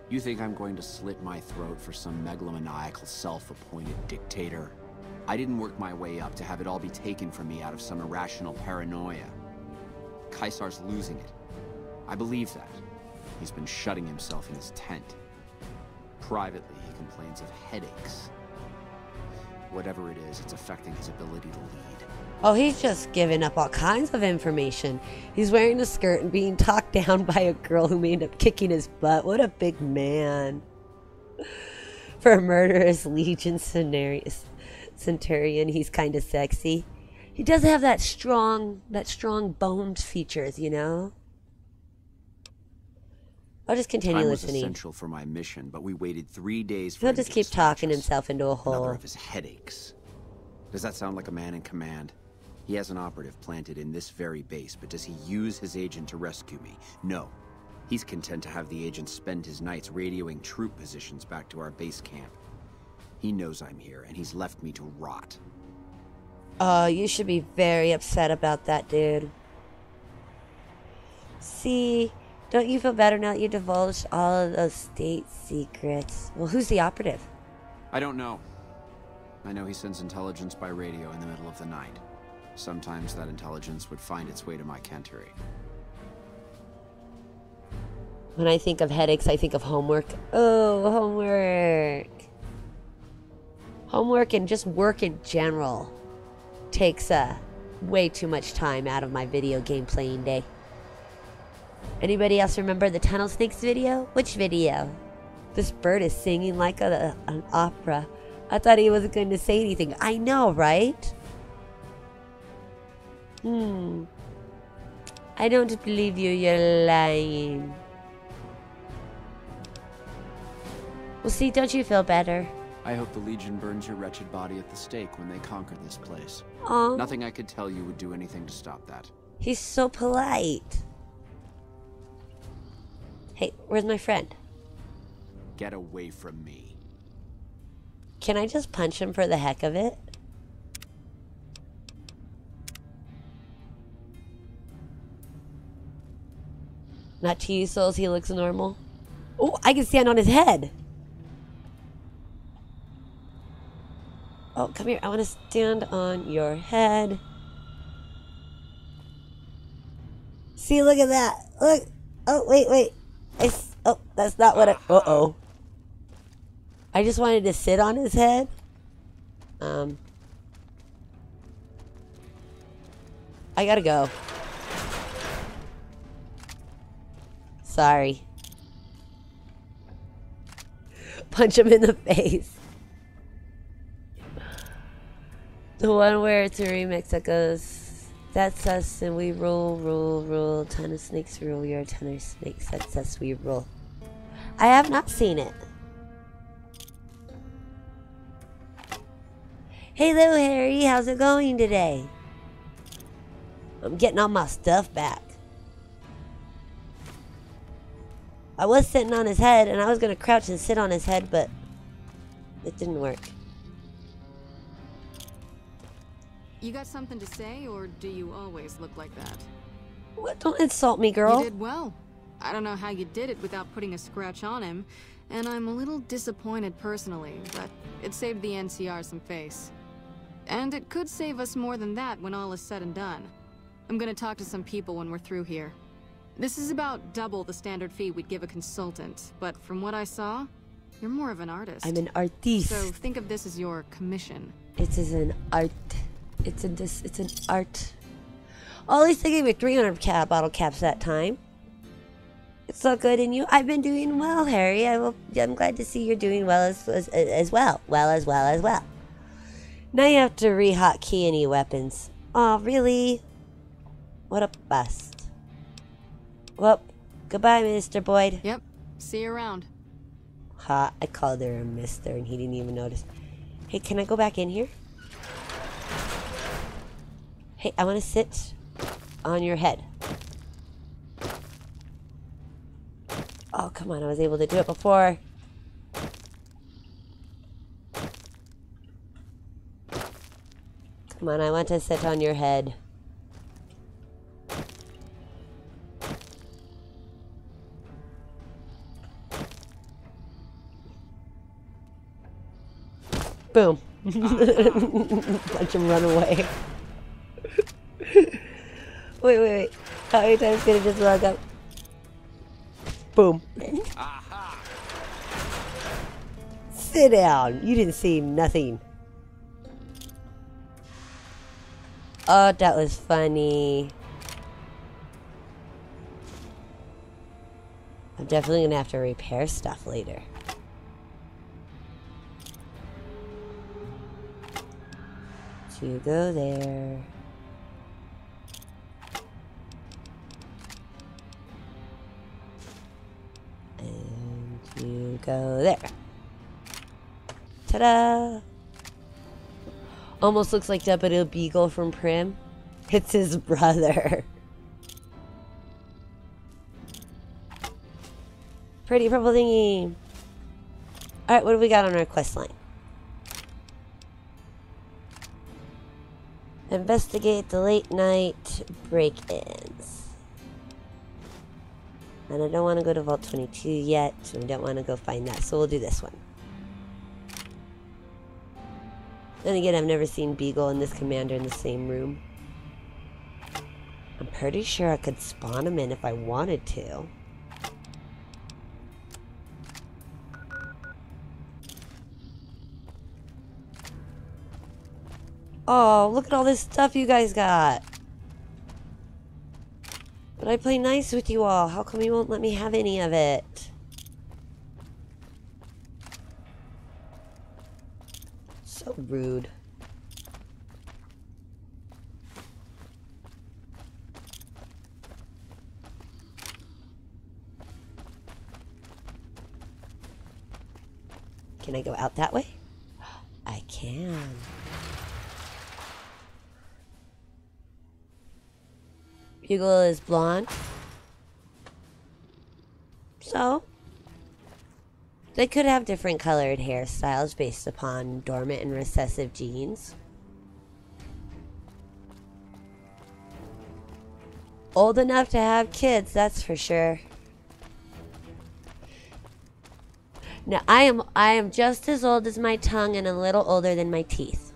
You think I'm going to slit my throat for some megalomaniacal self-appointed dictator? I didn't work my way up to have it all be taken from me out of some irrational paranoia. Caesar's losing it. I believe that. He's been shutting himself in his tent. Privately, he complains of headaches. Whatever it is, it's affecting his ability to lead. Oh, he's just giving up all kinds of information. He's wearing a skirt and being talked down by a girl who may end up kicking his butt. What a big man. For a murderous legion centurion, he's kind of sexy. He does have that strong boned features, you know? I'll just continue Time was listening. essential for my mission, but we waited 3 days for He'll him just to keep dispatch talking us. himself into a Another hole. of his headaches. Does that sound like a man in command? He has an operative planted in this very base, but does he use his agent to rescue me? No. He's content to have the agent spend his nights radioing troop positions back to our base camp. He knows I'm here, and he's left me to rot. Oh, you should be very upset about that, dude. See, don't you feel better now that you divulged all of those state secrets? Well, who's the operative? I don't know. I know he sends intelligence by radio in the middle of the night. Sometimes that intelligence would find its way to my cantery. When I think of headaches, I think of homework. Oh, homework. Homework and just work in general takes way too much time out of my video game playing day. Anybody else remember the Tunnel Snakes video? Which video? This bird is singing like an opera. I thought he wasn't going to say anything. I know, right? I don't believe you. You're lying. Well, see, don't you feel better? I hope the Legion burns your wretched body at the stake when they conquer this place. Aw. Nothing I could tell you would do anything to stop that. He's so polite. Hey, where's my friend? Get away from me. Can I just punch him for the heck of it? Not to you, Souls, he looks normal. Oh, I can stand on his head. Oh, come here. I want to stand on your head. See, look at that. Look. Oh, wait. Oh, that's not what I... Uh-oh. I just wanted to sit on his head. I gotta go. Sorry. Punch him in the face. The one where it's a remix that goes, that's us and we rule, rule, rule. Ton of snakes rule, you're a ton of snakes. That's us, we rule. I have not seen it. Hello, Harry. How's it going today? I'm getting all my stuff back. I was sitting on his head, and I was going to crouch and sit on his head, but it didn't work. You got something to say, or do you always look like that? What? Don't insult me, girl. You did well. I don't know how you did it without putting a scratch on him, and I'm a little disappointed personally, but it saved the NCR some face. And it could save us more than that when all is said and done. I'm gonna talk to some people when we're through here. This is about double the standard fee we'd give a consultant, but from what I saw, you're more of an artist. I'm an artiste. So think of this as your commission. It is an art. It's an art. Oh, at least they gave me 300 bottle caps that time. It's not good in you. I've been doing well, Harry. I'm glad to see you're doing well as well. Well. Now you have to re-hotkey any weapons. Oh, really? What a bust. Well, goodbye, Mr. Boyd. Yep. See you around. Ha, I called her a mister and he didn't even notice. Hey, can I go back in here? Hey, I want to sit on your head. Oh, come on. I was able to do it before. Come on, I want to sit on your head. Boom. Watch him run away. Wait. How many times can I just log up? Boom. Sit down. You didn't see nothing. Oh, that was funny. I'm definitely gonna have to repair stuff later. To go there. And you go there. Ta-da! Almost looks like Deputy Beagle from Prim. It's his brother. Pretty purple thingy. Alright, what do we got on our quest line? Investigate the late night break-ins. And I don't want to go to Vault 22 yet. So we don't want to go find that. So we'll do this one. Then again, I've never seen Beagle and this commander in the same room. I'm pretty sure I could spawn him in if I wanted to. Oh, look at all this stuff you guys got. But I play nice with you all. How come you won't let me have any of it? So rude. Can I go out that way? I can. Bugle is blonde. So, they could have different colored hairstyles based upon dormant and recessive genes. Old enough to have kids, that's for sure. Now, I am just as old as my tongue and a little older than my teeth.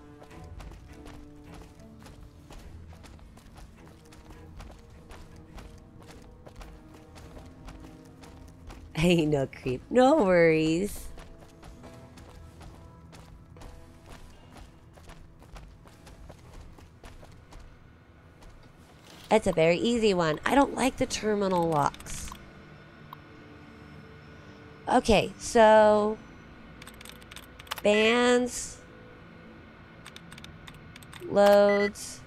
I ain't no creep. No worries. It's a very easy one. I don't like the terminal locks. Okay, so bands. Loads.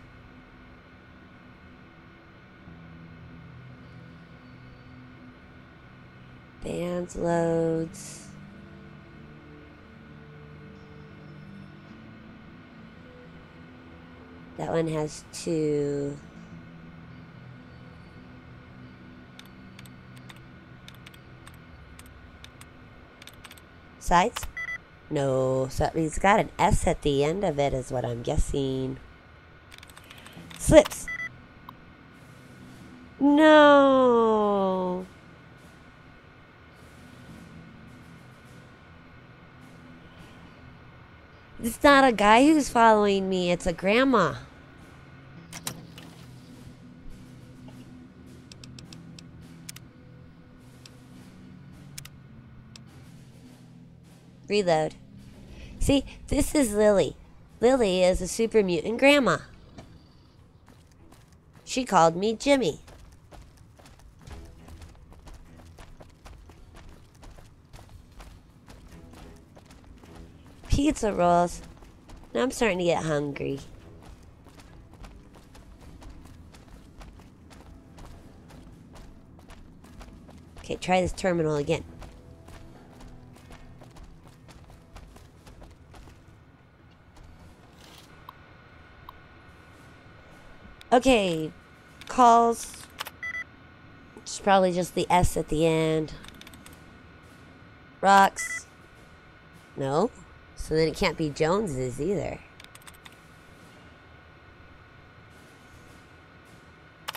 Bands loads. That one has 2. Sides? No, so that means it's got an S at the end of it is what I'm guessing. Slips. No. It's not a guy who's following me, it's a grandma. Reload. See, this is Lily. Lily is a super mutant grandma. She called me Jimmy. Pizza rolls. Now I'm starting to get hungry. Okay, try this terminal again. Okay, calls. It's probably just the S at the end. Rocks. No. So then it can't be Jones's either.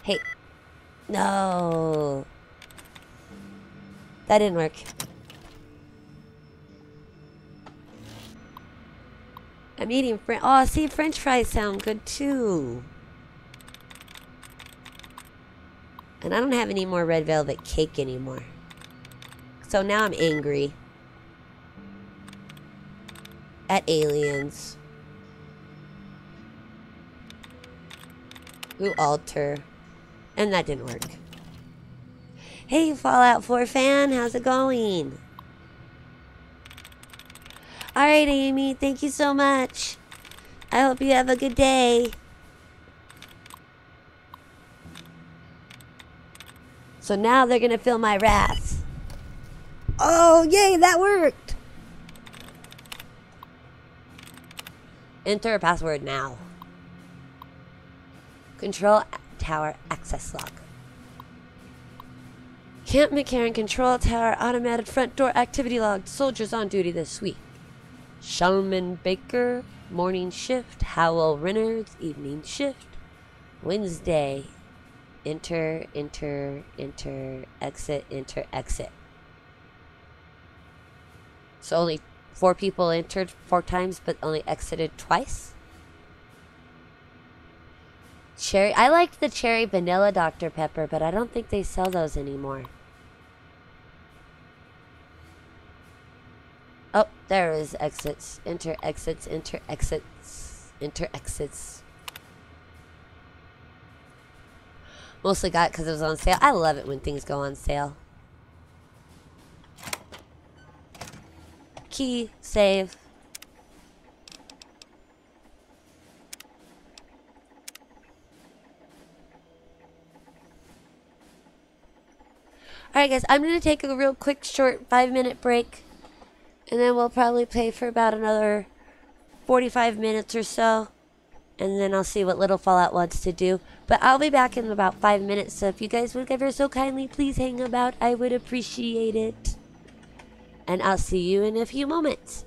Hey. No. That didn't work. I'm eating oh, see, French fries sound good too. And I don't have any more red velvet cake anymore. So now I'm angry. At aliens. Who alter. And that didn't work. Hey, Fallout 4 fan, how's it going? Alright, Amy, thank you so much. I hope you have a good day. So now they're gonna feel my wrath. Oh, yay, that worked! Enter a password now. Control tower access log. Camp McCarran control tower automated front door activity log. Soldiers on duty this week. Shulman Baker, morning shift. Howell Reynolds, evening shift. Wednesday. Enter, enter, enter, exit, enter, exit. So only 4 people entered 4 times, but only exited twice. Cherry. I liked the cherry vanilla Dr. Pepper, but I don't think they sell those anymore. Oh, there is exits. Enter exits, enter exits, enter exits. Mostly got it because it was on sale. I love it when things go on sale. Key, save. Alright guys, I'm going to take a real quick short 5-minute break. And then we'll probably play for about another 45 minutes or so. And then I'll see what Little Fallout wants to do. But I'll be back in about 5 minutes. So if you guys would ever so kindly please hang about, I would appreciate it. And I'll see you in a few moments.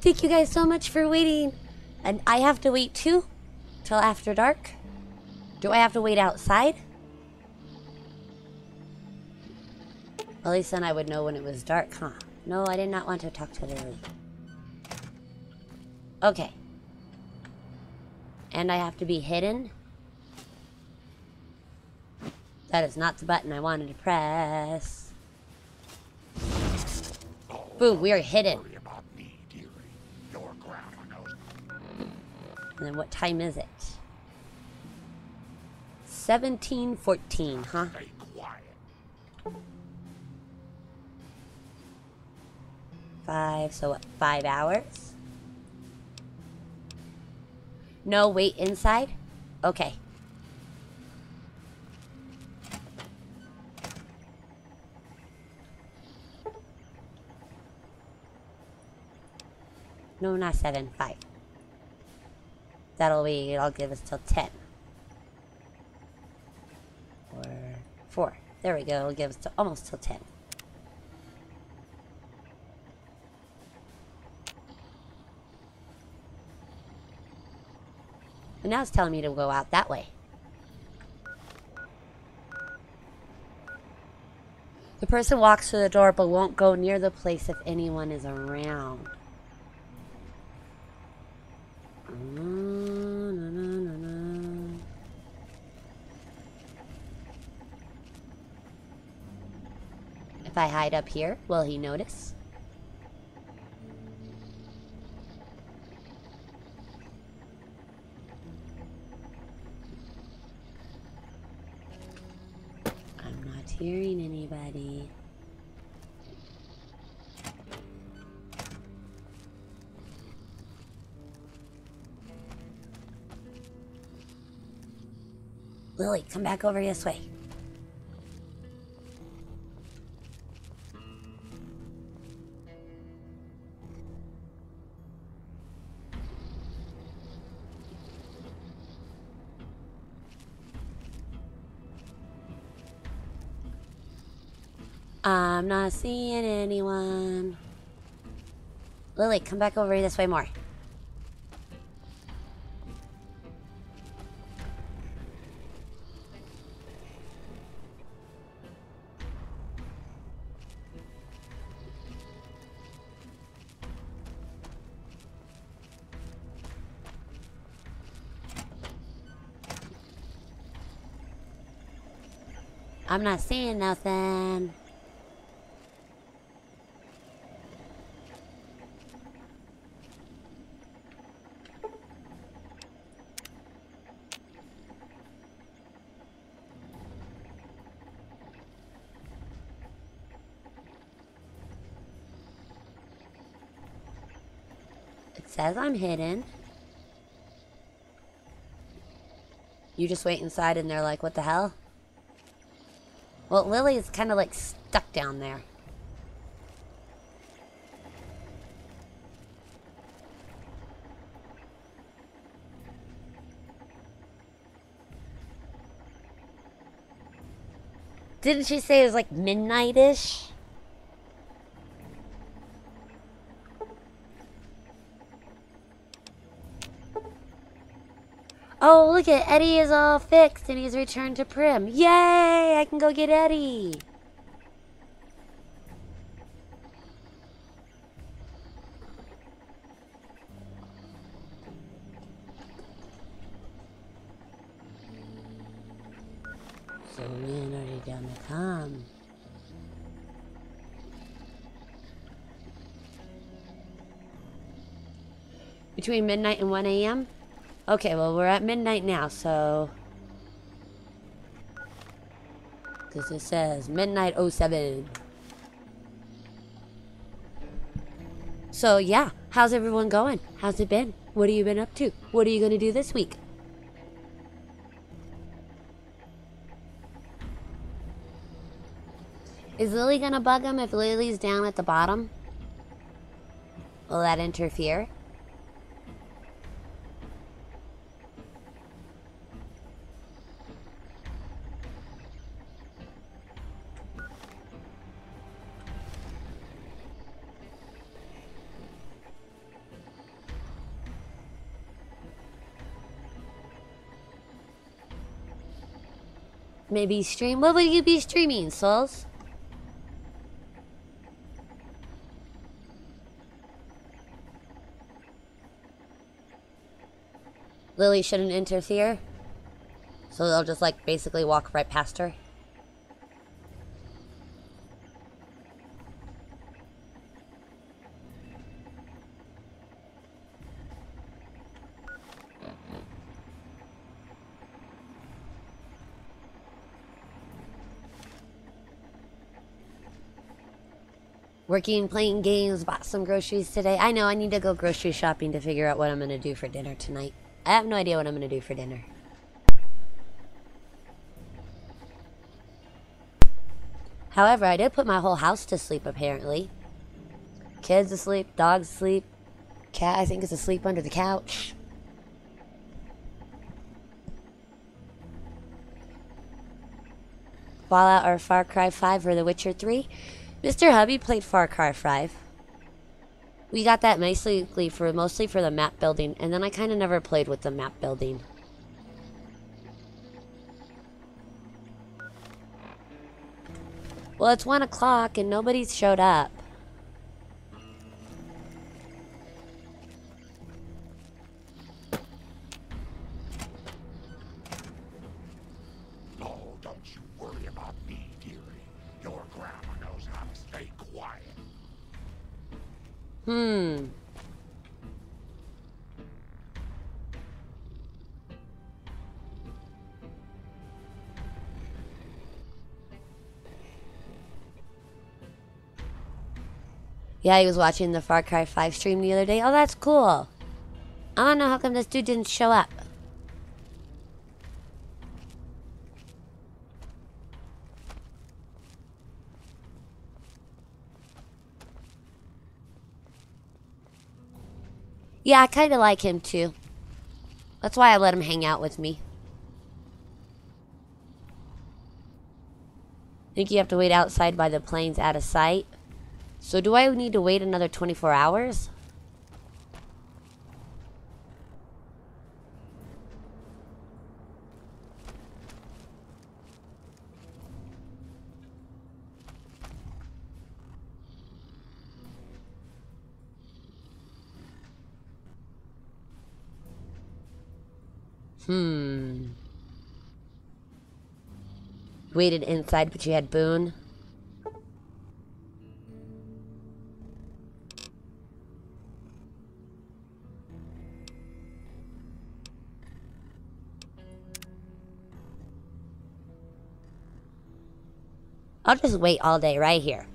Thank you guys so much for waiting. And I have to wait too? Till after dark? Do I have to wait outside? At least then I would know when it was dark, huh? No, I did not want to talk to Lily. Okay. And I have to be hidden? That is not the button I wanted to press. Boom, we are hidden. And then what time is it? 17:14, huh? 5, so what, 5 hours? No, wait, inside? Okay. No, not 7, 5. I'll give us till 10. Or 4. There we go, it'll give us to almost till 10. And now it's telling me to go out that way. The person walks through the door but won't go near the place if anyone is around. If I hide up here, will he notice? I'm not hearing anybody. Lily, come back over this way. I'm not seeing anyone. Lily, come back over this way more. I'm not seeing nothing. It says I'm hidden. You just wait inside and they're like, what the hell? Well, Lily is kind of like stuck down there. Didn't she say it was like midnight-ish? Oh, look at Eddie is all fixed and he's returned to Prim. Yay! I can go get Eddie. So when are they gonna come? Between midnight and 1 a.m.? Okay, well, we're at midnight now, so... Because it says midnight 07. So, yeah. How's everyone going? How's it been? What have you been up to? What are you going to do this week? Is Lily going to bug him if Lily's down at the bottom? Will that interfere? maybe stream. What will you be streaming, Souls? Lily shouldn't interfere. So they'll just like basically walk right past her. Working, playing games, bought some groceries today. I know I need to go grocery shopping to figure out what I'm going to do for dinner tonight. I have no idea what I'm going to do for dinner. However, I did put my whole house to sleep, apparently. Kids asleep, dogs asleep. Cat, I think, is asleep under the couch. Fallout or Far Cry 5 or The Witcher 3. Mr. Hubby played Far Cry 5. We got that mostly for the map building, and then I kind of never played with the map building. Well, it's 1 o'clock and nobody's showed up. Oh, don't you worry about me, dearie. Your grandma knows how to stay quiet. Yeah, he was watching the Far Cry 5 stream the other day. Oh, that's cool. I don't know how come this dude didn't show up. Yeah, I kind of like him too. That's why I let him hang out with me. Think you have to wait outside by the planes out of sight? So do I need to wait another 24 hours? Waited inside, but you had Boone. I'll just wait all day right here.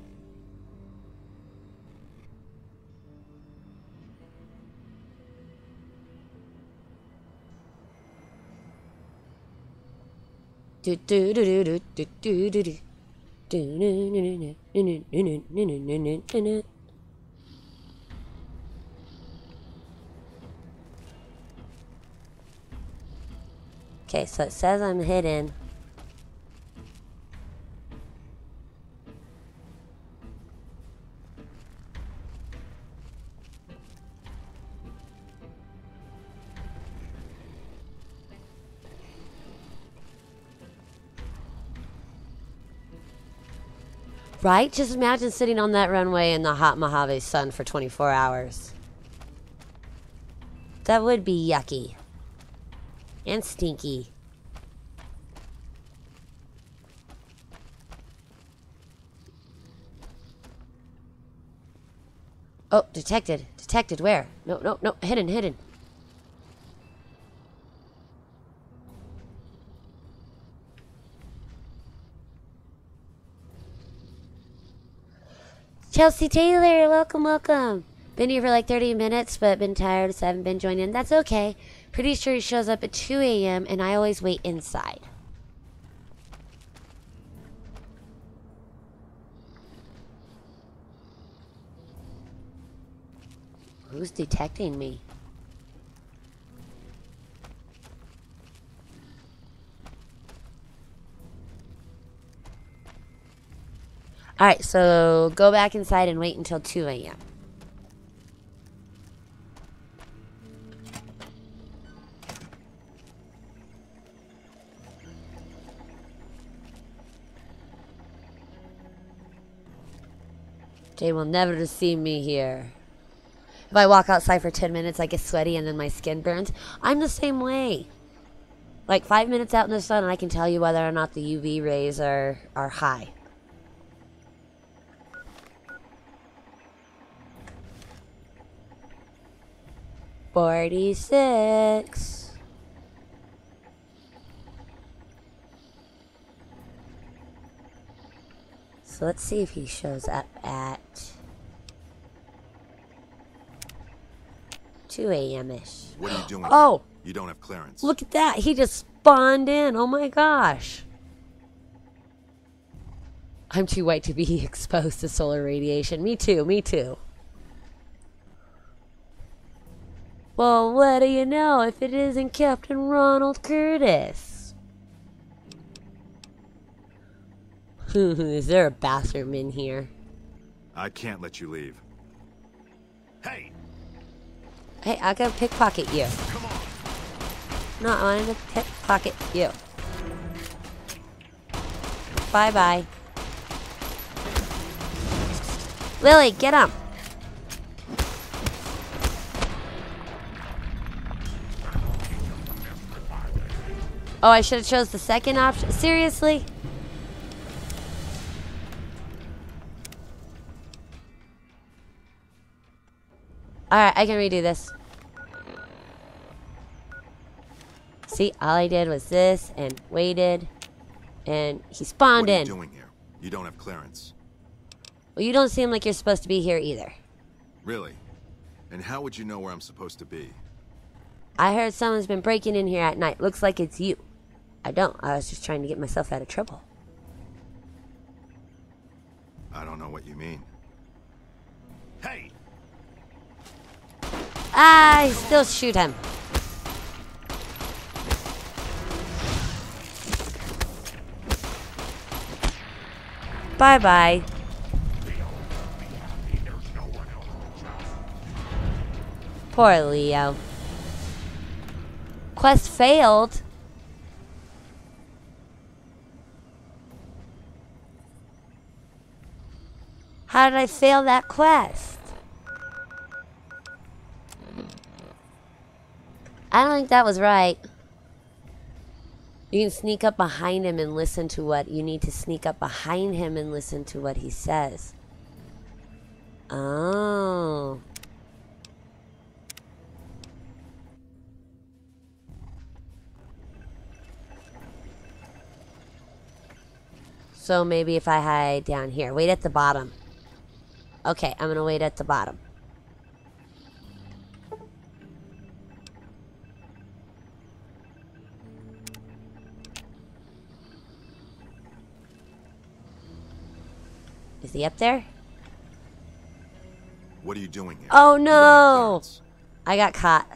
Okay, so it says I'm hidden. Right? Just imagine sitting on that runway in the hot Mojave sun for 24 hours. That would be yucky. And stinky. Oh, detected. Detected where? No, no, no. Hidden, hidden. Chelsea Taylor, welcome, welcome. Been here for like 30 minutes, but been tired, so I haven't been joining in. That's okay. Pretty sure he shows up at 2 a.m., and I always wait inside. Who's detecting me? Alright, so go back inside and wait until 2 a.m. They will never see me here. If I walk outside for 10 minutes, I get sweaty and then my skin burns. I'm the same way. Like 5 minutes out in the sun and I can tell you whether or not the UV rays are high. $46. So let's see if he shows up at 2 a.m.-ish. What are you doing? Oh! You don't have clearance. Look at that. He just spawned in. Oh my gosh. I'm too white to be exposed to solar radiation. Me too. Me too. Well, what do you know if it isn't Captain Ronald Curtis? Is there a bathroom in here? I can't let you leave. Hey! Hey, I gotta pickpocket you. Come on. No, I wanted to pickpocket you. Bye-bye. Lily, get him! Oh, I should have chose the second option. Seriously? Alright, I can redo this. See, all I did was this and waited. And he spawned in. What are you doing here? You don't have clearance. Well, you don't seem like you're supposed to be here either. Really? And how would you know where I'm supposed to be? I heard someone's been breaking in here at night. Looks like it's you. I don't. I was just trying to get myself out of trouble. I don't know what you mean. Hey! I still shoot him. Bye-bye. Poor Leo. Quest failed. How did I fail that quest? I don't think that was right. You can sneak up behind him and listen to what you need to sneak up behind him and listen to what he says. Oh. So maybe if I hide down here. Wait at the bottom. Okay, I'm gonna wait at the bottom. Is he up there? What are you doing here? Oh no! I got caught.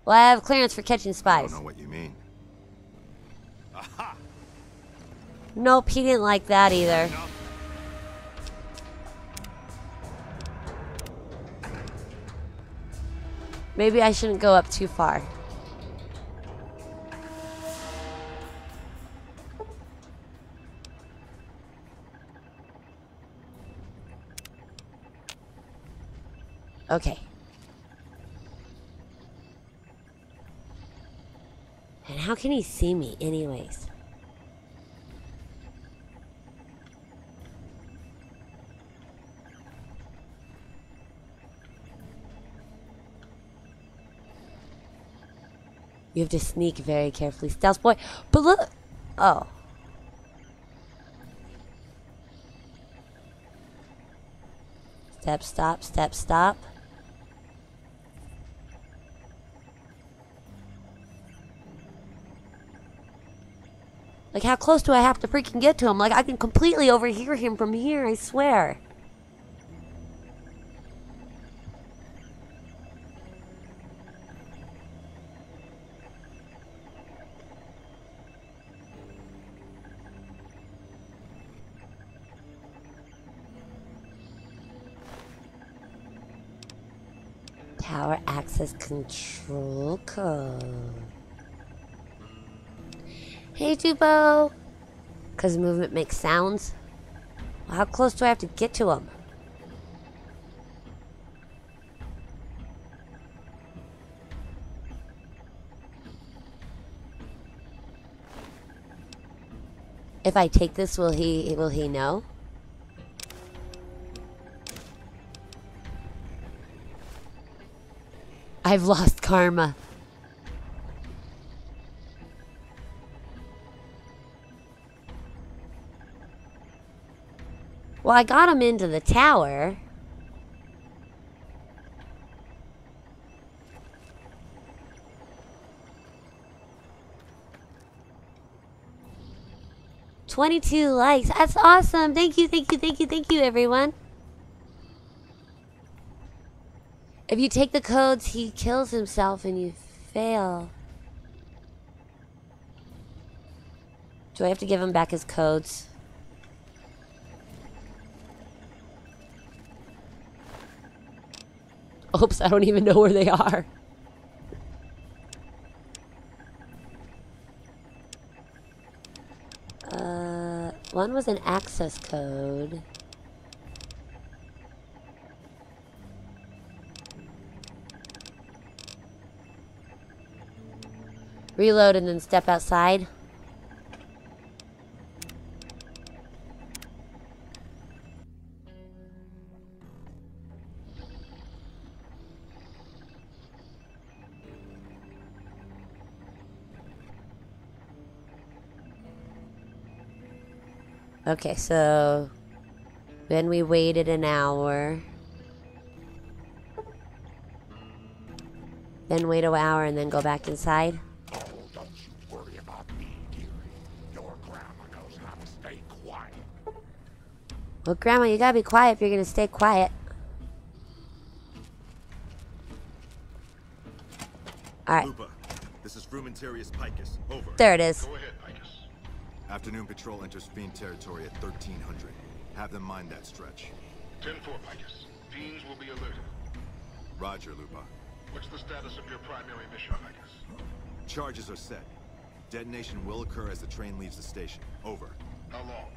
Well, I have clearance for catching I spies. don't know what you mean. Aha! Nope, he didn't like that either. Maybe I shouldn't go up too far. Okay. And how can he see me anyways? You have to sneak very carefully. Stealth boy. But look. Oh. Step, stop, step, stop. Like, how close do I have to freaking get to him? Like, I can completely overhear him from here, I swear. Tower access control code. Hey, Dubo. Because movement makes sounds. Well, how close do I have to get to him? If I take this, will he know? I've lost karma. Well, I got him into the tower. $22 likes. That's awesome. Thank you, thank you, thank you, thank you, everyone. If you take the codes, he kills himself and you fail. Do I have to give him back his codes? Oops, I don't even know where they are. One was an access code. Reload and then step outside. Okay, so then we waited an hour. Then wait an hour and then go back inside. Oh, don't you worry about me, dearie. Your grandma knows how to stay quiet. Well, Grandma, you gotta be quiet if you're gonna stay quiet. Alright. Lupa, this is Frumentarius Picus. Over. There it is. Go ahead, Picus. Afternoon patrol enters Fiend territory at 1300. Have them mind that stretch. 10-4, Picus. Fiends will be alerted. Roger, Lupa. What's the status of your primary mission, Picus? Charges are set. Detonation will occur as the train leaves the station. Over. How long?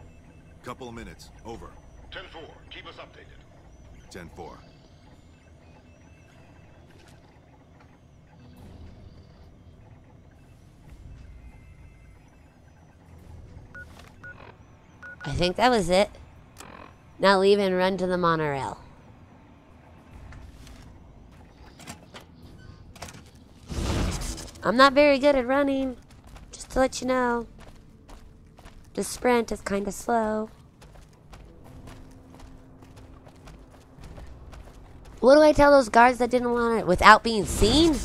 Couple of minutes. Over. 10-4. Keep us updated. 10-4. I think that was it. Now leave and run to the monorail. I'm not very good at running, just to let you know. The sprint is kind of slow. What do I tell those guards that didn't want it without being seen?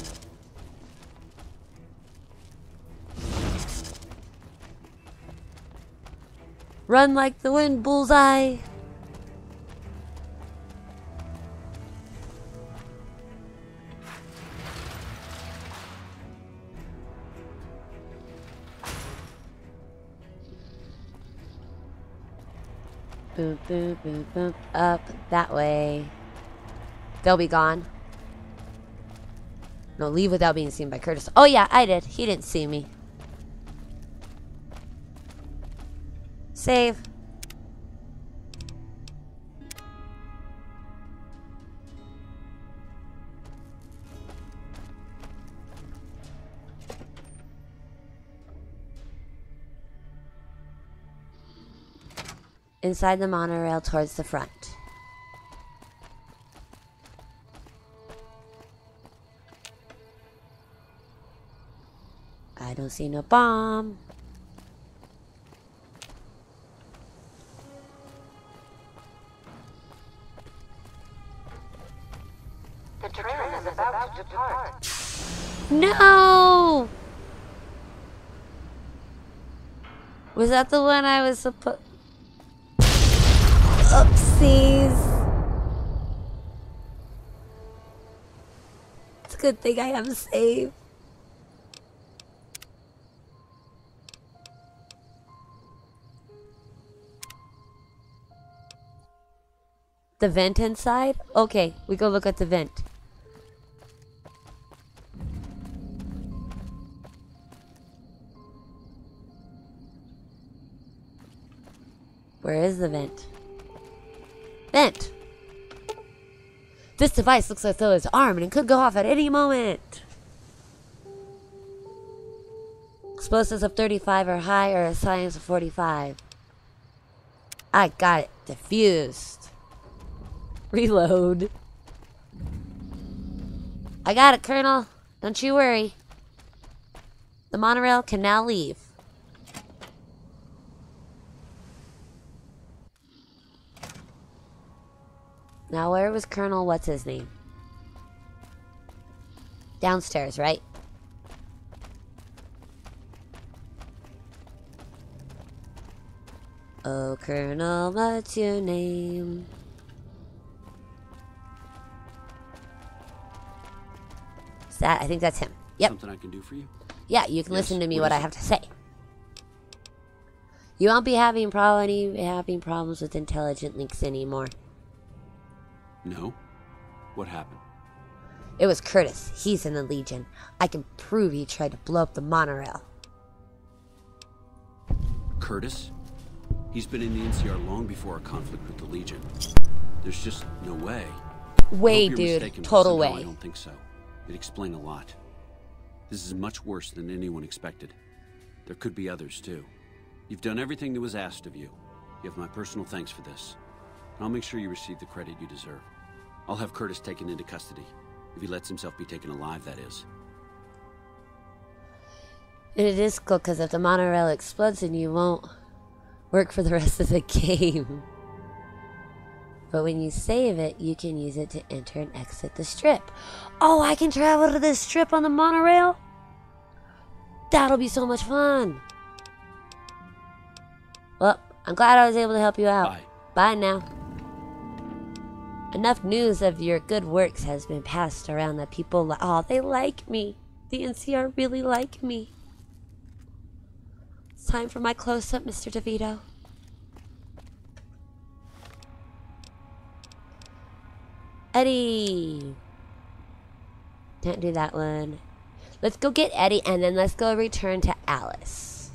Run like the wind, bullseye. Boop, boop, boop, boop. Up that way. They'll be gone. No, leave without being seen by Curtis. Oh yeah, I did. He didn't see me. Save. Inside the monorail towards the front. I don't see no bomb. The train is about to depart. No! Was that the one I was supposed... Oopsies. It's a good thing I have a save. The vent inside? Okay, we go look at the vent. Where is the vent? Vent! This device looks as though it's armed and could go off at any moment. Explosives of 35 or higher, a science of 45. I got it. Diffused. Reload. I got it, Colonel. Don't you worry. The monorail can now leave. Now, where was Colonel what's his name? Downstairs, right? Oh, Colonel, what's your name? I think that's him. Yep. Something I can do for you? Yeah, you can listen to me what I have to say. You won't be having problems with intelligent links anymore. No? What happened? It was Curtis. He's in the Legion. I can prove he tried to blow up the monorail. Curtis? He's been in the NCR long before our conflict with the Legion. There's just no way. Way, dude. Total way. I don't think so. It'd explain a lot. This is much worse than anyone expected. There could be others, too. You've done everything that was asked of you. You have my personal thanks for this. I'll make sure you receive the credit you deserve. I'll have Curtis taken into custody. If he lets himself be taken alive, that is. And it is cool, because if the monorail explodes, then you won't work for the rest of the game. But when you save it, you can use it to enter and exit the strip. Oh, I can travel to this strip on the monorail? That'll be so much fun. Well, I'm glad I was able to help you out. Bye now. Enough news of your good works has been passed around that people they like me. The NCR really like me. It's time for my close-up, Mr. DeVito. Eddie. Can't do that one. Let's go get Eddie and then let's go return to Alice.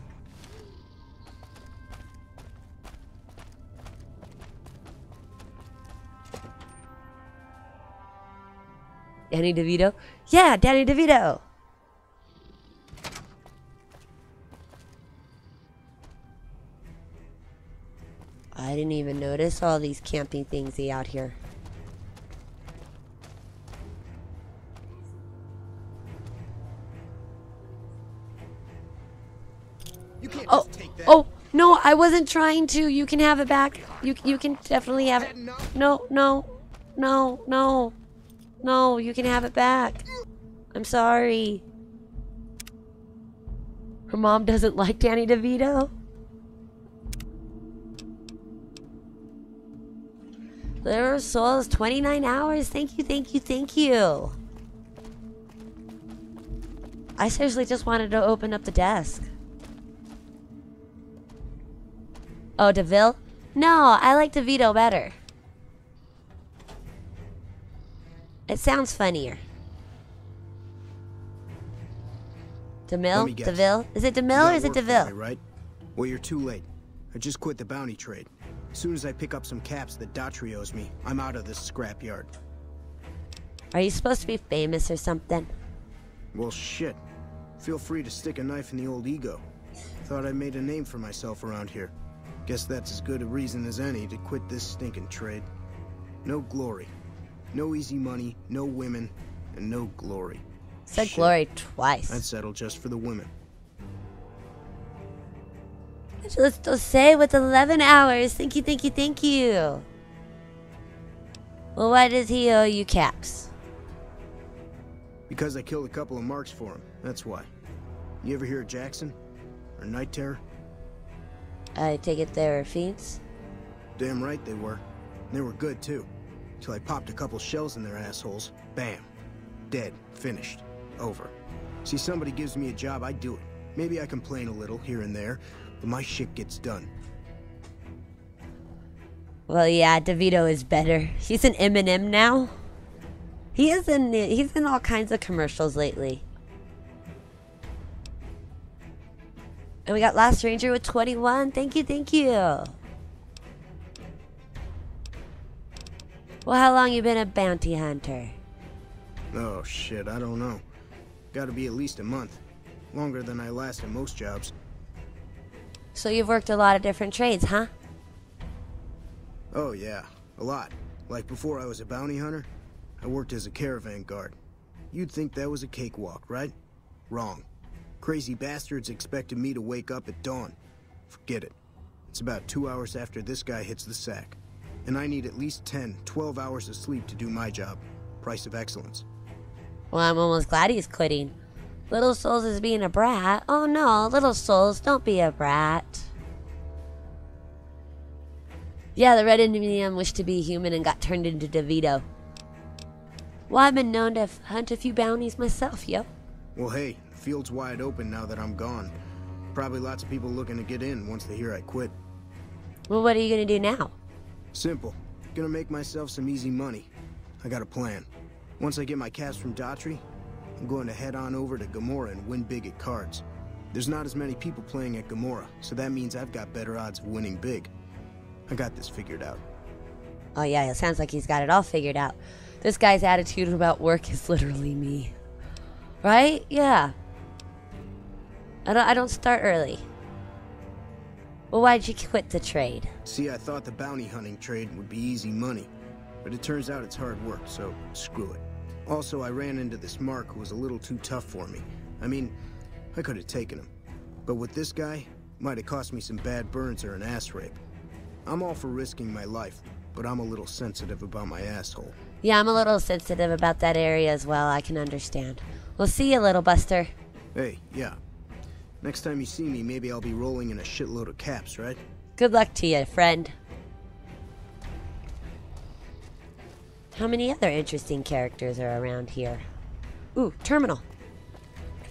Danny DeVito? Yeah, Danny DeVito. I didn't even notice all these camping things out here. Oh, no, I wasn't trying to. You can have it back. You can definitely have it. No, you can have it back. I'm sorry. Her mom doesn't like Danny DeVito. Little Souls, 29 hours. Thank you. I seriously just wanted to open up the desk. Oh, DeVille? No, I like DeVito better. It sounds funnier. DeMille? DeVille? Is it DeMille or is it DeVille? Right? Well, you're too late. I just quit the bounty trade. As soon as I pick up some caps that Daughtry owes me, I'm out of this scrapyard. Are you supposed to be famous or something? Well, shit. Feel free to stick a knife in the old ego. Thought I made a name for myself around here. Guess that's as good a reason as any to quit this stinking trade. No glory. No easy money, no women, and no glory. Said glory twice. I'd settle just for the women. Let's say with 11 hours. Thank you. Well, why does he owe you caps? Because I killed a couple of marks for him, that's why. You ever hear of Jackson? Or Night Terror? I take it they were fiends? Damn right they were. And they were good, too. Till I popped a couple shells in their assholes. Bam. Dead. Finished. Over. See, somebody gives me a job, I do it. Maybe I complain a little here and there, but my shit gets done. Well, yeah, DeVito is better. He's an Eminem now. He's in all kinds of commercials lately. And we got Last Ranger with 21. Thank you. Well, how long you been a bounty hunter? Oh, shit, I don't know. Gotta be at least a month. Longer than I last at most jobs. So you've worked a lot of different trades, huh? Oh yeah, a lot. Like before I was a bounty hunter, I worked as a caravan guard. You'd think that was a cakewalk, right? Wrong. Crazy bastards expected me to wake up at dawn. Forget it. It's about 2 hours after this guy hits the sack. And I need at least 10, 12 hours of sleep to do my job. Price of excellence. Well, I'm almost glad he's quitting. Little Souls is being a brat. Oh no, Little Souls, don't be a brat. Yeah, the Red Indian wished to be human and got turned into DeVito. Well, I've been known to hunt a few bounties myself, yo. Well, hey, the field's wide open now that I'm gone. Probably lots of people looking to get in once they hear I quit. Well, what are you gonna do now? Simple. Gonna make myself some easy money. I got a plan. Once I get my cash from Daughtry, I'm going to head on over to Gomorrah and win big at cards. There's not as many people playing at Gomorrah, so that means I've got better odds of winning big. I got this figured out. Oh yeah, it sounds like he's got it all figured out. This guy's attitude about work is literally me. Right? Yeah. I don't start early. Well, why'd you quit the trade? See, I thought the bounty hunting trade would be easy money, but it turns out it's hard work, so screw it. Also, I ran into this Mark who was a little too tough for me. I mean, I could have taken him. But with this guy, might have cost me some bad burns or an ass rape. I'm all for risking my life, but I'm a little sensitive about my asshole. Yeah, I'm a little sensitive about that area as well, I can understand. We'll see you, little buster. Hey, yeah. Next time you see me, maybe I'll be rolling in a shitload of caps, right? Good luck to you, friend. How many other interesting characters are around here? Ooh, terminal.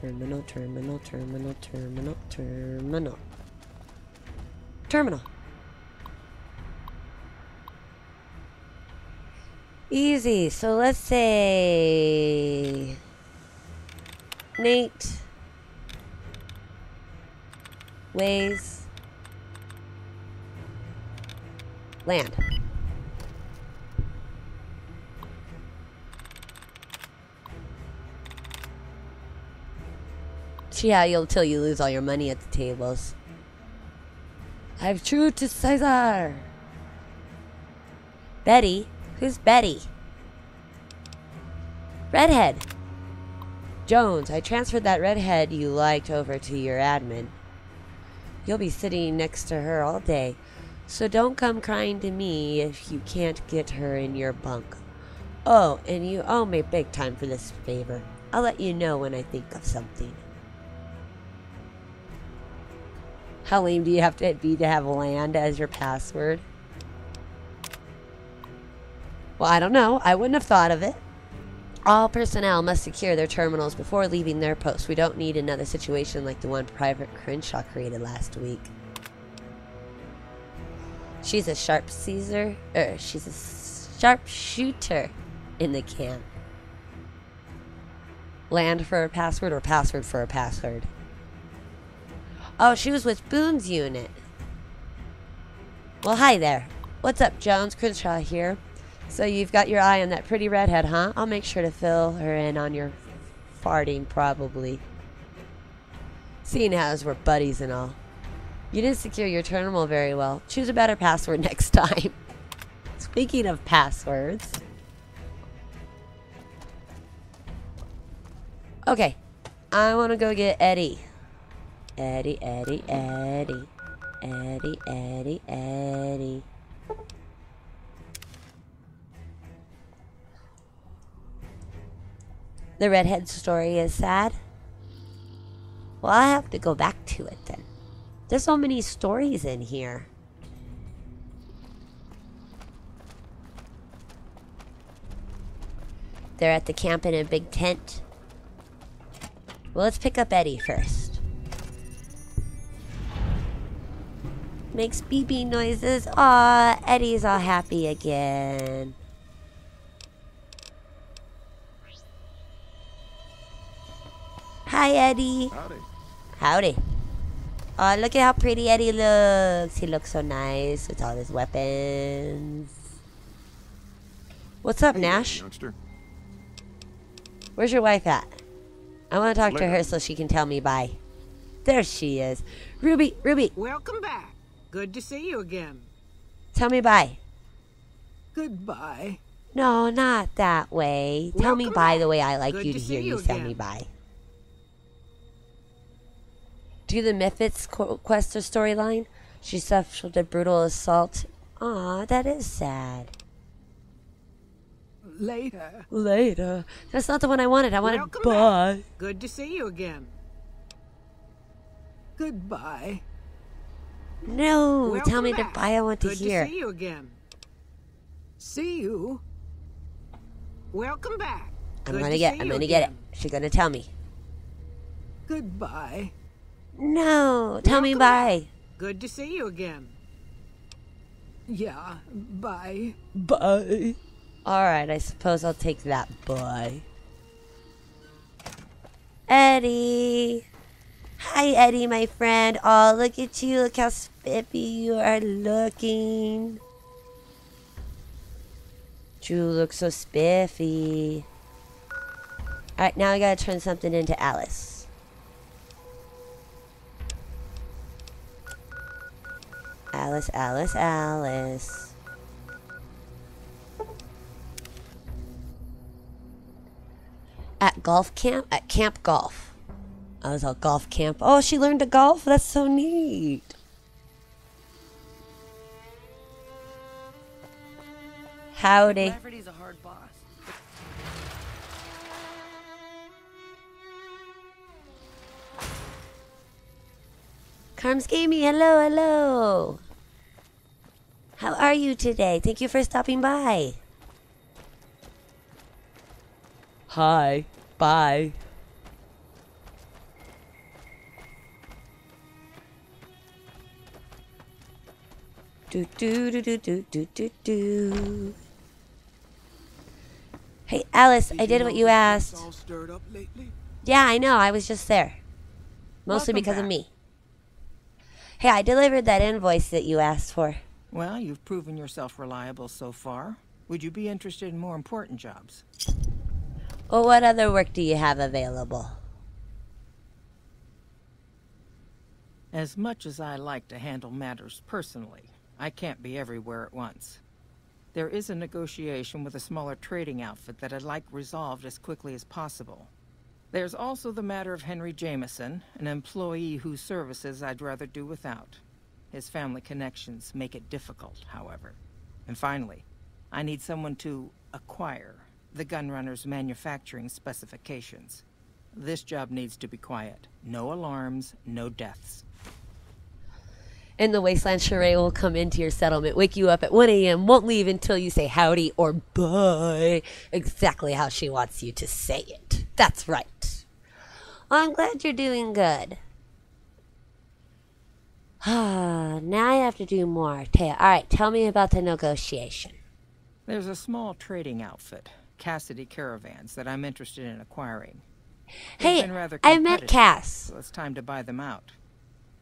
Terminal, terminal, terminal, terminal, terminal. Terminal. Easy. So let's say Nate weighs land. See how you'll till you lose all your money at the tables. I'm true to Caesar. Betty? Who's Betty? Redhead. Jones, I transferred that redhead you liked over to your admin. You'll be sitting next to her all day, so don't come crying to me if you can't get her in your bunk. Oh, and you owe me big time for this favor. I'll let you know when I think of something. How lame do you have to be to have land as your password? Well, I don't know. I wouldn't have thought of it. All personnel must secure their terminals before leaving their post. We don't need another situation like the one Private Crenshaw created last week. She's a sharpshooter in the camp. Land for a password or password for a password? Oh, she was with Boone's unit. Well, hi there. What's up, Jones? Crenshaw here. So you've got your eye on that pretty redhead, huh? I'll make sure to fill her in on your farting, probably. Seeing as we're buddies and all. You didn't secure your terminal very well. Choose a better password next time. Speaking of passwords. Okay. I want to go get Eddie. Eddie, Eddie, Eddie. Eddie, Eddie, Eddie. The redhead story is sad. Well, I have to go back to it then. There's so many stories in here. They're at the camp in a big tent. Well, let's pick up Eddie first. Makes beeping noises. Aw, Eddie's all happy again. Hi, Eddie. Howdy. Howdy. Oh, look at how pretty Eddie looks. He looks so nice with all his weapons. What's up, Nash? Youngster. Where's your wife at? I want to talk to her so she can tell me bye. There she is. Ruby, Ruby. Welcome back. Good to see you again. Tell me bye. Goodbye. No, not that way. Tell me bye the way I like Good you to to see hear you you tell again. me bye. Do the Misfits quest or storyline. She suffered a brutal assault. Aw, that is sad. Later. Later. That's not the one I wanted. I wanted Welcome bye. back. Good to see you again. Goodbye. No, Welcome tell me back. the bye I want to Good hear. to see you again. See you. Welcome back. I'm gonna get it. She's gonna tell me. Goodbye. No, tell me bye. Good to see you again. Yeah, bye. Bye. Alright, I suppose I'll take that bye. Eddie. Hi, Eddie, my friend. Oh, look at you. Look how spiffy you are looking. You look so spiffy. Alright, now I gotta turn something into Alice. Alice, Alice, Alice. At golf camp? At Camp Golf. I was at golf camp. Oh, she learned to golf? That's so neat. Howdy. Rafferty's a hard boss. Carms Gamey, hello, hello. How are you today? Thank you for stopping by. Hi. Bye. Do do do do do do do do. Hey, Alice, I did what you asked. All stirred up lately? Yeah, I know. I was just there. Mostly Welcome because of back. me. Hey, I delivered that invoice that you asked for. Well, you've proven yourself reliable so far. Would you be interested in more important jobs? Well, what other work do you have available? As much as I like to handle matters personally, I can't be everywhere at once. There is a negotiation with a smaller trading outfit that I'd like resolved as quickly as possible. There's also the matter of Henry Jameson, an employee whose services I'd rather do without. His family connections make it difficult, however. And finally, I need someone to acquire the gunrunner's manufacturing specifications. This job needs to be quiet. No alarms, no deaths. And the Wasteland Charade will come into your settlement, wake you up at 1 a.m., won't leave until you say howdy or bye. Exactly how she wants you to say it. That's right. Well, I'm glad you're doing good. Now I have to do more. Alright, tell me about the negotiation. There's a small trading outfit, Cassidy Caravans, that I'm interested in acquiring. Hey, They've been rather I met competitive, Cass. So it's time to buy them out.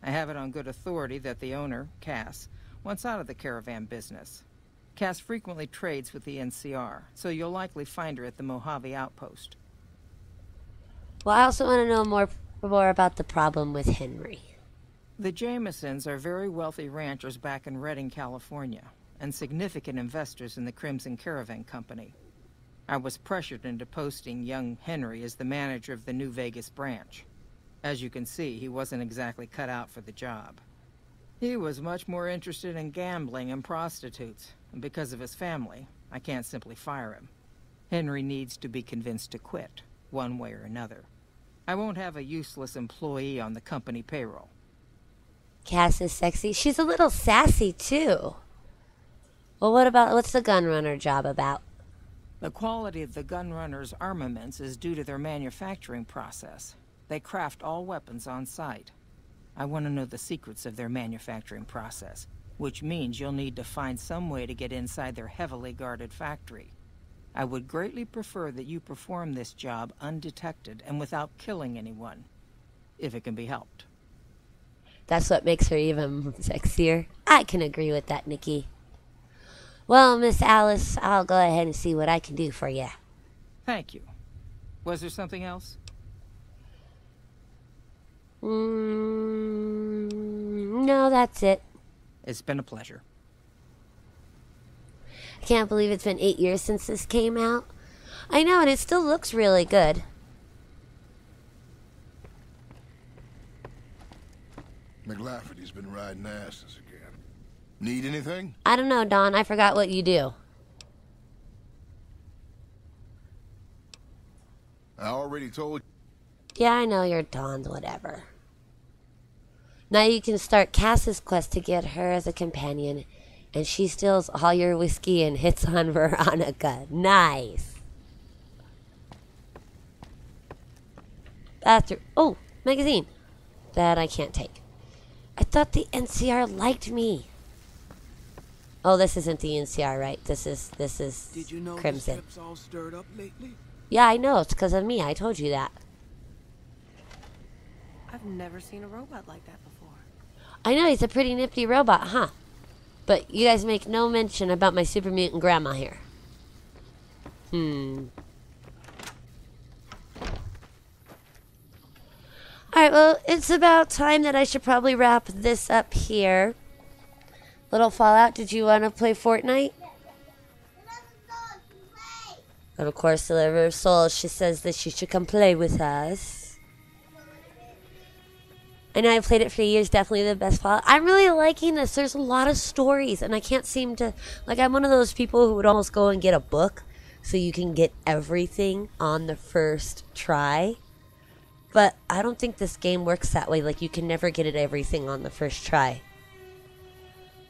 I have it on good authority that the owner, Cass, wants out of the caravan business. Cass frequently trades with the NCR, so you'll likely find her at the Mojave outpost. Well, I also want to know more about the problem with Henry. The Jamesons are very wealthy ranchers back in Redding, California, and significant investors in the Crimson Caravan Company. I was pressured into posting young Henry as the manager of the New Vegas branch. As you can see, he wasn't exactly cut out for the job. He was much more interested in gambling and prostitutes, and because of his family, I can't simply fire him. Henry needs to be convinced to quit, one way or another. I won't have a useless employee on the company payroll. Cass is sexy. She's a little sassy, too. Well, what's the gunrunner job about? The quality of the gunrunner's armaments is due to their manufacturing process. They craft all weapons on site. I want to know the secrets of their manufacturing process, which means you'll need to find some way to get inside their heavily guarded factory. I would greatly prefer that you perform this job undetected and without killing anyone, if it can be helped. That's what makes her even sexier. I can agree with that, Nikki. Well, Miss Alice, I'll go ahead and see what I can do for you. Thank you. Was there something else? No, that's it. It's been a pleasure. I can't believe it's been 8 years since this came out. I know, and it still looks really good. McLafferty's been riding asses again. Need anything? I don't know, Don. I forgot what you do. I already told you. Yeah, I know you're Don's whatever. Now you can start Cass's quest to get her as a companion, and she steals all your whiskey and hits on Veronica. Nice. Bathroom. Oh, magazine. That I can't take. I thought the NCR liked me. Oh, this isn't the NCR, right? This is Did you know Crimson. the strip's all stirred up lately? Yeah, I know. It's because of me. I told you that. I've never seen a robot like that before. I know, he's a pretty nifty robot, huh? But you guys make no mention about my super mutant grandma here. Alright, well, it's about time that I should probably wrap this up here. Little Fallout, did you want to play Fortnite? And of course, the River of Souls, she says that she should come play with us. I know I played it for years, definitely the best Fallout. I'm really liking this. There's a lot of stories, and I can't seem to... Like, I'm one of those people who would almost go and get a book so you can get everything on the first try. But I don't think this game works that way. Like, you can never get it everything on the first try.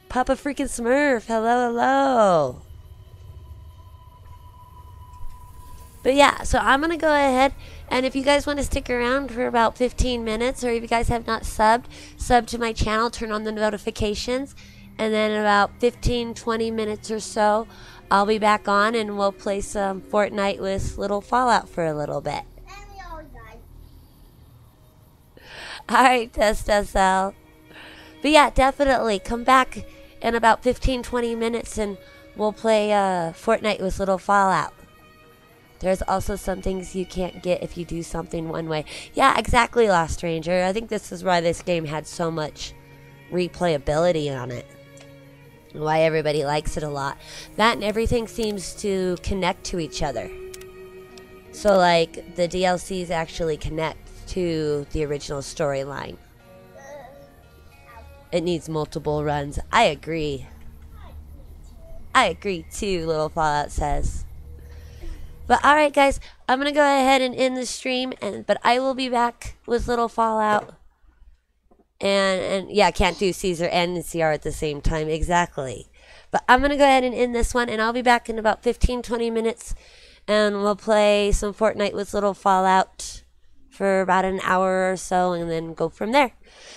Papa freaking Smurf, hello, hello. But yeah, so I'm going to go ahead, and if you guys want to stick around for about 15 minutes, or if you guys have not subbed, sub to my channel, turn on the notifications, and then in about 15-20 minutes or so, I'll be back on, and we'll play some Fortnite with Little Fallout for a little bit. Alright, test us out. But yeah, definitely, come back in about 15-20 minutes, and we'll play Fortnite with Little Fallout. There's also some things you can't get if you do something one way. Yeah, exactly, Lost Stranger. I think this is why this game had so much replayability on it. Why everybody likes it a lot. That and everything seems to connect to each other. So, like, the DLCs actually connect to the original storyline. It needs multiple runs. I agree. I agree, too, Little Fallout says. But alright guys, I'm going to go ahead and end the stream, but I will be back with Little Fallout. And yeah, I can't do Caesar and NCR at the same time, exactly. But I'm going to go ahead and end this one, and I'll be back in about 15-20 minutes, and we'll play some Fortnite with Little Fallout for about an hour or so, and then go from there.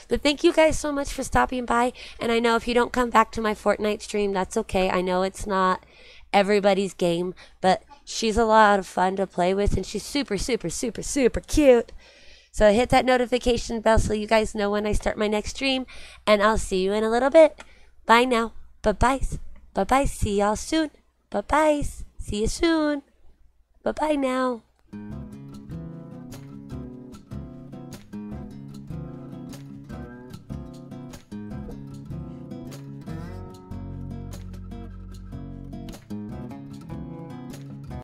But thank you guys so much for stopping by, and I know if you don't come back to my Fortnite stream, that's okay. I know it's not everybody's game, but she's a lot of fun to play with, and she's super, super, super, super cute. So hit that notification bell so you guys know when I start my next stream, and I'll see you in a little bit. Bye now. Bye-bye. Bye-bye. See y'all soon. Bye-bye. See you soon. Bye-bye now.